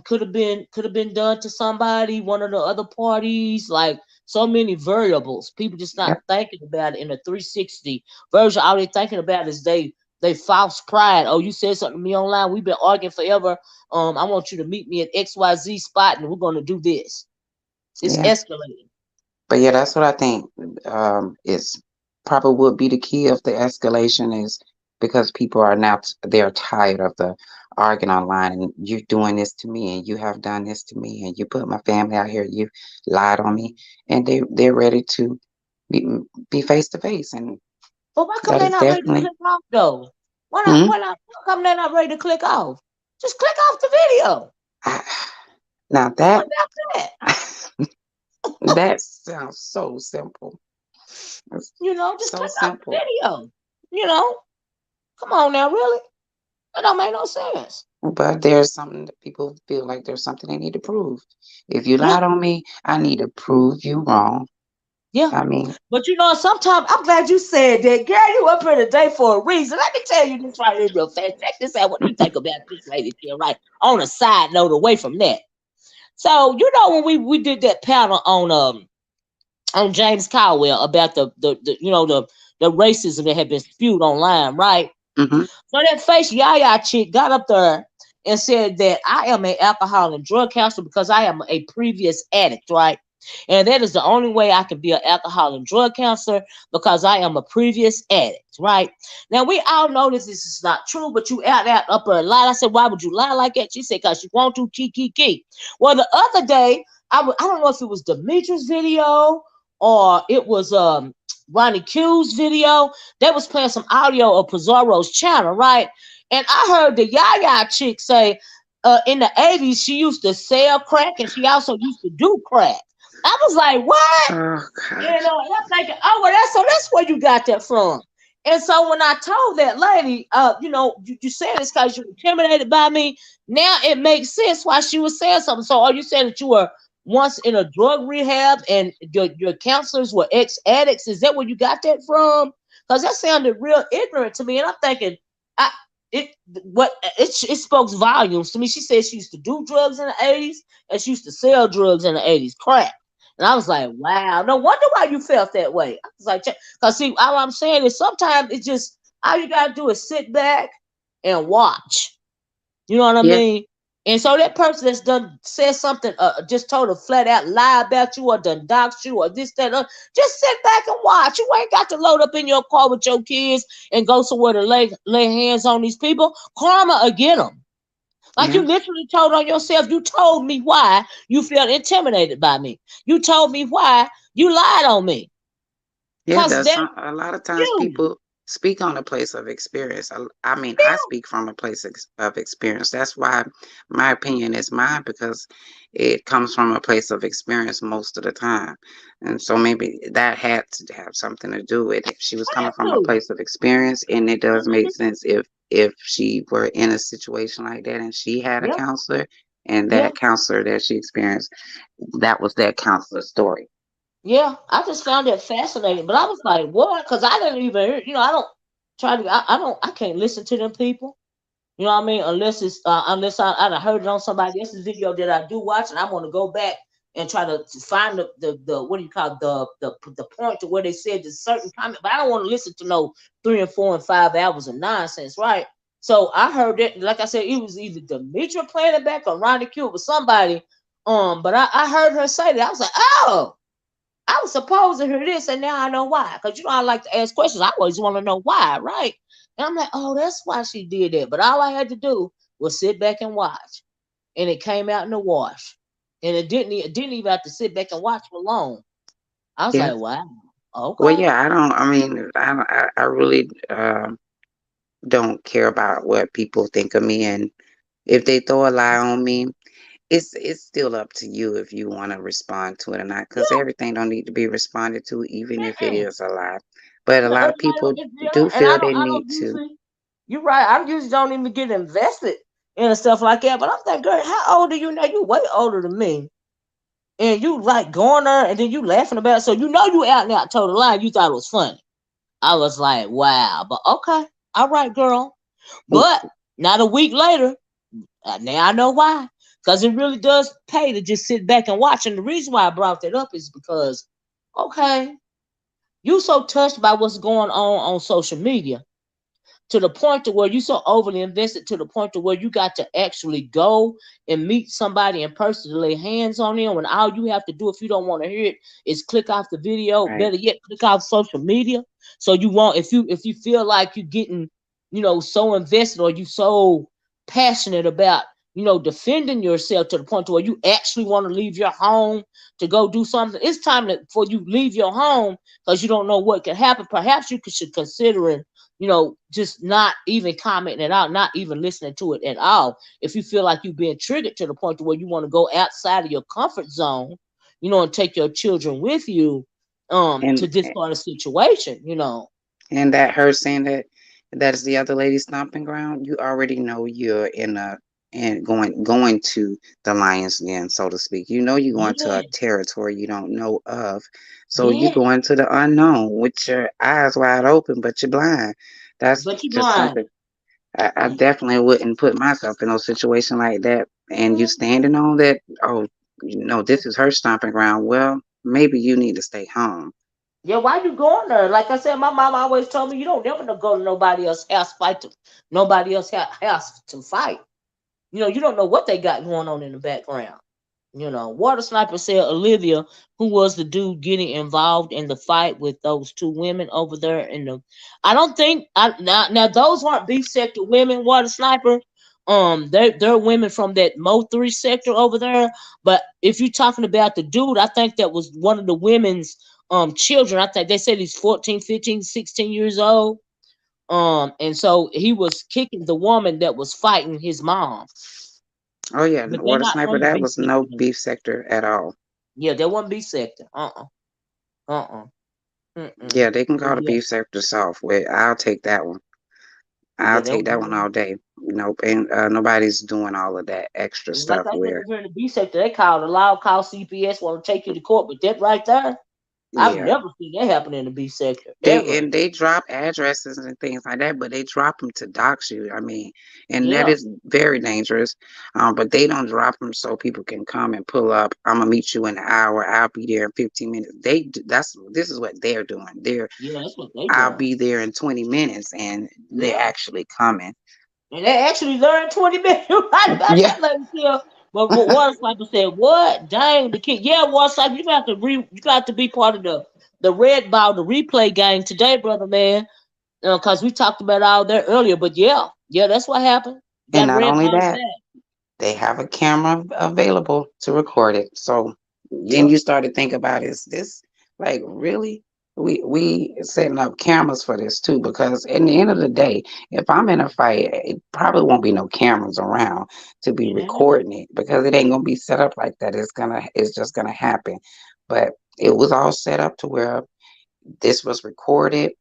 Speaker 1: could have been done to somebody, one of the other parties, like so many variables. People just not
Speaker 4: Yep.
Speaker 1: thinking about it in a 360 version. All they thinking about is they false pride. Oh, you said something to me online. We've been arguing forever. I want you to meet me at XYZ spot and we're gonna do this. It's
Speaker 4: Yeah.
Speaker 1: escalating.
Speaker 4: But yeah, that's what I think. Is probably would be the key of the escalation is because people are now they're tired of the arguing online and you doing this to me and you have done this to me and you put my family out here, you lied on me, and they're ready to be be face to face, and
Speaker 1: But why come
Speaker 4: that
Speaker 1: they
Speaker 4: is
Speaker 1: not ready to
Speaker 4: definitely.
Speaker 1: click off though?
Speaker 4: Hmm?
Speaker 1: Why come they not ready to click off? Just click off the video.
Speaker 4: I, now
Speaker 1: What
Speaker 4: that
Speaker 1: about that?
Speaker 4: that sounds so simple. It's
Speaker 1: Just
Speaker 4: so
Speaker 1: click off the
Speaker 4: simple.
Speaker 1: video. You know, come on now, really? That don't make no sense.
Speaker 4: But there's something that people feel like there's something they need to prove. If you
Speaker 1: Yeah,
Speaker 4: lied on me, I need to prove you wrong.
Speaker 1: yeah.
Speaker 4: I mean,
Speaker 1: But sometimes I'm glad you said that. Girl, you up here today for a reason. Let me tell you this right here real fast. Check this out. What do you think about this lady here, right? On a side note, away from that. So, when we did that panel on James Caldwell about the racism that had been spewed online, right?
Speaker 4: hmm
Speaker 1: So that face Yaya chick got up there and said that I am an alcohol and drug counselor because I am a previous addict, right? And that is the only way I can be an alcohol and drug counselor because I am a previous addict, right? Now we all know this is not true, but you out up there and lie. I said, why would you lie like that? She said, because you want to key. Well, the other day, I don't know if it was Demetrius' video or it was Ronnie Q's video. They was playing some audio of Pizarro's channel, right? And I heard the Yaya chick say, in the 80s, she used to sell crack and she also used to do crack. I was like, what?
Speaker 4: oh
Speaker 1: And
Speaker 4: gosh,
Speaker 1: I'm thinking, oh, well, that's where you got that from. And so when I told that lady, you said this because you're intimidated by me. Now it makes sense why she was saying something. So are you saying that you were once in a drug rehab and your counselors were ex-addicts? Is that where you got that from? Because that sounded real ignorant to me. And I'm thinking, I it what it spoke volumes to me. She said she used to do drugs in the 80s and she used to sell drugs in the 80s, crack. And I was like, wow, no wonder why you felt that way. I was like, because see, all I'm saying is sometimes it's just all you gotta do is sit back and watch. You know what I
Speaker 4: yeah,
Speaker 1: mean? And so that person that's done said something, just told a flat out lie about you or done doxed you or this, that, just sit back and watch. You ain't got to load up in your car with your kids and go somewhere to lay hands on these people. Karma again them. Like
Speaker 4: yeah,
Speaker 1: you literally told on yourself. You told me why you felt intimidated by me. You told me why you lied on me.
Speaker 4: yeah.
Speaker 1: Cause
Speaker 4: That's
Speaker 1: that's
Speaker 4: a lot of times
Speaker 1: you.
Speaker 4: people speak on a place of experience. I mean, I
Speaker 1: Yeah.
Speaker 4: speak from a place of experience. That's why my opinion is mine because it comes from a place of experience most of the time, and so maybe that had to have something to do with it. If she was coming
Speaker 1: Had
Speaker 4: from a
Speaker 1: to.
Speaker 4: place of experience, and it does make
Speaker 1: Mhm.
Speaker 4: sense if she were in a situation like that and she had a
Speaker 1: Yeah.
Speaker 4: counselor and
Speaker 1: Yeah.
Speaker 4: that counselor that she experienced, that was that counselor's story.
Speaker 1: Yeah. I just found it fascinating. But I was like, what? Because I didn't even hear, I don't try to I can't listen to them people. You know what I mean? Unless I done heard it on somebody else's video that I do watch, and I want to go back and try to find the what do you call it, the point to where they said this certain comment. But I don't want to listen to no 3 and 4 and 5 hours of nonsense, right? So I heard it, like I said, it was either Demetria playing it back or Ronnie Q or somebody. But I heard her say that. I was like, oh, I was supposed to hear this, and now I know why. Because I like to ask questions. I always want to know why, right? And I'm like, oh, that's why she did that. But all I had to do was sit back and watch, and it came out in the wash. And it didn't even have to sit back and watch for long. I was
Speaker 4: Yeah.
Speaker 1: like, wow,
Speaker 4: Well,
Speaker 1: okay,
Speaker 4: yeah, I don't. I mean, I really don't care about what people think of me, and if they throw a lie on me, it's still up to you if you want to respond to it or not. Because
Speaker 1: yeah,
Speaker 4: everything don't need to be responded to, even if it
Speaker 1: mm-mm.
Speaker 4: is a lie. But a
Speaker 1: No,
Speaker 4: lot of people do
Speaker 1: and
Speaker 4: feel they need
Speaker 1: I don't
Speaker 4: to.
Speaker 1: usually. You're right. I usually don't even get invested in stuff like that. But I'm thinking, girl, how old are you now? You way older than me. And you like going there and then you laughing about it. So you out and out told a lie. You thought it was funny. I was like, wow, but okay, all right, girl. But not a week later, now I know why. Because it really does pay to just sit back and watch. And the reason why I brought that up is because, okay, you so touched by what's going on social media to the point to where you so overly invested to the point to where you got to actually go and meet somebody in person to lay hands on them when all you have to do if you don't want to hear it is click off the video,
Speaker 4: Right.
Speaker 1: better yet click off social media. So you want, if you feel like you're getting, so invested, or you so passionate about, defending yourself to the point to where you actually want to leave your home to go do something, it's time for you leave your home, because you don't know what can happen. Perhaps you should consider, just not even commenting it out, not even listening to it at all. If you feel like you're being triggered to the point to where you want to go outside of your comfort zone, and take your children with you,
Speaker 4: And
Speaker 1: to this sort of situation.
Speaker 4: and that her saying that is the other lady's stomping ground, you already know you're in a and going to the lion's den, so to speak. You know you're going to a
Speaker 1: Yeah,
Speaker 4: territory you don't know of. So you
Speaker 1: yeah,
Speaker 4: go into the unknown with your eyes wide open, but you're blind. That's
Speaker 1: but you
Speaker 4: just
Speaker 1: blind.
Speaker 4: something I definitely wouldn't put myself in no situation like that. And you standing on that, oh, this is her stomping ground. Well, maybe you need to stay home.
Speaker 1: Yeah, why you going there? Like I said, my mom always told me you don't never go to nobody else's house fight to nobody else's house to fight. You don't know what they got going on in the background. Water Sniper said Olivia, who was the dude getting involved in the fight with those two women over there in the. I don't think now those aren't beef sector women. Water Sniper, they're women from that Mo 3 sector over there. But if you're talking about the dude, I think that was one of the women's children. I think they said he's 14, 15, 16 years old. And so he was kicking the woman that was fighting his mom.
Speaker 4: Oh yeah,
Speaker 1: But they're
Speaker 4: water
Speaker 1: not
Speaker 4: sniper.
Speaker 1: from the
Speaker 4: That
Speaker 1: beef
Speaker 4: was no
Speaker 1: sector.
Speaker 4: beef sector at all.
Speaker 1: Yeah, that wasn't B sector. Uh-uh. Mm-mm.
Speaker 4: Yeah, they can
Speaker 1: But
Speaker 4: call the
Speaker 1: yeah,
Speaker 4: beef sector soft. Well, I'll take that one.
Speaker 1: yeah,
Speaker 4: I'll take that one all day. Nope, and nobody's doing all of that extra
Speaker 1: like
Speaker 4: stuff
Speaker 1: I said,
Speaker 4: where,
Speaker 1: over in the B sector, they called a loud call CPS, want to take you to court. But that right there, I've
Speaker 4: yeah,
Speaker 1: never seen that happen in the B sector
Speaker 4: They
Speaker 1: ever.
Speaker 4: and they drop addresses and things like that, but they drop them to dox you. I mean, and that
Speaker 1: Yeah,
Speaker 4: is very dangerous. But they don't drop them so people can come and pull up. I'm gonna meet you in an hour. I'll be there in 15 minutes. This is what they're doing.
Speaker 1: yeah, that's what they
Speaker 4: I'll
Speaker 1: doing.
Speaker 4: be there in 20 minutes, and they're
Speaker 1: Yeah,
Speaker 4: actually coming.
Speaker 1: and they actually learned 20 minutes. You right about
Speaker 4: Yeah,
Speaker 1: that, lady here. But Water Sniper said, "What? Dang, the kid. Yeah, Water Sniper, you got to be part of the red ball, the replay game today, brother man. Because we talked about all that earlier. But yeah, that's what happened.
Speaker 4: and
Speaker 1: Got
Speaker 4: not
Speaker 1: red
Speaker 4: only
Speaker 1: ball
Speaker 4: that,
Speaker 1: today.
Speaker 4: they have a camera available to record it. So then
Speaker 1: Yep.
Speaker 4: you start to think about, is this like really? We setting up cameras for this too, because in the end of the day, if I'm in a fight, it probably won't be no cameras around to be
Speaker 1: Yeah.
Speaker 4: recording it, because it ain't gonna be set up like that. It's just gonna happen. But it was all set up to where this was recorded.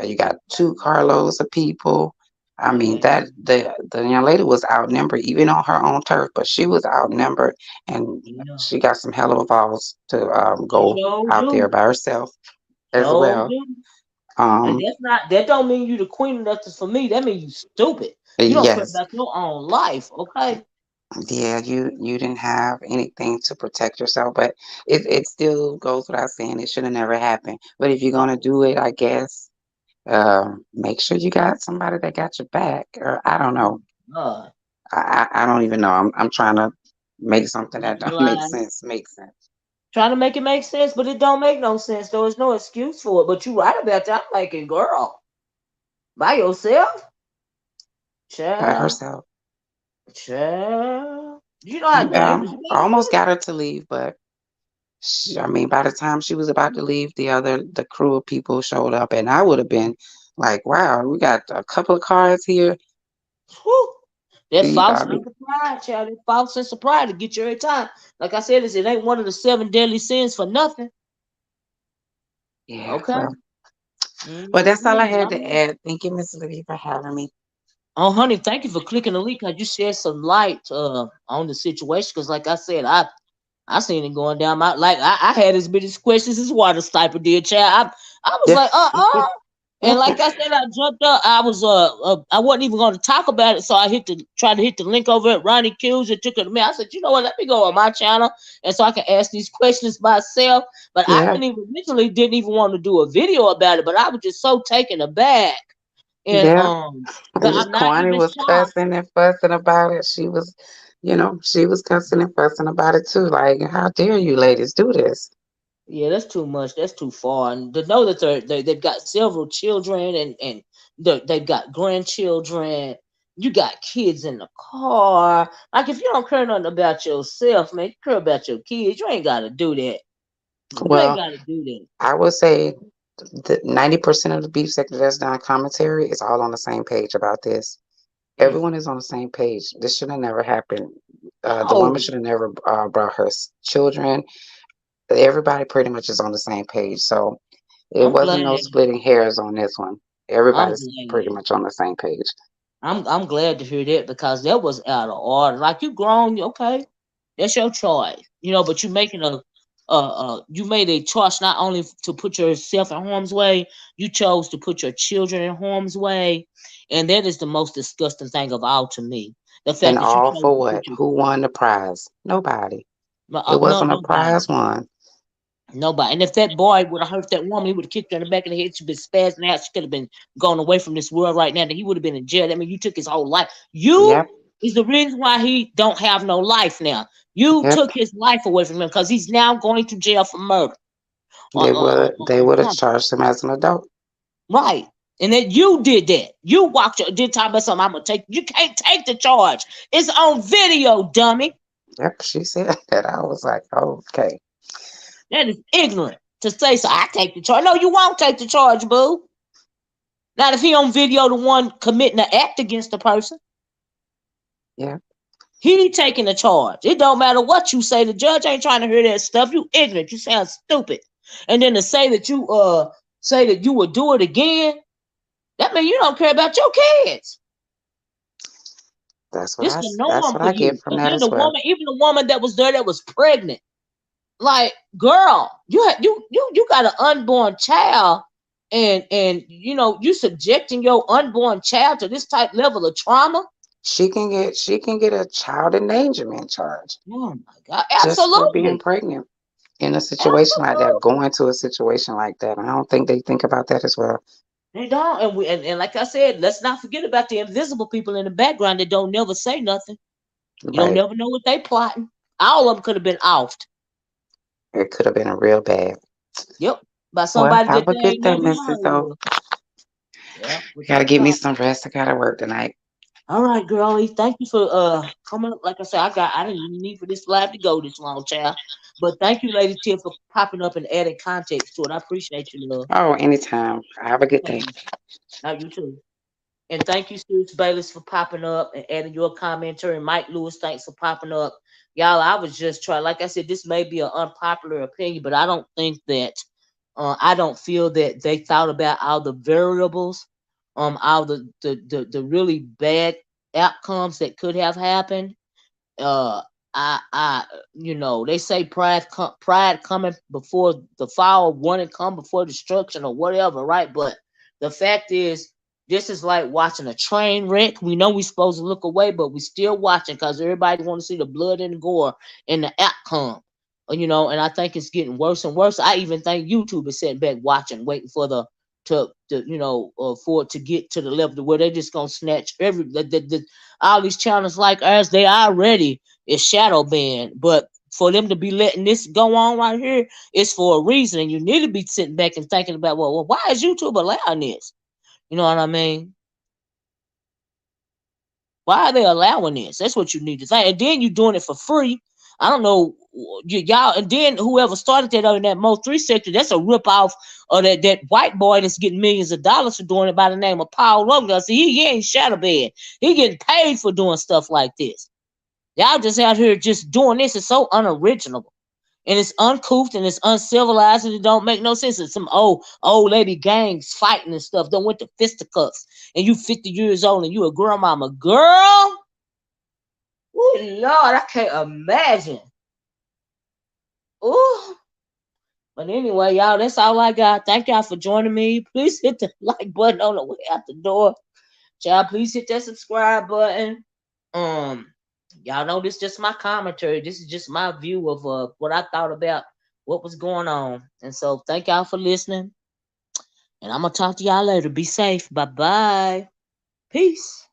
Speaker 4: You got two carloads of people. I mean,
Speaker 1: Yeah.
Speaker 4: that the young lady was outnumbered even on her own turf, but she was outnumbered, and
Speaker 1: Yeah.
Speaker 4: she got some hell of a balls to go
Speaker 1: Sure
Speaker 4: out there
Speaker 1: do.
Speaker 4: by herself as
Speaker 1: Sure
Speaker 4: well.
Speaker 1: do. And
Speaker 4: Um,
Speaker 1: that don't mean you the queen of nothing for me. That means you stupid. You don't care
Speaker 4: yes,
Speaker 1: about your own life, okay?
Speaker 4: yeah, you didn't have anything to protect yourself, but it still goes without saying it should have never happened. But if you're gonna
Speaker 1: No.
Speaker 4: do it, I guess make sure you got somebody that got your back, or I don't
Speaker 1: Oh
Speaker 4: know.
Speaker 1: God.
Speaker 4: I don't even know. I'm trying to make something that don't make
Speaker 1: Rationalize.
Speaker 4: sense make sense.
Speaker 1: Trying to make it make sense, but it don't make no sense. There's no excuse for it. But you right about that. I'm like, girl, by yourself?
Speaker 4: By
Speaker 1: Child.
Speaker 4: herself.
Speaker 1: Child. You know how dangerous
Speaker 4: I
Speaker 1: that
Speaker 4: almost
Speaker 1: is?
Speaker 4: got her to leave, but I mean, by the time she was about to leave, the crew of people showed up, and I would have been like, "Wow, we got a couple of cars here."
Speaker 1: Whew. That
Speaker 4: You
Speaker 1: false
Speaker 4: thought,
Speaker 1: sense of pride, child. That false sense of pride to get you every time. Like I said, it ain't one of the 7 deadly sins for nothing.
Speaker 4: yeah.
Speaker 1: Okay.
Speaker 4: Well, that's all I had to
Speaker 1: Mm-hmm.
Speaker 4: add. Thank you, Miss Liddy, for having me.
Speaker 1: Oh, honey, thank you for clicking the link. Cause you shed some light on the situation. Cause like I said, I seen it going down my like I had as many questions as Water Sniper did, child. I was
Speaker 4: Yeah.
Speaker 1: like, and like I said, I jumped up. I was I wasn't even going to talk about it, so I try to hit the link over at Ronnie Q's and took it to me. I said, you know what? Let me go on my channel, and so I can ask these questions myself. But I
Speaker 4: Yeah.
Speaker 1: didn't even originally didn't even want to do a video about it, but I was just so taken aback And
Speaker 4: Yeah.
Speaker 1: but I'm not
Speaker 4: Kwani
Speaker 1: even
Speaker 4: was
Speaker 1: shocked.
Speaker 4: cussing and fussing about it. She was cussing and fussing about it too. Like, how dare you ladies do this?
Speaker 1: Yeah, that's too much. That's too far. And to know that they've got several children and they've got grandchildren. You got kids in the car. Like if you don't care nothing about yourself, man, you care about your kids. You ain't got to do that. You ain't
Speaker 4: Well,
Speaker 1: got to do that.
Speaker 4: I would say that 90% of the beef sector that's done commentary is all on the same page about this.
Speaker 1: Mm.
Speaker 4: Everyone is on the same page. This should have never happened. The woman
Speaker 1: No,
Speaker 4: should have never brought her children. Everybody pretty much is on the same page. So it
Speaker 1: I'm
Speaker 4: wasn't
Speaker 1: glad.
Speaker 4: no splitting hairs on this one.
Speaker 1: I'm
Speaker 4: Everybody's pretty
Speaker 1: glad.
Speaker 4: much on the same page.
Speaker 1: I'm glad to hear that because that was out of order. Like you grown, okay, that's your choice, But you making you made a choice not only to put yourself in harm's way, you chose to put your children in harm's way, and that is the most disgusting thing of all to me. The
Speaker 4: And
Speaker 1: fact that you
Speaker 4: all
Speaker 1: chose
Speaker 4: for
Speaker 1: to
Speaker 4: what?
Speaker 1: put your
Speaker 4: Who won the prize? Nobody. It
Speaker 1: no
Speaker 4: wasn't a
Speaker 1: nobody.
Speaker 4: prize won.
Speaker 1: Nobody. And if that boy would have hurt that woman, he would have kicked her in the back of the head. She'd been spazzing out. She could have been gone away from this world right now. That he would have been in jail. I mean, you took his whole life. You
Speaker 4: Yep.
Speaker 1: is the reason why he don't have no life now. You
Speaker 4: Yep.
Speaker 1: took his life away from him because he's now going to jail for murder
Speaker 4: They
Speaker 1: or
Speaker 4: would have
Speaker 1: something.
Speaker 4: charged him as an adult.
Speaker 1: Right. And then you did that. You walked your did talk about something. I'm gonna take. You can't take the charge. It's on video, dummy.
Speaker 4: Yep, she said that. I was like, okay.
Speaker 1: That is ignorant to say so. I take the charge. No, you won't take the charge, boo. Not if he on video the one committing the act against the person.
Speaker 4: Yeah.
Speaker 1: He taking the charge. It don't matter what you say. The judge ain't trying to hear that stuff. You ignorant. You sound stupid. And then to say that you will do it again, that means you don't care about your kids. This the
Speaker 4: That's
Speaker 1: norm
Speaker 4: what
Speaker 1: for
Speaker 4: I get
Speaker 1: you.
Speaker 4: from
Speaker 1: And
Speaker 4: that
Speaker 1: then
Speaker 4: as well.
Speaker 1: even the woman that was there that was pregnant, like, girl, you got an unborn child, and you subjecting your unborn child to this type level of trauma.
Speaker 4: She can get a child endangerment charge
Speaker 1: Oh my God.
Speaker 4: just for being
Speaker 1: Absolutely.
Speaker 4: pregnant in a situation like that,
Speaker 1: Absolutely.
Speaker 4: going to a situation like that. I don't think they think about that as well.
Speaker 1: They don't. And like I said, let's not forget about the invisible people in the background that don't never say nothing. You don't
Speaker 4: Right.
Speaker 1: never know what they plotting. All of them could have been offed.
Speaker 4: It could have been a real bad.
Speaker 1: Yep. By
Speaker 4: Well,
Speaker 1: somebody that
Speaker 4: have a
Speaker 1: they
Speaker 4: good
Speaker 1: ain't
Speaker 4: day,
Speaker 1: never
Speaker 4: Mrs.
Speaker 1: heard
Speaker 4: O.
Speaker 1: of. Yeah.
Speaker 4: I
Speaker 1: What
Speaker 4: gotta
Speaker 1: you
Speaker 4: give me
Speaker 1: got?
Speaker 4: some rest. I gotta work tonight.
Speaker 1: All right, girlie. Thank you for coming up. Like I said, I didn't even need for this live to go this long, child. But thank you, Lady Tiff, for popping up and adding context to it. I appreciate you, love.
Speaker 4: Oh, anytime. Have a good day.
Speaker 1: Mhm. Now you too. And thank you, Stuart Bayless, for popping up and adding your commentary. Mike Lewis, thanks for popping up. Y'all, I was just trying, like I said, this may be an unpopular opinion, but I don't think that, I don't feel that they thought about all the variables, all the really bad outcomes that could have happened. uh they say pride coming before the fall, wanting come before destruction or whatever, right? But the fact is, this is like watching a train wreck. We know we're supposed to look away, but we still watching because everybody want to see the blood and the gore and the outcome. And I think it's getting worse and worse. I even think YouTube is sitting back watching, waiting for for it to get to the level to where they're just gonna snatch all these channels like ours. They already is shadow banned, but for them to be letting this go on right here, it's for a reason. And you need to be sitting back and thinking about, well, why is YouTube allowing this? You know what I mean? Why are they allowing this? That's what you need to think. And then you're doing it for free. I don't know, y'all. And then whoever started that in that Mo3 sector, that's a rip off of that white boy that's getting millions of dollars for doing it by the name of Paul Logan. See, he ain't shadow banned. He getting paid for doing stuff like this. Y'all just out here just doing this. Is so unoriginal. And it's uncouth and it's uncivilized and it don't make no sense. It's some old lady gangs fighting and stuff. Don't went to fisticuffs. And you 50 years old and you a grandmama. Girl! Oh Lord, I can't imagine. Oh. But anyway, y'all, that's all I got. Thank y'all for joining me. Please hit the like button on the way out the door. Y'all, please hit that subscribe button. Um, y'all know this is just my commentary. This is just my view of what I thought about what was going on. And so thank y'all for listening. And I'm gonna talk to y'all later. Be safe. Bye bye. Peace.